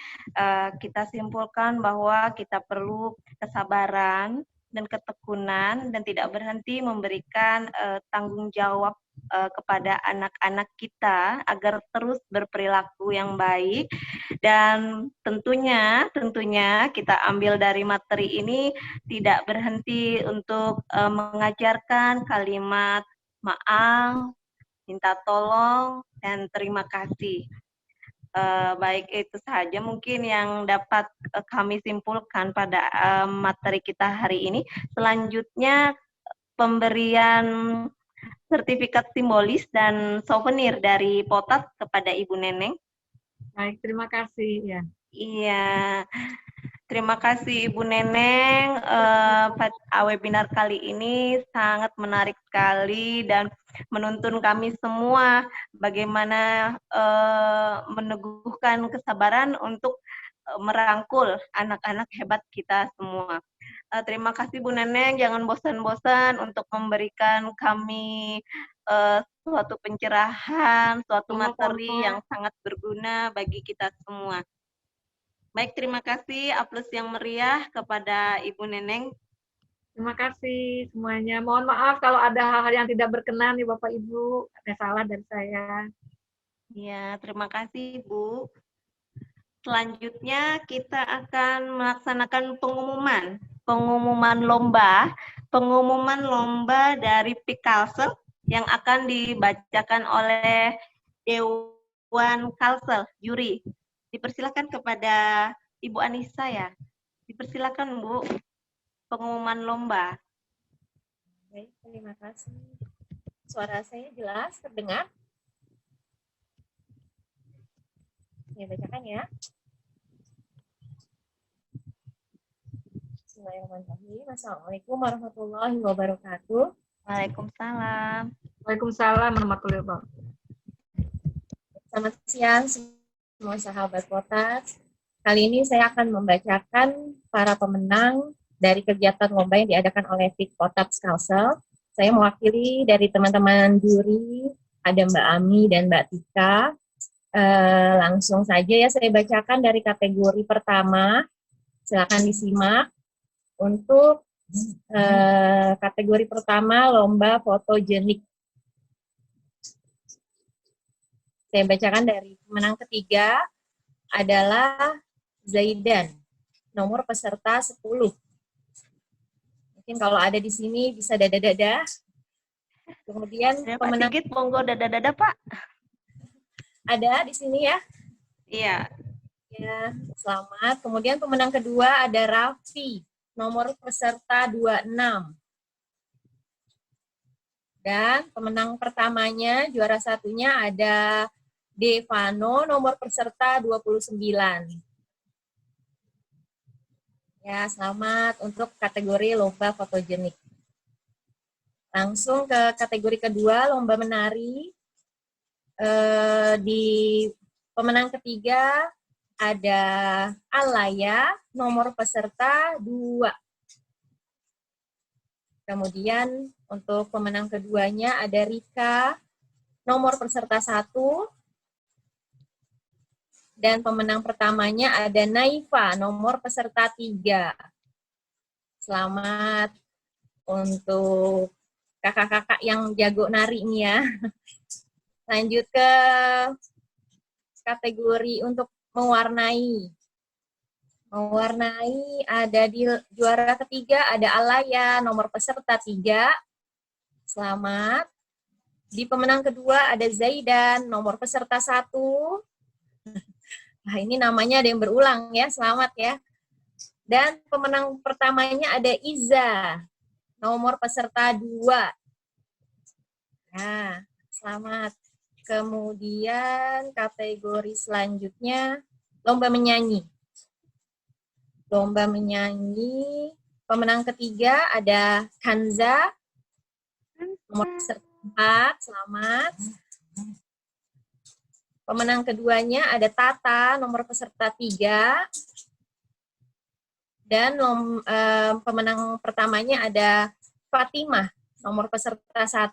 kita simpulkan bahwa kita perlu kesabaran dan ketekunan dan tidak berhenti memberikan tanggung jawab kepada anak-anak kita agar terus berperilaku yang baik. Dan tentunya kita ambil dari materi ini tidak berhenti untuk mengajarkan kalimat maaf, minta tolong, dan terima kasih. Baik itu saja mungkin yang dapat kami simpulkan pada materi kita hari ini. Selanjutnya pemberian sertifikat simbolis dan souvenir dari Potat kepada Ibu Neneng. Baik, terima kasih ya. Iya, terima kasih Ibu Neneng. Webinar kali ini sangat menarik sekali dan menuntun kami semua bagaimana meneguhkan kesabaran untuk merangkul anak-anak hebat kita semua. Terima kasih Bu Neneng, jangan bosan-bosan untuk memberikan kami suatu pencerahan, suatu materi yang sangat berguna bagi kita semua. Baik, terima kasih. Aplaus yang meriah kepada Ibu Neneng. Terima kasih semuanya. Mohon maaf kalau ada hal-hal yang tidak berkenan nih Bapak Ibu. Ada salah dari saya. Ya, terima kasih Bu. Selanjutnya kita akan melaksanakan pengumuman lomba dari Pikalsel yang akan dibacakan oleh Dewan Kalsel, juri. Dipersilakan kepada Ibu Anissa ya. Dipersilakan Bu, pengumuman lomba. Baik, terima kasih. Suara saya jelas, terdengar? Ya, bacakan ya. Bismillahirrahmanirrahim. Assalamualaikum warahmatullahi wabarakatuh. Waalaikumsalam. Waalaikumsalam warahmatullahi wabarakatuh. Selamat siang semua sahabat Potat. Kali ini saya akan membacakan para pemenang dari kegiatan lomba yang diadakan oleh PIK Potat Kalsel. Saya mewakili dari teman-teman juri, ada Mbak Ami dan Mbak Tika. Langsung saja ya saya bacakan dari kategori pertama. Silakan disimak. Untuk kategori pertama lomba fotogenik. Saya bacakan dari pemenang ketiga adalah Zaidan, nomor peserta 10. Mungkin kalau ada di sini bisa dada-dada. Kemudian Ya, pemenang Pak Sigit, monggo dada-dada Pak. ada di sini ya. Iya. Ya, selamat. Kemudian pemenang kedua ada Raffi, nomor peserta 26. Dan pemenang pertamanya, juara satunya ada Devano, nomor peserta 29. Ya, selamat untuk kategori lomba fotogenik. Langsung ke kategori kedua, lomba menari. Di pemenang ketiga ada Alaya, nomor peserta 2. Kemudian untuk pemenang keduanya ada Rika, nomor peserta 1. Dan pemenang pertamanya ada Naifa, nomor peserta 3. Selamat untuk kakak-kakak yang jago nari nih ya. Lanjut ke kategori untuk mewarnai. Mewarnai ada di juara ketiga ada Alaya, nomor peserta 3. Selamat. Di pemenang kedua ada Zaidan, nomor peserta 1. Nah, ini namanya ada yang berulang ya, selamat ya. Dan pemenang pertamanya ada Iza, nomor peserta 2. Nah, selamat. Kemudian kategori selanjutnya lomba menyanyi. Lomba menyanyi, pemenang ketiga ada Kanza, nomor peserta 4, selamat. Pemenang keduanya ada Tata, nomor peserta 3. Dan pemenang pertamanya ada Fatimah, nomor peserta 1.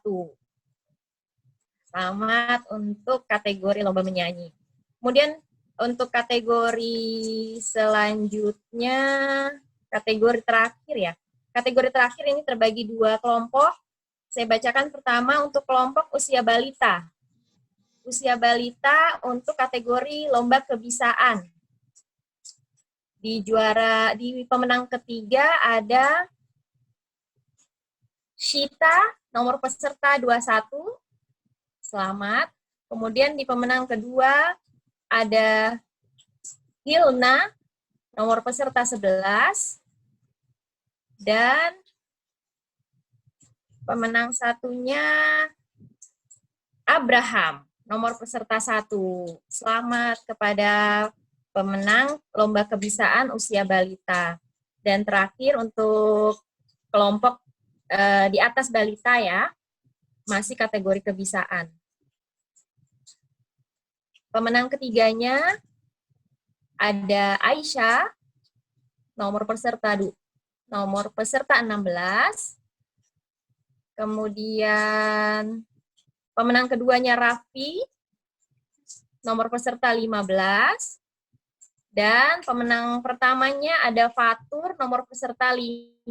Selamat untuk kategori lomba menyanyi. Kemudian untuk kategori selanjutnya, kategori terakhir ya. Kategori terakhir ini terbagi 2 kelompok. Saya bacakan pertama untuk kelompok usia balita. Usia balita untuk kategori lomba kebisaan. Di pemenang ketiga ada Shita, nomor peserta 21. Selamat. Kemudian di pemenang kedua ada Hilna, nomor peserta 11. Dan pemenang satunya Abraham, nomor peserta 1. Selamat kepada pemenang lomba kebisaan usia balita. Dan terakhir untuk kelompok di atas balita ya, masih kategori kebisaan. Pemenang ketiganya ada Aisyah, nomor peserta 16. Kemudian pemenang keduanya Raffi, nomor peserta 15. Dan pemenang pertamanya ada Fatur, nomor peserta 5.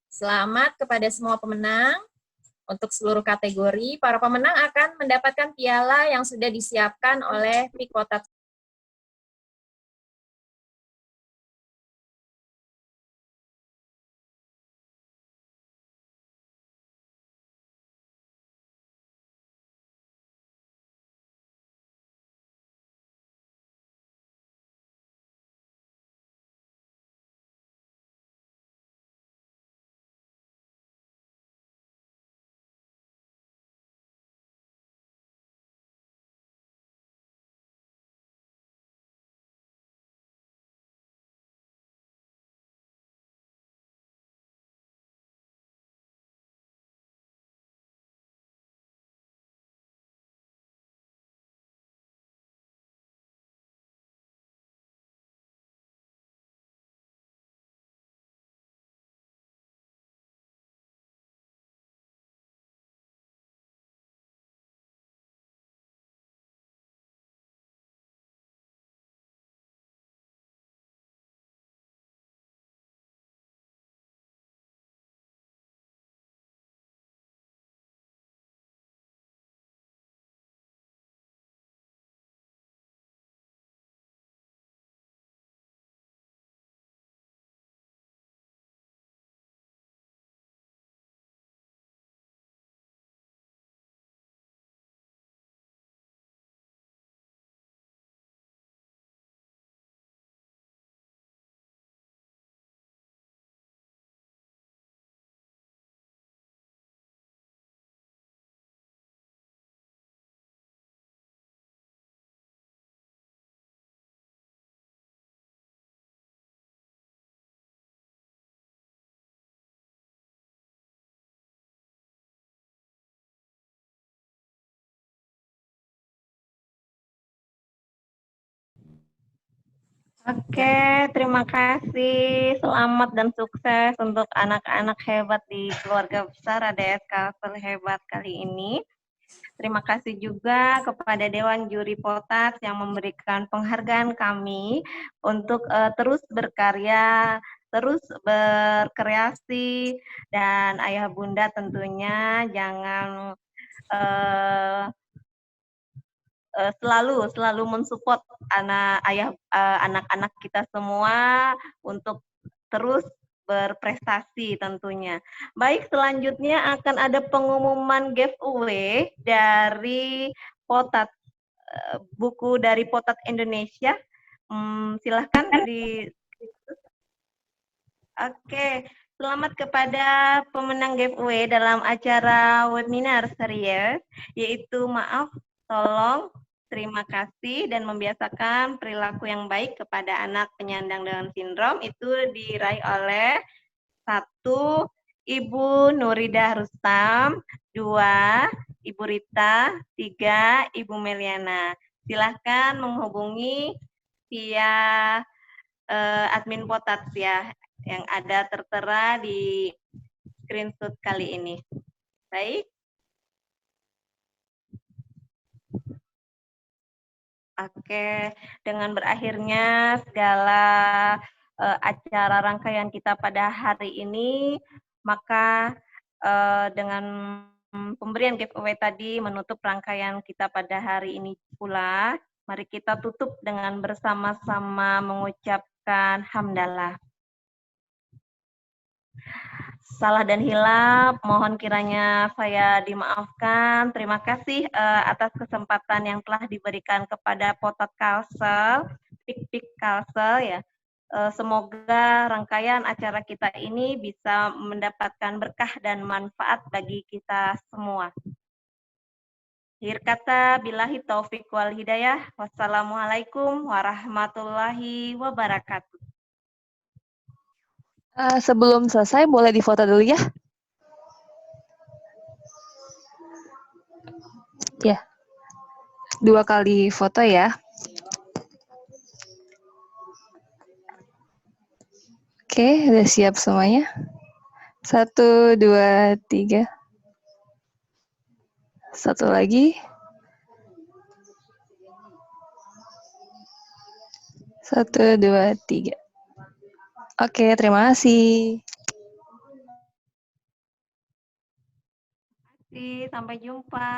Selamat kepada semua pemenang. Untuk seluruh kategori, para pemenang akan mendapatkan piala yang sudah disiapkan oleh Pikotat Oke, terima kasih. Selamat dan sukses untuk anak-anak hebat di keluarga besar ADS Kalsel Hebat kali ini. Terima kasih juga kepada Dewan Juri Potats yang memberikan penghargaan kami untuk terus berkarya, terus berkreasi, dan Ayah Bunda tentunya jangan selalu mensupport anak-anak kita semua untuk terus berprestasi tentunya. Baik, selanjutnya akan ada pengumuman giveaway dari Potat, buku dari Potat Indonesia. Silahkan di. Oke, selamat kepada pemenang giveaway dalam acara webinar series, yaitu maaf, tolong, terima kasih, dan membiasakan perilaku yang baik kepada anak penyandang Down Syndrome itu diraih oleh 1. Ibu Nurida Rustam, 2. Ibu Rita, 3. Ibu Meliana. Silahkan menghubungi via admin Potats ya, yang ada tertera di screenshot kali ini. Baik. Oke, dengan berakhirnya segala acara rangkaian kita pada hari ini, maka dengan pemberian giveaway tadi menutup rangkaian kita pada hari ini pula. Mari kita tutup dengan bersama-sama mengucapkan hamdalah. Salah dan hilaf, mohon kiranya saya dimaafkan. Terima kasih atas kesempatan yang telah diberikan kepada Potat Kalsel, Pik-Pik Kalsel ya. Semoga rangkaian acara kita ini bisa mendapatkan berkah dan manfaat bagi kita semua. Akhir kata, billahi taufik wal hidayah. Wassalamualaikum warahmatullahi wabarakatuh. Sebelum selesai, boleh difoto dulu ya? Ya, 2 kali foto ya. Oke, udah siap semuanya? 1, 2, 3. Satu lagi. 1, 2, 3. Oke, terima kasih. Sampai jumpa.